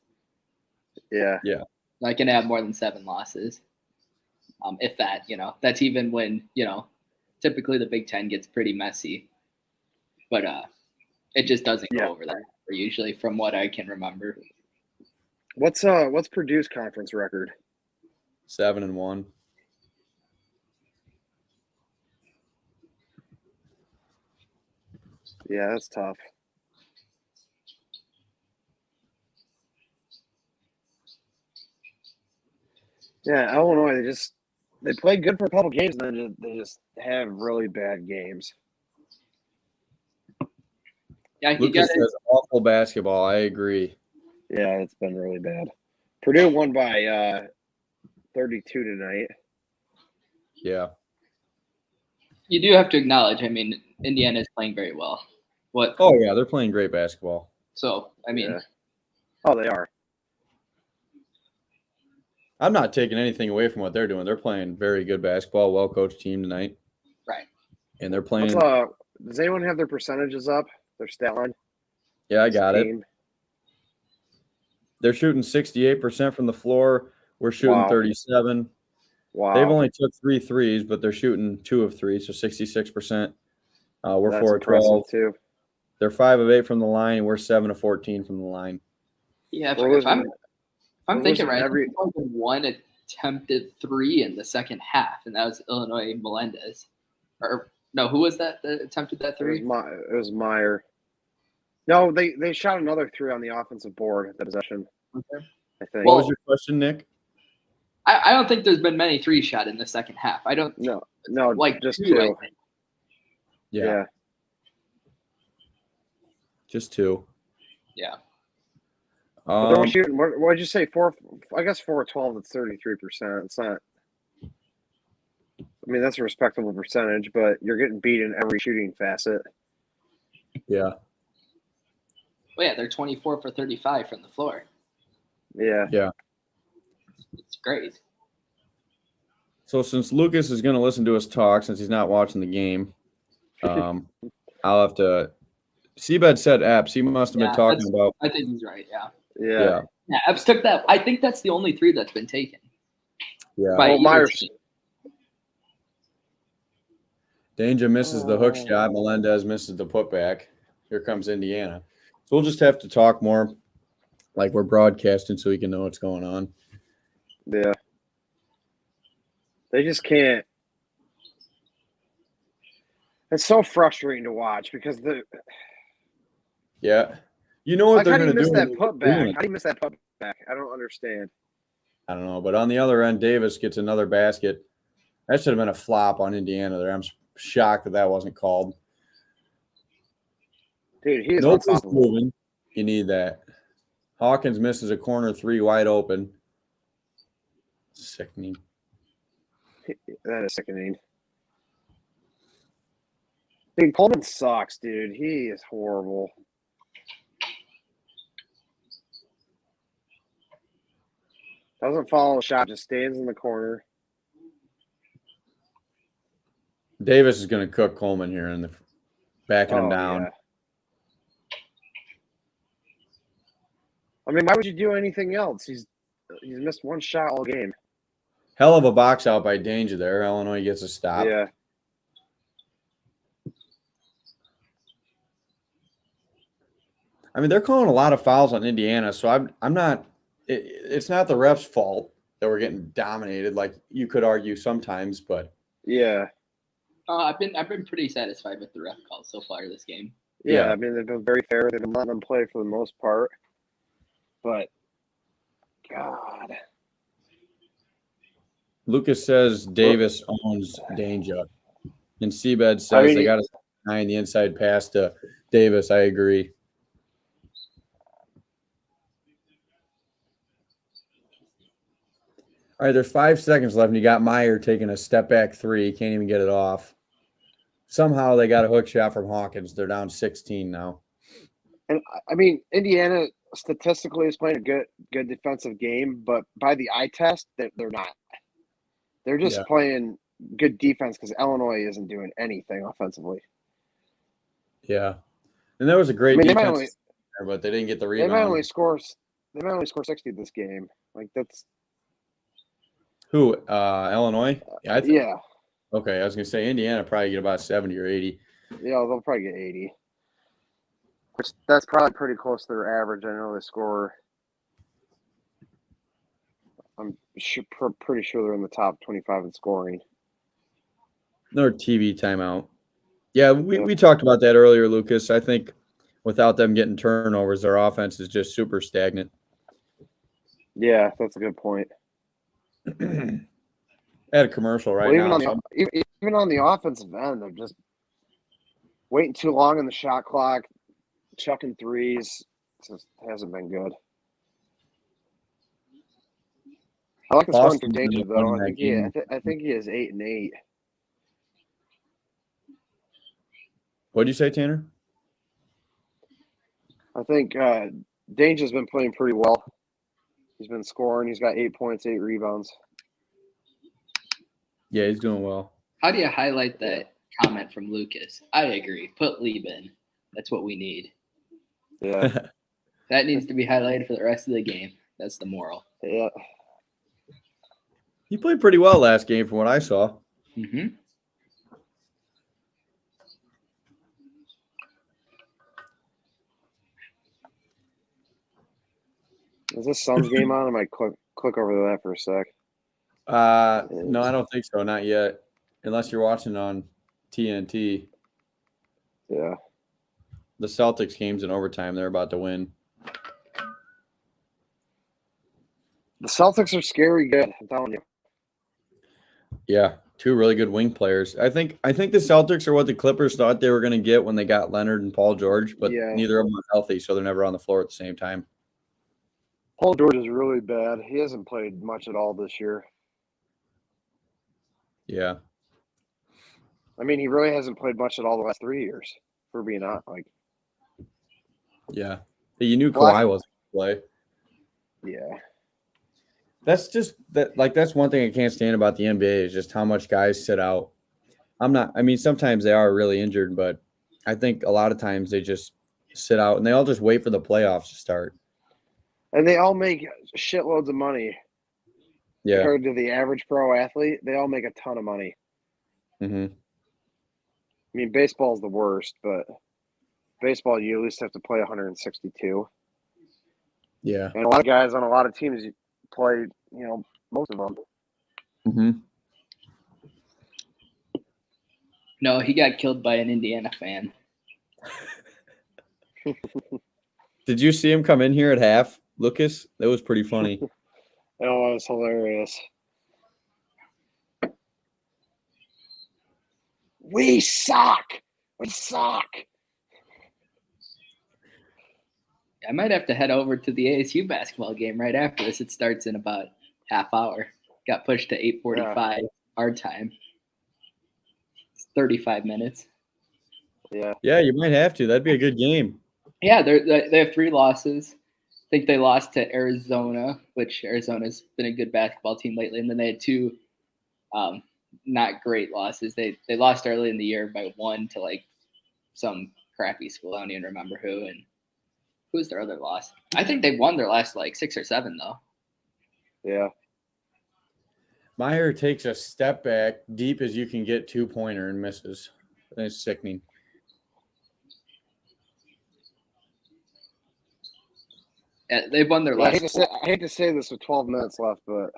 [SPEAKER 2] Yeah.
[SPEAKER 1] Yeah.
[SPEAKER 3] Not going to have more than 7 losses. If that, that's even when, typically the Big Ten gets pretty messy. But it just doesn't go over that usually, from what I can remember.
[SPEAKER 2] What's Purdue's conference record?
[SPEAKER 1] 7-1.
[SPEAKER 2] Yeah, that's tough. Yeah, Illinois, they played good for a couple games, and then they just have really bad games.
[SPEAKER 3] Yeah,
[SPEAKER 1] Lucas says awful basketball. I agree.
[SPEAKER 2] Yeah, it's been really bad. Purdue won by 32 tonight.
[SPEAKER 1] Yeah.
[SPEAKER 3] You do have to acknowledge, Indiana is playing very well.
[SPEAKER 1] Oh, yeah, they're playing great basketball.
[SPEAKER 3] So,
[SPEAKER 2] Yeah. Oh, they are.
[SPEAKER 1] I'm not taking anything away from what they're doing. They're playing very good basketball, well-coached team tonight.
[SPEAKER 3] Right.
[SPEAKER 1] And they're playing.
[SPEAKER 2] Does anyone have their percentages up, their stat line?
[SPEAKER 1] Yeah, I got it. They're shooting 68% from the floor. We're shooting 37.
[SPEAKER 2] Wow.
[SPEAKER 1] They've only took 3 threes, but they're shooting 2 of 3, so 66%. We're
[SPEAKER 2] That's
[SPEAKER 1] 4 of 12.
[SPEAKER 2] too.
[SPEAKER 1] They're 5 of 8 from the line, and we're 7 of 14 from the line.
[SPEAKER 3] Yeah, if I'm thinking right, there's only one attempted 3 in the second half, and that was Illinois Melendez. Or no, who was that attempted that 3?
[SPEAKER 2] It was Meyer. No, they shot another 3 on the offensive board at the possession.
[SPEAKER 3] Okay.
[SPEAKER 2] I think.
[SPEAKER 1] What was your question, Nick?
[SPEAKER 3] I don't think there's been many 3 shot in the second half. I don't.
[SPEAKER 2] No, just
[SPEAKER 3] 2.
[SPEAKER 1] Yeah. Just 2.
[SPEAKER 2] Yeah. They're shooting. What did you say? 4. I guess 4 of 12. That's 33%. It's not. That's a respectable percentage, but you're getting beat in every shooting facet.
[SPEAKER 1] Yeah.
[SPEAKER 3] Well, yeah, they're 24 for 35 from the floor.
[SPEAKER 2] Yeah.
[SPEAKER 1] Yeah.
[SPEAKER 3] It's great.
[SPEAKER 1] So since Lucas is going to listen to us talk, since he's not watching the game, I'll have to. Seabed said Epps. He must have been talking about.
[SPEAKER 3] I think he's right. Yeah.
[SPEAKER 2] Yeah.
[SPEAKER 3] Yeah. Epps took that. I think that's the only 3 that's been taken.
[SPEAKER 1] Yeah.
[SPEAKER 2] Well, Myers.
[SPEAKER 1] Danger misses the hook shot. Melendez misses the putback. Here comes Indiana. So we'll just have to talk more like we're broadcasting so we can know what's going on.
[SPEAKER 2] Yeah. They just can't. It's so frustrating to watch because
[SPEAKER 1] Yeah. You know what they're going to do.
[SPEAKER 2] How do you miss that putback? I don't understand.
[SPEAKER 1] I don't know. But on the other end, Davis gets another basket. That should have been a flop on Indiana there. I'm shocked that wasn't called.
[SPEAKER 2] Dude, he is
[SPEAKER 1] Nobody's moving. You need that. Hawkins misses a corner 3 wide open. Sickening.
[SPEAKER 2] That is sickening. Dude, Coleman sucks, dude. He is horrible. Doesn't follow the shot, just stands in the corner.
[SPEAKER 1] Davis is going to cook Coleman here in the backing him down.
[SPEAKER 2] Yeah. I mean, why would you do anything else? He's missed one shot all game.
[SPEAKER 1] Hell of a box out by Danger there. Illinois gets a stop.
[SPEAKER 2] Yeah.
[SPEAKER 1] I mean, they're calling a lot of fouls on Indiana, so I'm not. It's not the ref's fault that we're getting dominated, like you could argue sometimes, but
[SPEAKER 2] yeah.
[SPEAKER 3] I've been pretty satisfied with the ref calls so far this game.
[SPEAKER 2] Yeah, I mean, they've been very fair. They've been letting them play for the most part. But, God.
[SPEAKER 1] Lucas says Davis owns Danger. And Seabed says they got to behind the inside pass to Davis. I agree. All right, there's 5 seconds left, and you got Meyer taking a step back three. Can't even get it off. Somehow they got a hook shot from Hawkins. They're down 16 now.
[SPEAKER 2] And, I mean, Indiana statistically is playing a good defensive game, but by the eye test, they're not. They're just playing good defense because Illinois isn't doing anything offensively.
[SPEAKER 1] Yeah. And there was a great defense there, but they didn't get the rebound.
[SPEAKER 2] They might only score 60 this game. Like, that's –
[SPEAKER 1] Who? Illinois?
[SPEAKER 2] Yeah.
[SPEAKER 1] Okay, I was going to say Indiana probably get about 70 or 80.
[SPEAKER 2] Yeah, they'll probably get 80. Which that's probably pretty close to their average. I know they score. I'm pretty sure they're in the top 25 in scoring.
[SPEAKER 1] Another TV timeout. Yeah, we talked about that earlier, Lucas. I think without them getting turnovers, their offense is just super stagnant.
[SPEAKER 2] Yeah, that's a good point.
[SPEAKER 1] I had a commercial now.
[SPEAKER 2] Even on the offensive end, they're just waiting too long in the shot clock, chucking threes. It just hasn't been good. I like this one for Danger, though. I think he is 8-8.
[SPEAKER 1] What'd you say, Tanner?
[SPEAKER 2] I think Danger's been playing pretty well. He's been scoring. He's got 8 points, 8 rebounds.
[SPEAKER 1] Yeah, he's doing well.
[SPEAKER 3] How do you highlight that comment from Lucas? I agree. Put Lieb in. That's what we need.
[SPEAKER 2] Yeah.
[SPEAKER 3] That needs to be highlighted for the rest of the game. That's the moral.
[SPEAKER 2] Yeah.
[SPEAKER 1] He played pretty well last game from what I saw.
[SPEAKER 3] Mm-hmm.
[SPEAKER 2] Is this Suns game on? I might click over to that for a sec.
[SPEAKER 1] No, I don't think so. Not yet. Unless you're watching on TNT.
[SPEAKER 2] Yeah.
[SPEAKER 1] The Celtics game's in overtime. They're about to win.
[SPEAKER 2] The Celtics are scary good, I'm telling you.
[SPEAKER 1] Yeah, 2 really good wing players. I think the Celtics are what the Clippers thought they were going to get when they got Leonard and Paul George, but neither of them are healthy, so they're never on the floor at the same time.
[SPEAKER 2] Paul George is really bad. He hasn't played much at all this year.
[SPEAKER 1] Yeah.
[SPEAKER 2] I mean, he really hasn't played much at all the last 3 years, for being honest.
[SPEAKER 1] Yeah. You knew Kawhi wasn't going to play.
[SPEAKER 2] Yeah.
[SPEAKER 1] That's just that. Like, that's one thing I can't stand about the NBA is just how much guys sit out. Sometimes they are really injured, but I think a lot of times they just sit out and they all just wait for the playoffs to start.
[SPEAKER 2] And they all make shitloads of money.
[SPEAKER 1] Yeah.
[SPEAKER 2] Compared to the average pro athlete, they all make a ton of money.
[SPEAKER 1] Mm-hmm.
[SPEAKER 2] I mean, baseball is the worst, but baseball, you at least have to play 162.
[SPEAKER 1] Yeah.
[SPEAKER 2] And a lot of guys on a lot of teams play, most of them.
[SPEAKER 1] Mm-hmm.
[SPEAKER 3] No, he got killed by an Indiana fan.
[SPEAKER 1] Did you see him come in here at half, Lucas? That was pretty funny.
[SPEAKER 2] Oh, it was hilarious. We suck. We suck.
[SPEAKER 3] I might have to head over to the ASU basketball game right after this. It starts in about half hour. Got pushed to 8:45 our time. It's 35 minutes.
[SPEAKER 2] Yeah.
[SPEAKER 1] Yeah, you might have to. That'd be a good game.
[SPEAKER 3] Yeah, they have 3 losses. I think they lost to Arizona, which Arizona's been a good basketball team lately, and then they had 2 not great losses. They lost early in the year by 1 to like some crappy school. I don't even remember who. And who's their other loss? I think they won their last like 6 or 7 though.
[SPEAKER 2] Yeah.
[SPEAKER 1] Meyer takes a step back deep as you can get 2-pointer and misses. That's sickening.
[SPEAKER 3] Yeah, they've won their
[SPEAKER 2] Yeah, I
[SPEAKER 3] last.
[SPEAKER 2] hate to say this with 12 minutes left, but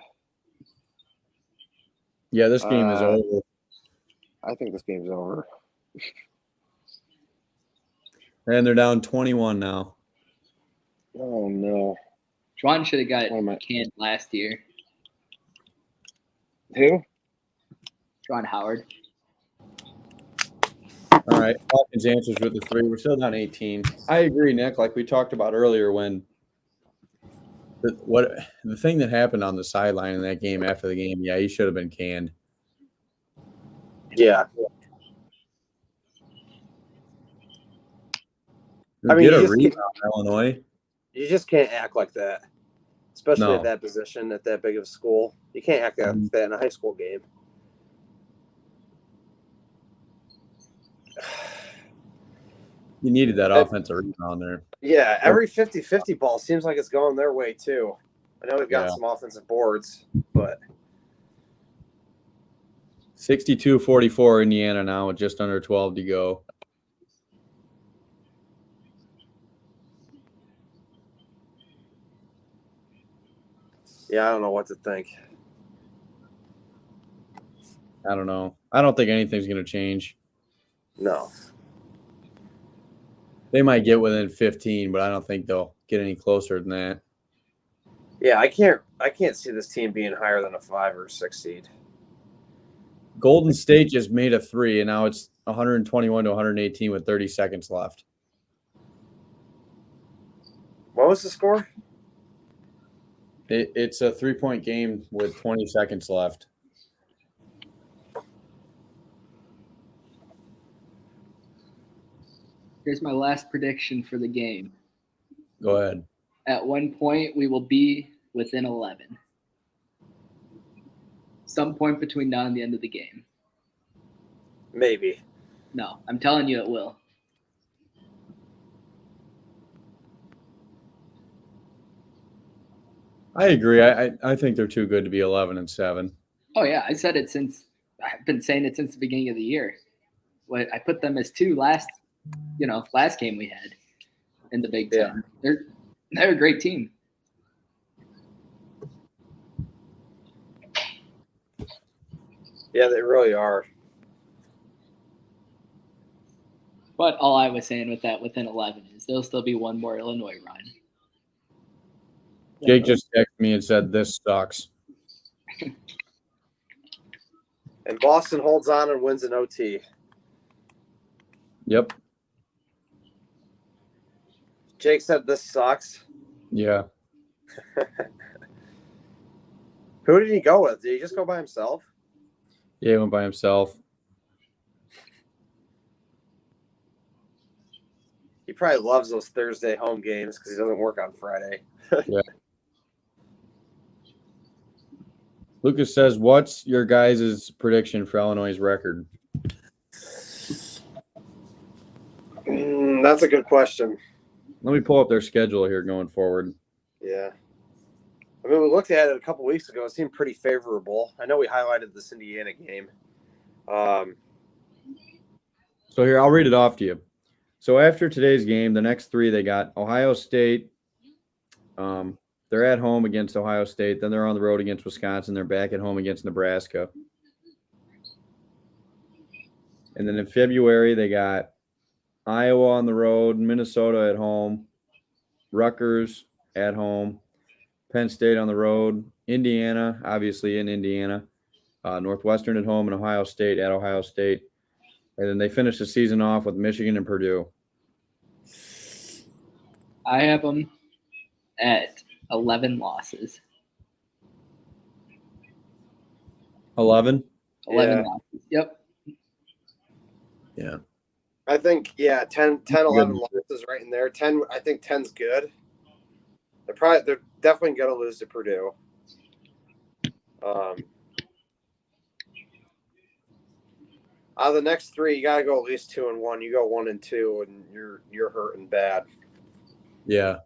[SPEAKER 1] Yeah, this game is over.
[SPEAKER 2] I think this game's over.
[SPEAKER 1] And they're down 21 now.
[SPEAKER 2] Oh no.
[SPEAKER 3] Juwan should have got
[SPEAKER 2] Oh, my-
[SPEAKER 3] canned last year.
[SPEAKER 2] Who?
[SPEAKER 3] Juwan Howard.
[SPEAKER 1] All right, Falcons answers with the 3. We're still down 18. I agree, Nick. Like we talked about earlier, when the thing that happened on the sideline in that game after the game, yeah, he should have been canned.
[SPEAKER 5] Yeah.
[SPEAKER 1] I mean,
[SPEAKER 5] you
[SPEAKER 1] get a
[SPEAKER 5] just
[SPEAKER 1] rebound, Illinois.
[SPEAKER 5] You just can't act like that, especially
[SPEAKER 1] No.
[SPEAKER 5] at that position at that big of a school. You can't act like that in a high school game.
[SPEAKER 1] You needed that offensive rebound there.
[SPEAKER 5] Yeah, every 50-50 ball seems like it's going their way too. I know we've got
[SPEAKER 1] Yeah.
[SPEAKER 5] some offensive boards, but
[SPEAKER 1] 62-44 Indiana now with just under 12 to go.
[SPEAKER 5] yeah, I don't know what to think.
[SPEAKER 1] I don't know. I don't think anything's going to change.
[SPEAKER 5] No.
[SPEAKER 1] They might get within 15, but I don't think they'll get any closer than that.
[SPEAKER 5] Yeah, I can't see this team being higher than a 5 or 6 seed.
[SPEAKER 1] Golden State just made a 3, and now it's 121 to 118 with 30 seconds left.
[SPEAKER 5] What was the score?
[SPEAKER 1] It's a 3-point game with 20 seconds left.
[SPEAKER 3] Here's my last prediction for the game.
[SPEAKER 1] Go ahead.
[SPEAKER 3] At one point, we will be within 11. Some point between now and the end of the game.
[SPEAKER 5] Maybe.
[SPEAKER 3] No, I'm telling you it will.
[SPEAKER 1] I agree. I think they're too good to be 11-7.
[SPEAKER 3] Oh, yeah. I've been saying it since the beginning of the year. I put them as 2 last game we had in the Big Ten.
[SPEAKER 5] Yeah.
[SPEAKER 3] They're a great team.
[SPEAKER 5] Yeah, they really are.
[SPEAKER 3] But all I was saying with that within 11 is there'll still be one more Illinois run.
[SPEAKER 1] Jake just texted me and said, "This sucks."
[SPEAKER 5] And Boston holds on and wins an OT.
[SPEAKER 1] Yep.
[SPEAKER 5] Jake said this sucks.
[SPEAKER 1] Yeah.
[SPEAKER 5] Who did he go with? Did he just go by himself?
[SPEAKER 1] Yeah, he went by himself.
[SPEAKER 5] He probably loves those Thursday home games because he doesn't work on Friday.
[SPEAKER 1] Yeah. Lucas says, "What's your guys' prediction for Illinois' record?"
[SPEAKER 5] That's a good question.
[SPEAKER 1] Let me pull up their schedule here going forward.
[SPEAKER 5] Yeah. I mean, we looked at it a couple weeks ago. It seemed pretty favorable. I know we highlighted this Indiana game.
[SPEAKER 1] So here, I'll read it off to you. So after today's game, the next 3, they got Ohio State. They're at home against Ohio State. Then they're on the road against Wisconsin. They're back at home against Nebraska. And then in February, they got Iowa on the road, Minnesota at home, Rutgers at home, Penn State on the road, Indiana, obviously in Indiana, Northwestern at home, and Ohio State at Ohio State. And then they finish the season off with Michigan and Purdue.
[SPEAKER 3] I have them at 11 losses.
[SPEAKER 1] 11?
[SPEAKER 3] 11
[SPEAKER 5] Yeah.
[SPEAKER 3] losses. Yep.
[SPEAKER 1] Yeah.
[SPEAKER 5] I think, 10, 11 losses right in there. 10, I think 10's good. They're definitely going to lose to Purdue. Out of the next 3, you got to go at least 2-1. You go 1-2, and you're hurting bad.
[SPEAKER 1] Yeah.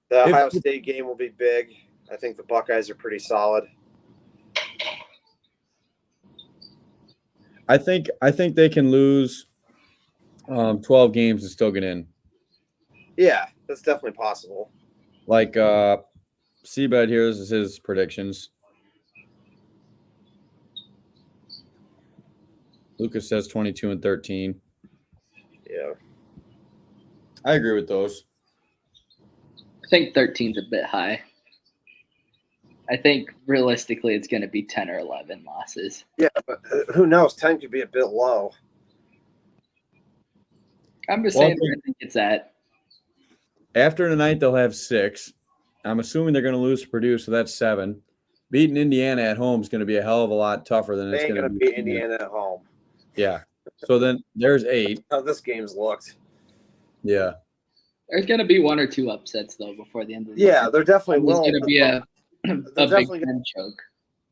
[SPEAKER 5] The Ohio State game will be big. I think the Buckeyes are pretty solid.
[SPEAKER 1] I think they can lose 12 games and still get in.
[SPEAKER 5] Yeah, that's definitely possible.
[SPEAKER 1] Like Seabed here is his predictions. Lucas says 22-13.
[SPEAKER 5] Yeah.
[SPEAKER 1] I agree with those.
[SPEAKER 3] I think 13's a bit high. I think realistically it's going to be 10 or 11 losses.
[SPEAKER 5] Yeah, but who knows? 10 could be a bit low.
[SPEAKER 3] I'm just saying I think it's that.
[SPEAKER 1] After tonight, they'll have 6. I'm assuming they're going to lose to Purdue, so that's 7. Beating Indiana at home is going to be a hell of a lot tougher than it's going to
[SPEAKER 5] beat Indiana at home.
[SPEAKER 1] Yeah. So then there's 8.
[SPEAKER 5] How this game's looked.
[SPEAKER 1] Yeah.
[SPEAKER 3] There's going to be 1 or 2 upsets, though, before the end of the year.
[SPEAKER 5] Yeah, there definitely will.
[SPEAKER 3] There's going to be a Big Ten choke.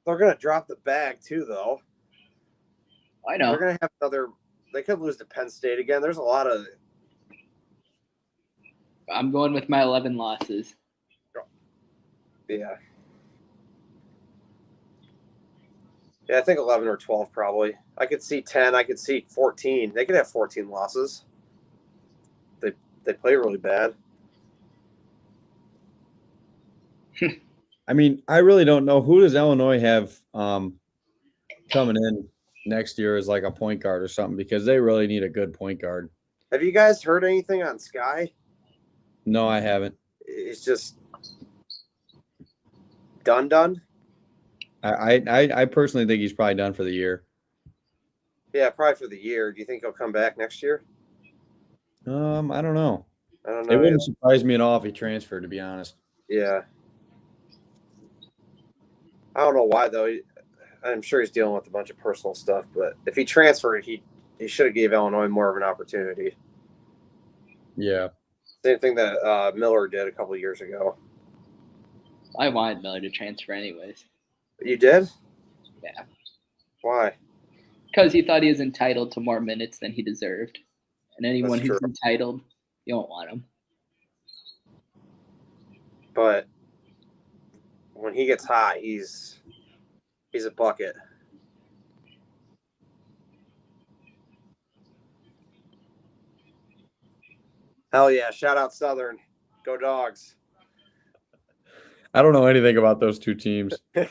[SPEAKER 5] They're going to drop the bag, too, though.
[SPEAKER 3] I know.
[SPEAKER 5] They're going to have another – they could lose to Penn State again. There's a lot of –
[SPEAKER 3] I'm going with my 11 losses.
[SPEAKER 5] Yeah. Yeah, I think 11 or 12 probably. I could see 10. I could see 14. They could have 14 losses. They play really bad.
[SPEAKER 1] I mean, I really don't know. Who does Illinois have coming in next year as like a point guard or something? Because they really need a good point guard.
[SPEAKER 5] Have you guys heard anything on Sky?
[SPEAKER 1] No, I haven't.
[SPEAKER 5] It's just done.
[SPEAKER 1] I personally think he's probably done for the year.
[SPEAKER 5] Yeah, probably for the year. Do you think he'll come back next year?
[SPEAKER 1] I don't know.
[SPEAKER 5] It
[SPEAKER 1] wouldn't surprise me at all if he transferred, to be honest.
[SPEAKER 5] Yeah. I don't know why, though. I'm sure he's dealing with a bunch of personal stuff, but if he transferred, he should have gave Illinois more of an opportunity.
[SPEAKER 1] Yeah.
[SPEAKER 5] Same thing that Miller did a couple of years ago.
[SPEAKER 3] I wanted Miller to transfer anyways.
[SPEAKER 5] You did?
[SPEAKER 3] Yeah.
[SPEAKER 5] Why?
[SPEAKER 3] Because he thought he was entitled to more minutes than he deserved. And anyone
[SPEAKER 5] That's
[SPEAKER 3] who's
[SPEAKER 5] true.
[SPEAKER 3] entitled, you don't want him.
[SPEAKER 5] But when he gets hot, he's a bucket. Hell yeah. Shout out Southern. Go Dogs.
[SPEAKER 1] I don't know anything about those two teams. But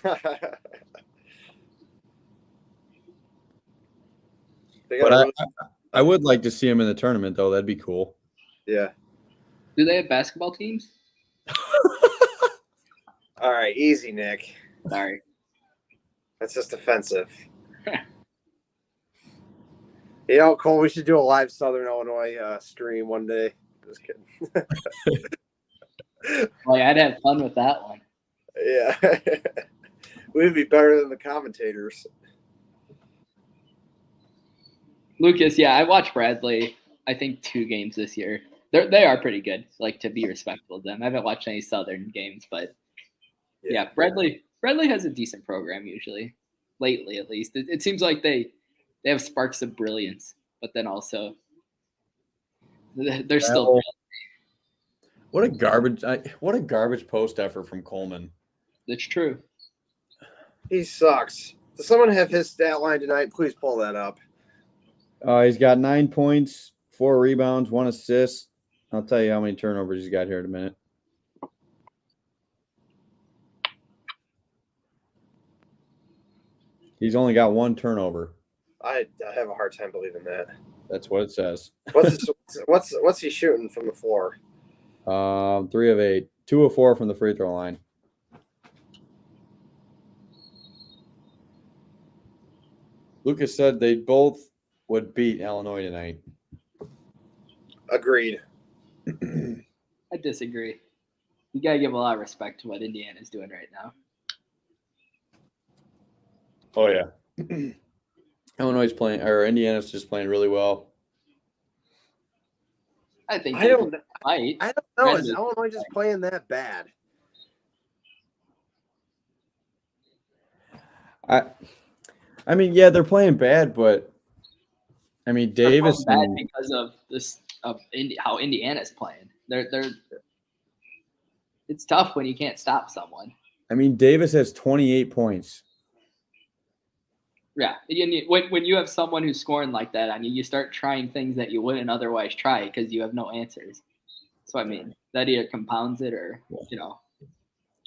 [SPEAKER 1] I would like to see him in the tournament, though. That'd be cool.
[SPEAKER 5] Yeah.
[SPEAKER 3] Do they have basketball teams?
[SPEAKER 5] All right. Easy, Nick.
[SPEAKER 3] Sorry.
[SPEAKER 5] That's just offensive. Cole, we should do a live Southern Illinois stream one day. Just kidding.
[SPEAKER 3] Well, I'd have fun with that one.
[SPEAKER 5] Yeah. We'd be better than the commentators.
[SPEAKER 3] Lucas, yeah, I watched Bradley, I think 2 games this year. They are pretty good, like, to be respectful of them. I haven't watched any Southern games, but yeah, Bradley has a decent program usually, lately at least. It seems like they have sparks of brilliance, but then also they're still.
[SPEAKER 1] What a garbage post effort from Coleman.
[SPEAKER 3] That's true.
[SPEAKER 5] He sucks. Does someone have his stat line tonight? Please pull that up.
[SPEAKER 1] He's got 9 points, 4 rebounds, 1 assist. I'll tell you how many turnovers he's got here in a minute. He's only got 1 turnover.
[SPEAKER 5] I have a hard time believing that.
[SPEAKER 1] That's what it says.
[SPEAKER 5] What's he shooting from the floor?
[SPEAKER 1] 3 of 8, 2 of 4 from the free throw line. Lucas said they both would beat Illinois tonight.
[SPEAKER 5] Agreed.
[SPEAKER 3] I disagree. You gotta give a lot of respect to what Indiana's doing right now.
[SPEAKER 1] Oh yeah. Illinois is playing, or Indiana's just playing really well.
[SPEAKER 3] I think
[SPEAKER 5] I don't
[SPEAKER 3] might.
[SPEAKER 5] I don't know. Is
[SPEAKER 3] Randomly.
[SPEAKER 5] Illinois just playing that bad?
[SPEAKER 1] I mean, yeah, they're playing bad, but I mean,
[SPEAKER 3] They're
[SPEAKER 1] Davis
[SPEAKER 3] playing bad
[SPEAKER 1] and
[SPEAKER 3] because of this how Indiana's playing. They're it's tough when you can't stop someone.
[SPEAKER 1] I mean, Davis has 28 points.
[SPEAKER 3] Yeah, when you have someone who's scoring like that on you, you start trying things that you wouldn't otherwise try because you have no answers. So I mean, that either compounds it or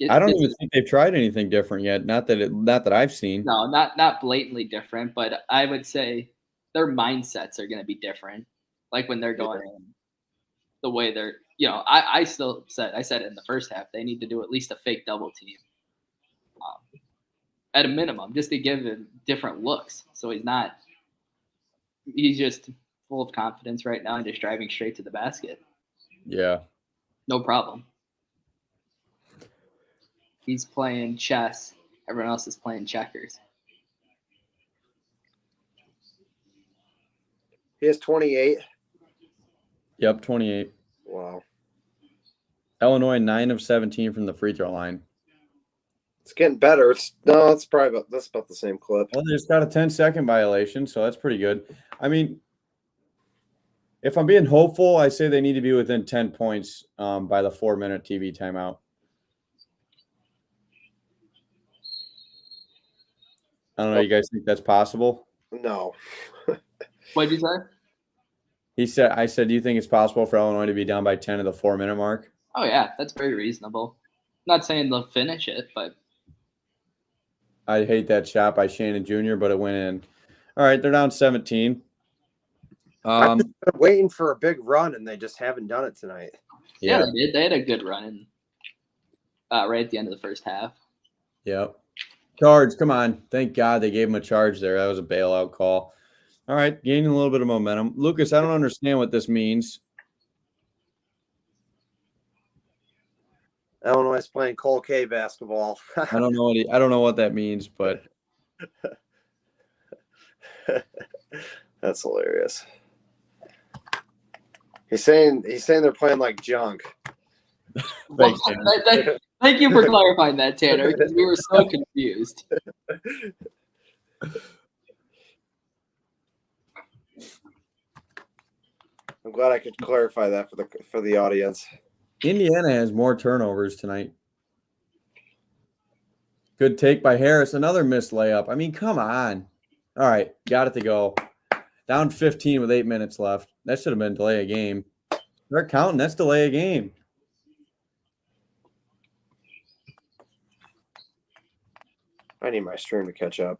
[SPEAKER 1] I don't even think they've tried anything different yet. Not that I've seen.
[SPEAKER 3] No, not blatantly different, but I would say their mindsets are going to be different. Like when they're going in, the way they're, I said it in the first half, they need to do at least a fake double team. At a minimum, just to give him different looks. So he's just full of confidence right now and just driving straight to the basket.
[SPEAKER 1] Yeah.
[SPEAKER 3] No problem. He's playing chess. Everyone else is playing checkers.
[SPEAKER 5] He has 28.
[SPEAKER 1] Yep, 28.
[SPEAKER 5] Wow.
[SPEAKER 1] Illinois 9 of 17 from the free throw line.
[SPEAKER 5] It's getting better. That's about the same clip.
[SPEAKER 1] Well, they just got a 10-second violation, so that's pretty good. I mean, if I'm being hopeful, I say they need to be within 10 points by the 4-minute TV timeout. I don't know. You guys think that's possible?
[SPEAKER 5] No.
[SPEAKER 3] What did you say?
[SPEAKER 1] I said, do you think it's possible for Illinois to be down by 10 at the 4-minute mark?
[SPEAKER 3] Oh, yeah, that's very reasonable. Not saying they'll finish it, but
[SPEAKER 1] I hate that shot by Shannon Jr., but it went in. All right, they're down 17.
[SPEAKER 5] I've been waiting for a big run, and they just haven't done it tonight.
[SPEAKER 3] Yeah, they did. They had a good run right at the end of the first half.
[SPEAKER 1] Yep. Charge, come on. Thank God they gave him a charge there. That was a bailout call. All right, gaining a little bit of momentum. Lucas, I don't understand what this means.
[SPEAKER 5] Illinois is playing Cole K basketball.
[SPEAKER 1] I don't know what that means, but
[SPEAKER 5] that's hilarious. He's saying they're playing like junk.
[SPEAKER 1] Thanks,
[SPEAKER 3] Thank you for clarifying that, Tanner, because we were so confused.
[SPEAKER 5] I'm glad I could clarify that for the audience.
[SPEAKER 1] Indiana has more turnovers tonight. Good take by Harris. Another missed layup. I mean, come on. All right, got it to go. Down 15 with 8 minutes left. That should have been delay a game. They're counting. That's delay a game.
[SPEAKER 5] I need my stream to catch up.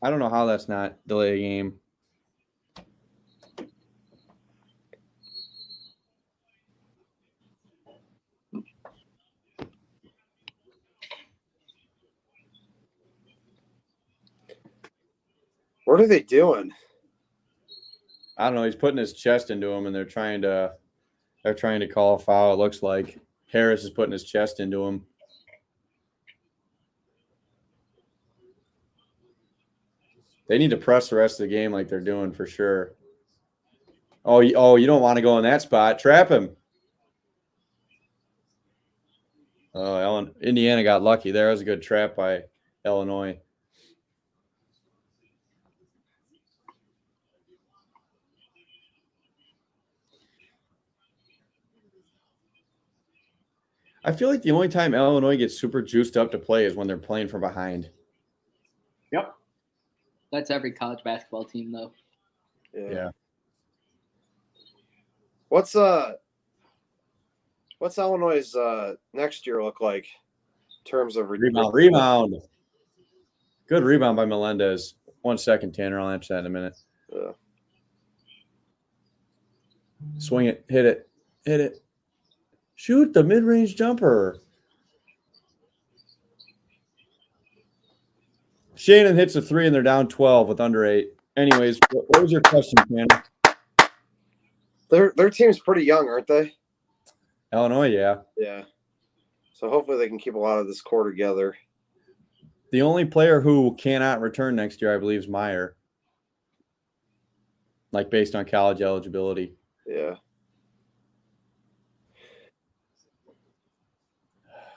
[SPEAKER 1] I don't know how that's not delay a game.
[SPEAKER 5] What are they doing?
[SPEAKER 1] I don't know. He's putting his chest into him, and they're trying to call a foul. It looks like Harris is putting his chest into him. They need to press the rest of the game like they're doing for sure. Oh, you don't want to go in that spot. Trap him. Oh, Indiana got lucky. There was a good trap by Illinois. I feel like the only time Illinois gets super juiced up to play is when they're playing from behind.
[SPEAKER 3] Yep. That's every college basketball team, though.
[SPEAKER 1] Yeah.
[SPEAKER 5] What's Illinois' next year look like in terms of
[SPEAKER 1] rebound? Good rebound by Melendez. 1 second, Tanner. I'll answer that in a minute.
[SPEAKER 5] Yeah.
[SPEAKER 1] Swing it. Hit it. Shoot the mid-range jumper. Shannon hits a 3 and they're down 12 with under 8. Anyways, what was your question, Tanner?
[SPEAKER 5] Their team's pretty young, aren't they?
[SPEAKER 1] Illinois, yeah.
[SPEAKER 5] Yeah. So hopefully they can keep a lot of this core together.
[SPEAKER 1] The only player who cannot return next year, I believe, is Meyer. like based on college eligibility.
[SPEAKER 5] Yeah.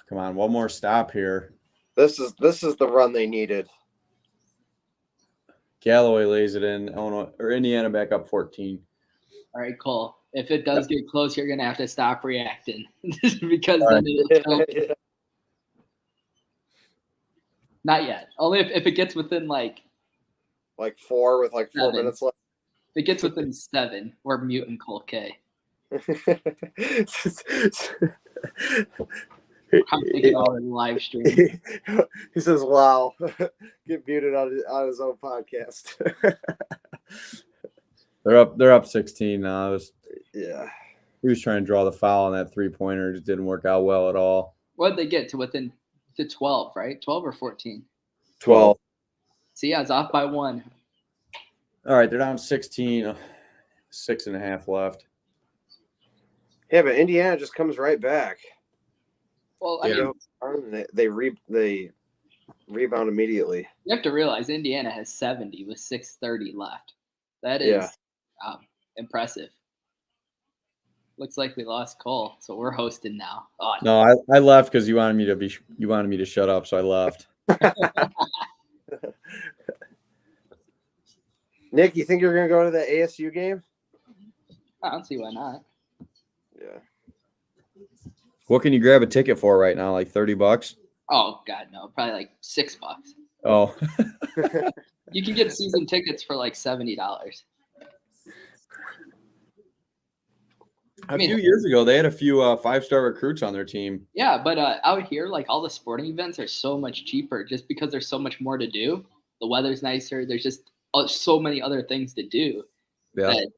[SPEAKER 1] Come on, one more stop here.
[SPEAKER 5] This is the run they needed.
[SPEAKER 1] Galloway lays it in. Illinois or Indiana back up 14.
[SPEAKER 3] All right, Cole. If it does get close, you're gonna have to stop reacting because
[SPEAKER 1] All
[SPEAKER 3] then
[SPEAKER 1] right.
[SPEAKER 3] it'll choke. Not yet. Only if it gets within like
[SPEAKER 5] 4 with 4
[SPEAKER 3] 7.
[SPEAKER 5] minutes left.
[SPEAKER 3] If it gets within 7, we're muting Cole K. I'm thinking on the live stream.
[SPEAKER 5] He says, "Wow, get muted on his own podcast."
[SPEAKER 1] They're up 16 now.
[SPEAKER 5] Yeah.
[SPEAKER 1] He was trying to draw the foul on that 3-pointer. It just didn't work out well at all.
[SPEAKER 3] What did they get to 12, right? 12 or 14?
[SPEAKER 5] 12.
[SPEAKER 3] So yeah, it's off by 1.
[SPEAKER 1] All right, they're down 16. 6.5 left.
[SPEAKER 5] Yeah, but Indiana just comes right back.
[SPEAKER 3] Well, I mean,
[SPEAKER 5] they rebound immediately.
[SPEAKER 3] you have to realize Indiana has 70 with 6:30 left. That is impressive. Looks like we lost Cole, so we're hosting now. Oh,
[SPEAKER 1] No, I left because you wanted me to shut up, so I left.
[SPEAKER 5] Nick, you think you're gonna go to the ASU game?
[SPEAKER 3] I don't see why not.
[SPEAKER 5] Yeah.
[SPEAKER 1] What can you grab a ticket for right now? Like $30?
[SPEAKER 3] Oh God, no, probably like $6.
[SPEAKER 1] Oh,
[SPEAKER 3] You can get season tickets for like $70.
[SPEAKER 1] a few years ago they had a few 5-star recruits on their team.
[SPEAKER 3] Yeah, but out here, like all the sporting events are so much cheaper just because there's so much more to do. The weather's nicer. There's just so many other things to do that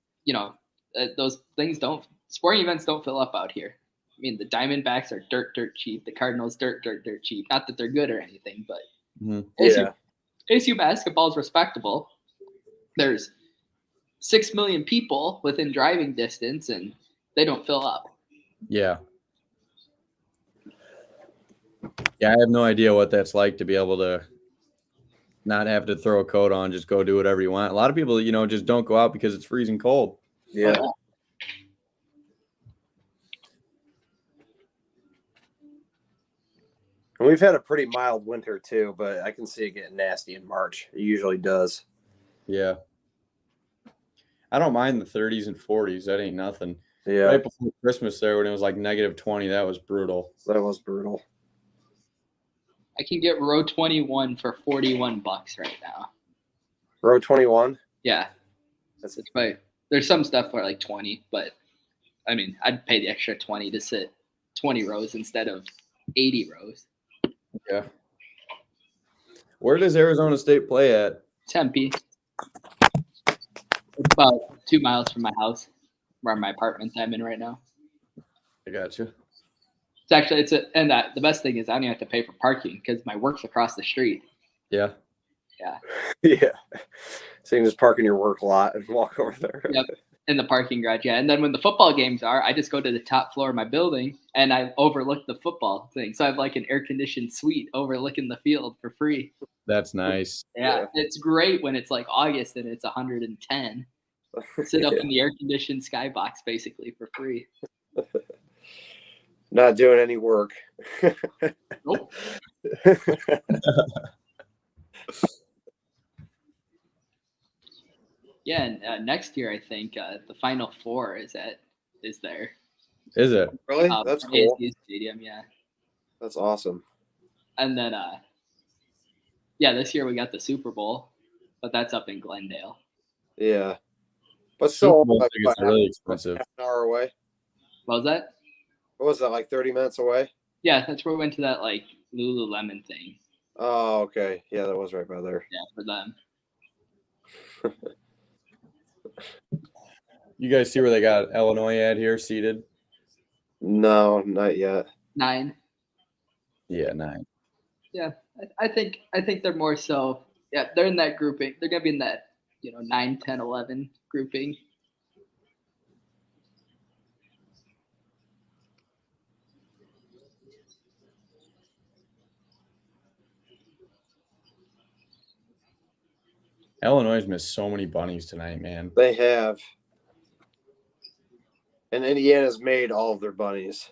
[SPEAKER 3] those things sporting events don't fill up out here. I mean, the Diamondbacks are dirt cheap. The Cardinals dirt cheap. Not that they're good or anything, but ASU basketball is respectable. There's 6 million people within driving distance, and they don't fill up.
[SPEAKER 1] Yeah. Yeah, I have no idea what that's like to be able to not have to throw a coat on, just go do whatever you want. A lot of people, just don't go out because it's freezing cold.
[SPEAKER 5] Yeah. And we've had a pretty mild winter too, but I can see it getting nasty in March. It usually does.
[SPEAKER 1] Yeah. I don't mind the 30s and 40s. That ain't nothing.
[SPEAKER 5] Yeah.
[SPEAKER 1] Right before Christmas there when it was like -20, that was brutal.
[SPEAKER 5] That was brutal.
[SPEAKER 3] I can get row 21 for $41 right now.
[SPEAKER 5] Row 21?
[SPEAKER 3] Yeah. That's right. There's some stuff for like 20, but I mean, I'd pay the extra 20 to sit 20 rows instead of 80 rows.
[SPEAKER 1] Yeah. Where does Arizona State play at?
[SPEAKER 3] Tempe. It's about 2 miles from my house, where my apartment I'm in right now.
[SPEAKER 1] I got you.
[SPEAKER 3] It's actually the best thing is I don't even have to pay for parking because my work's across the street.
[SPEAKER 1] Yeah.
[SPEAKER 3] Yeah.
[SPEAKER 5] Yeah. So you can just park in your work lot and walk over there.
[SPEAKER 3] Yep. In the parking garage, yeah. And then when the football games are, I just go to the top floor of my building and I overlook the football thing. So I have like an air-conditioned suite overlooking the field for free.
[SPEAKER 1] That's nice.
[SPEAKER 3] Yeah. It's great when it's like August and it's 110. Sit up in the air-conditioned skybox basically for free.
[SPEAKER 5] Not doing any work.
[SPEAKER 3] Nope. Yeah, and next year I think the Final Four is there.
[SPEAKER 1] Is it?
[SPEAKER 5] Really? That's cool.
[SPEAKER 3] ASU Stadium, yeah.
[SPEAKER 5] That's awesome.
[SPEAKER 3] And then, this year we got the Super Bowl, but that's up in Glendale.
[SPEAKER 5] Yeah, but still,
[SPEAKER 1] Super Bowl tickets are really expensive.
[SPEAKER 5] Half an hour away.
[SPEAKER 3] What was that?
[SPEAKER 5] What was that, like 30 minutes away?
[SPEAKER 3] Yeah, that's where we went to that like Lululemon thing.
[SPEAKER 5] Oh, okay. Yeah, that was right by there.
[SPEAKER 3] Yeah, for them.
[SPEAKER 1] You guys see where they got Illinois at here seated?
[SPEAKER 5] No, not yet.
[SPEAKER 3] 9.
[SPEAKER 1] Yeah, 9.
[SPEAKER 3] Yeah, I think they're more so. Yeah, they're in that grouping. They're gonna be in that 9, 10, 11 grouping.
[SPEAKER 1] Illinois has missed so many bunnies tonight, man.
[SPEAKER 5] They have. And Indiana's made all of their bunnies.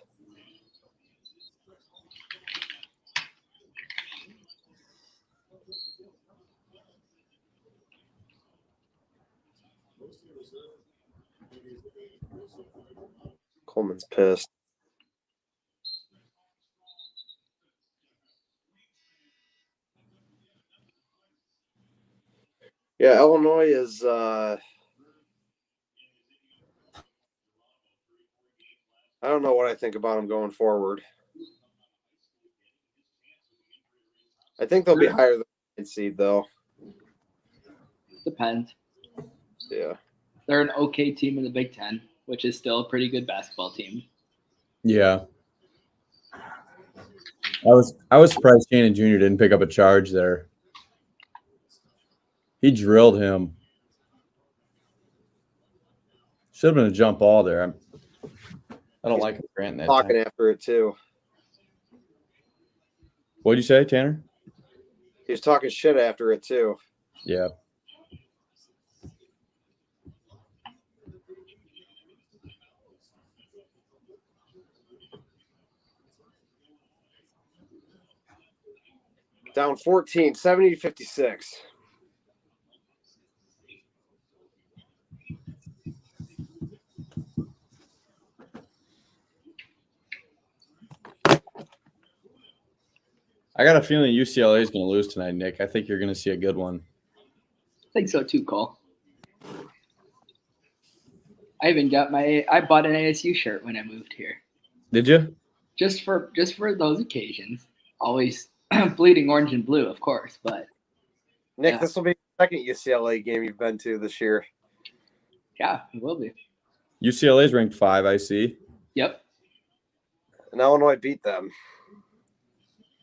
[SPEAKER 5] Coleman's pissed. Yeah, Illinois is I don't know what I think about them going forward. I think they'll be higher than the 9th seed, though.
[SPEAKER 3] Depends.
[SPEAKER 5] Yeah.
[SPEAKER 3] They're an okay team in the Big Ten, which is still a pretty good basketball team.
[SPEAKER 1] Yeah. I was surprised Shannon Jr. didn't pick up a charge there. He drilled him. Should have been a jump ball there. I don't like him granting that.
[SPEAKER 5] Talking
[SPEAKER 1] Time.
[SPEAKER 5] after it, too.
[SPEAKER 1] What'd you say, Tanner?
[SPEAKER 5] He was talking shit after it, too.
[SPEAKER 1] Yeah.
[SPEAKER 5] Down 14, 70-56.
[SPEAKER 1] I got a feeling UCLA is going to lose tonight, Nick. I think you're going to see a good one.
[SPEAKER 3] I think so too, Cole. I even got I bought an ASU shirt when I moved here.
[SPEAKER 1] Did you?
[SPEAKER 3] Just for those occasions. Always bleeding orange and blue, of course, but
[SPEAKER 5] Nick,
[SPEAKER 3] yeah.
[SPEAKER 5] This will be the second UCLA game you've been to this year.
[SPEAKER 3] Yeah, it will be.
[SPEAKER 1] UCLA is ranked 5, I see.
[SPEAKER 3] Yep.
[SPEAKER 5] And Illinois beat them.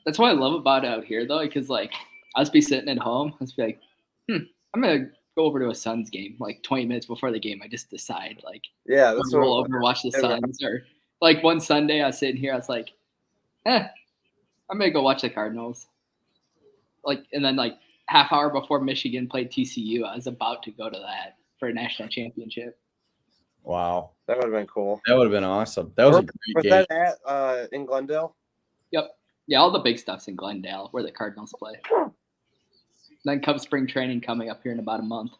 [SPEAKER 3] That's what I love about it out here, though, because, like, I'll just be sitting at home. I'll just be like, I'm going to go over to a Suns game, like, 20 minutes before the game. I just decide, like,
[SPEAKER 5] yeah, that's
[SPEAKER 3] roll over and watch the Suns. Or, like, one Sunday I was sitting here, I was like, I'm going to go watch the Cardinals. Like, and then, like, half hour before Michigan played TCU, I was about to go to that for a national championship.
[SPEAKER 1] Wow.
[SPEAKER 5] That would have been cool.
[SPEAKER 1] That would have been awesome. That was a great
[SPEAKER 5] was
[SPEAKER 1] game.
[SPEAKER 5] that at in Glendale?
[SPEAKER 3] Yep. Yeah, all the big stuff's in Glendale, where the Cardinals play. Then comes spring training coming up here in about a month.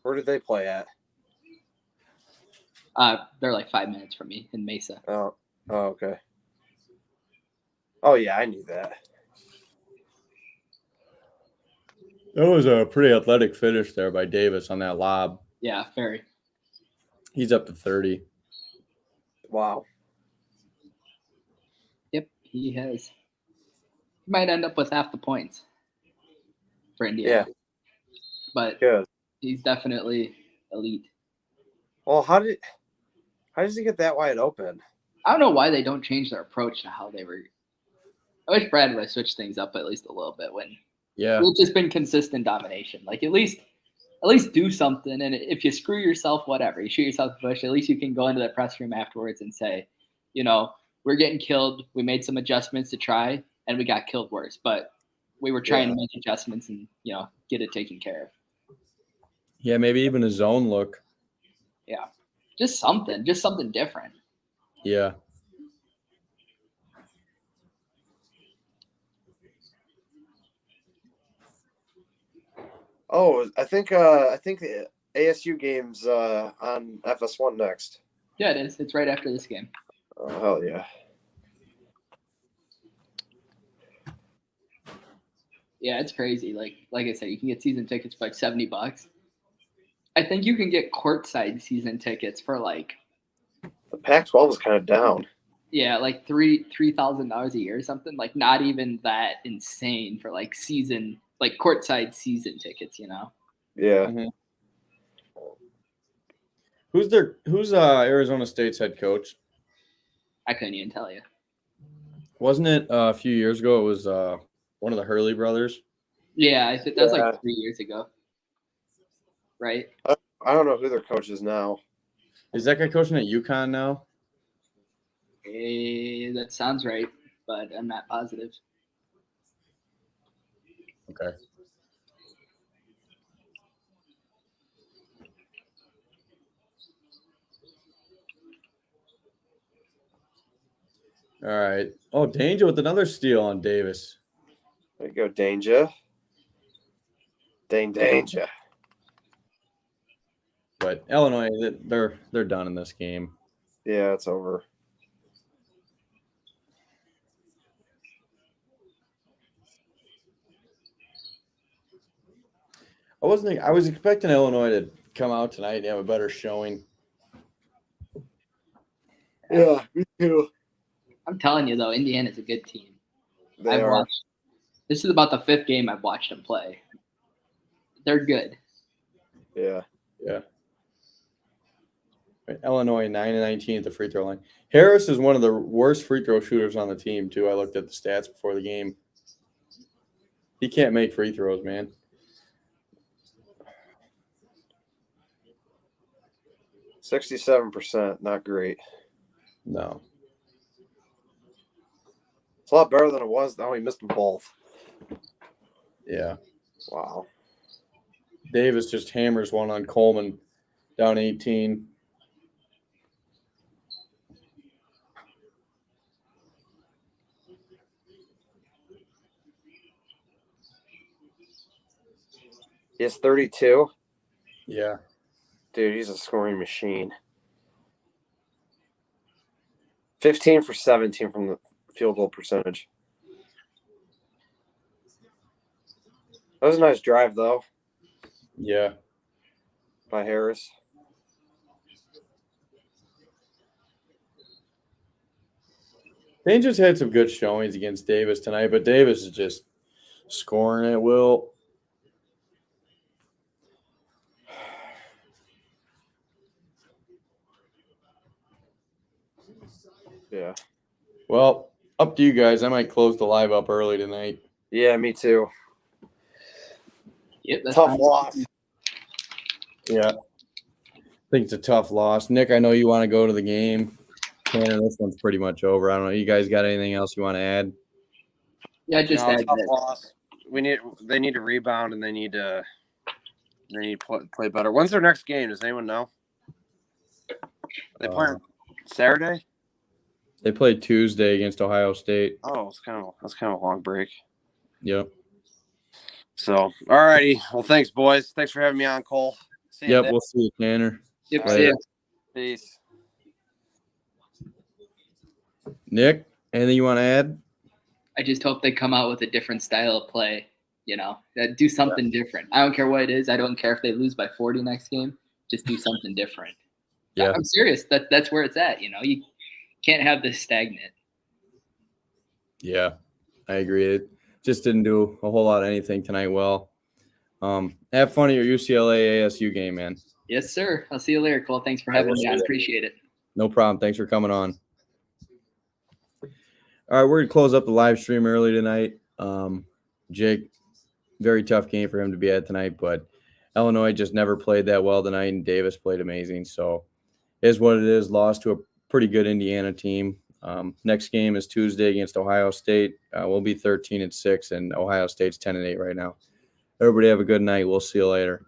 [SPEAKER 5] Where did they play at?
[SPEAKER 3] They're like 5 minutes from me in Mesa.
[SPEAKER 5] Oh, okay. Oh, yeah, I knew that.
[SPEAKER 1] That was a pretty athletic finish there by Davis on that lob.
[SPEAKER 3] Yeah, very.
[SPEAKER 1] He's up to 30.
[SPEAKER 5] Wow.
[SPEAKER 3] Yep, he has. He might end up with half the points for Indiana.
[SPEAKER 5] Yeah.
[SPEAKER 3] But
[SPEAKER 5] Good.
[SPEAKER 3] He's definitely elite.
[SPEAKER 5] Well, how does he get that wide open?
[SPEAKER 3] I don't know why they don't change their approach to how they were. I wish Brad would have switched things up at least a little bit when it's just been consistent domination. Like at least do something. And if you screw yourself, whatever, you shoot yourself in the bush, at least you can go into the press room afterwards and say, we're getting killed. We made some adjustments to try, and we got killed worse. But we were trying to make adjustments and, get it taken care of.
[SPEAKER 1] Yeah, maybe even a zone look.
[SPEAKER 3] Yeah. Just something different.
[SPEAKER 1] Yeah.
[SPEAKER 5] Oh, I think the ASU game's on FS1 next.
[SPEAKER 3] Yeah, it is. It's right after this game.
[SPEAKER 5] Oh, hell yeah.
[SPEAKER 3] Yeah, it's crazy. Like I said, you can get season tickets for like $70. I think you can get courtside season tickets for like
[SPEAKER 5] the Pac-12 is kind of down.
[SPEAKER 3] Yeah, like $3,000 a year or something. Like not even that insane for like season, like courtside season tickets,
[SPEAKER 5] Yeah.
[SPEAKER 1] Mm-hmm. Who's Arizona State's head coach?
[SPEAKER 3] I couldn't even tell you.
[SPEAKER 1] Wasn't it a few years ago? It was one of the Hurley brothers.
[SPEAKER 3] Yeah, I think that's like 3 years ago. Right?
[SPEAKER 5] I don't know who their coach is now.
[SPEAKER 1] Is that guy coaching at UConn now?
[SPEAKER 3] That sounds right, but I'm not positive.
[SPEAKER 1] Okay. All right. Oh, Danger with another steal on Davis.
[SPEAKER 5] There you go, Danger. Danger.
[SPEAKER 1] But Illinois, they're done in this game.
[SPEAKER 5] Yeah, it's over.
[SPEAKER 1] I was expecting Illinois to come out tonight and have a better showing.
[SPEAKER 5] Yeah, me too.
[SPEAKER 3] I'm telling you though, Indiana's a good team.
[SPEAKER 5] They are.
[SPEAKER 3] This is about the 5th game I've watched them play. They're good.
[SPEAKER 5] Yeah.
[SPEAKER 1] Yeah. Right, Illinois 9-19 at the free throw line. Harris is one of the worst free throw shooters on the team too. I looked at the stats before the game. He can't make free throws, man.
[SPEAKER 5] %67%, not great.
[SPEAKER 1] No.
[SPEAKER 5] It's a lot better than it was. Now he missed them both.
[SPEAKER 1] Yeah.
[SPEAKER 5] Wow.
[SPEAKER 1] Davis just hammers one on Coleman, down 18.
[SPEAKER 5] He has 32.
[SPEAKER 1] Yeah.
[SPEAKER 5] Dude, he's a scoring machine. 15 for 17 from the field goal percentage. That was a nice drive, though,
[SPEAKER 1] Yeah.
[SPEAKER 5] by Harris.
[SPEAKER 1] They just had some good showings against Davis tonight, but Davis is just scoring at will.
[SPEAKER 5] Yeah.
[SPEAKER 1] Well, up to you guys. I might close the live up early tonight.
[SPEAKER 5] Yeah, me too.
[SPEAKER 3] Yep, that's
[SPEAKER 5] Tough
[SPEAKER 3] fine.
[SPEAKER 5] loss.
[SPEAKER 1] Yeah. I think it's a tough loss. Nick, I know you want to go to the game. Tanner, this one's pretty much over. I don't know. You guys got anything else you want to add?
[SPEAKER 3] Yeah, just
[SPEAKER 5] No,
[SPEAKER 3] add
[SPEAKER 5] tough
[SPEAKER 3] that.
[SPEAKER 5] loss. They need to rebound and they need to play better. When's their next game? Does anyone know? They play on Saturday?
[SPEAKER 1] They played Tuesday against Ohio State.
[SPEAKER 5] Oh, that's kind of a long break.
[SPEAKER 1] Yep.
[SPEAKER 5] So, all righty. Well, thanks, boys. Thanks for having me on, Cole. See you.
[SPEAKER 1] Yep,
[SPEAKER 5] Nick.
[SPEAKER 1] we'll see you, Tanner.
[SPEAKER 3] Yep,
[SPEAKER 5] All
[SPEAKER 3] see ya.
[SPEAKER 5] right. Peace.
[SPEAKER 1] Nick, anything you want to add?
[SPEAKER 3] I just hope they come out with a different style of play. Do something different. I don't care what it is. I don't care if they lose by 40 next game. Just do something different.
[SPEAKER 1] Yeah.
[SPEAKER 3] I'm serious. That's where it's at. You can't have this stagnant.
[SPEAKER 1] Yeah, I agree. It just didn't do a whole lot of anything tonight. Well, have fun at your UCLA ASU game, man.
[SPEAKER 3] Yes, sir. I'll see you later, Cole. Thanks for having me on. Appreciate it.
[SPEAKER 1] No problem. Thanks for coming on. All right, we're going to close up the live stream early tonight. Jake, very tough game for him to be at tonight, but Illinois just never played that well tonight, and Davis played amazing. So it is what it is. Lost to a pretty good Indiana team. Next game is Tuesday against Ohio State. We'll be 13-6, and Ohio State's 10-8 right now. Everybody have a good night. We'll see you later.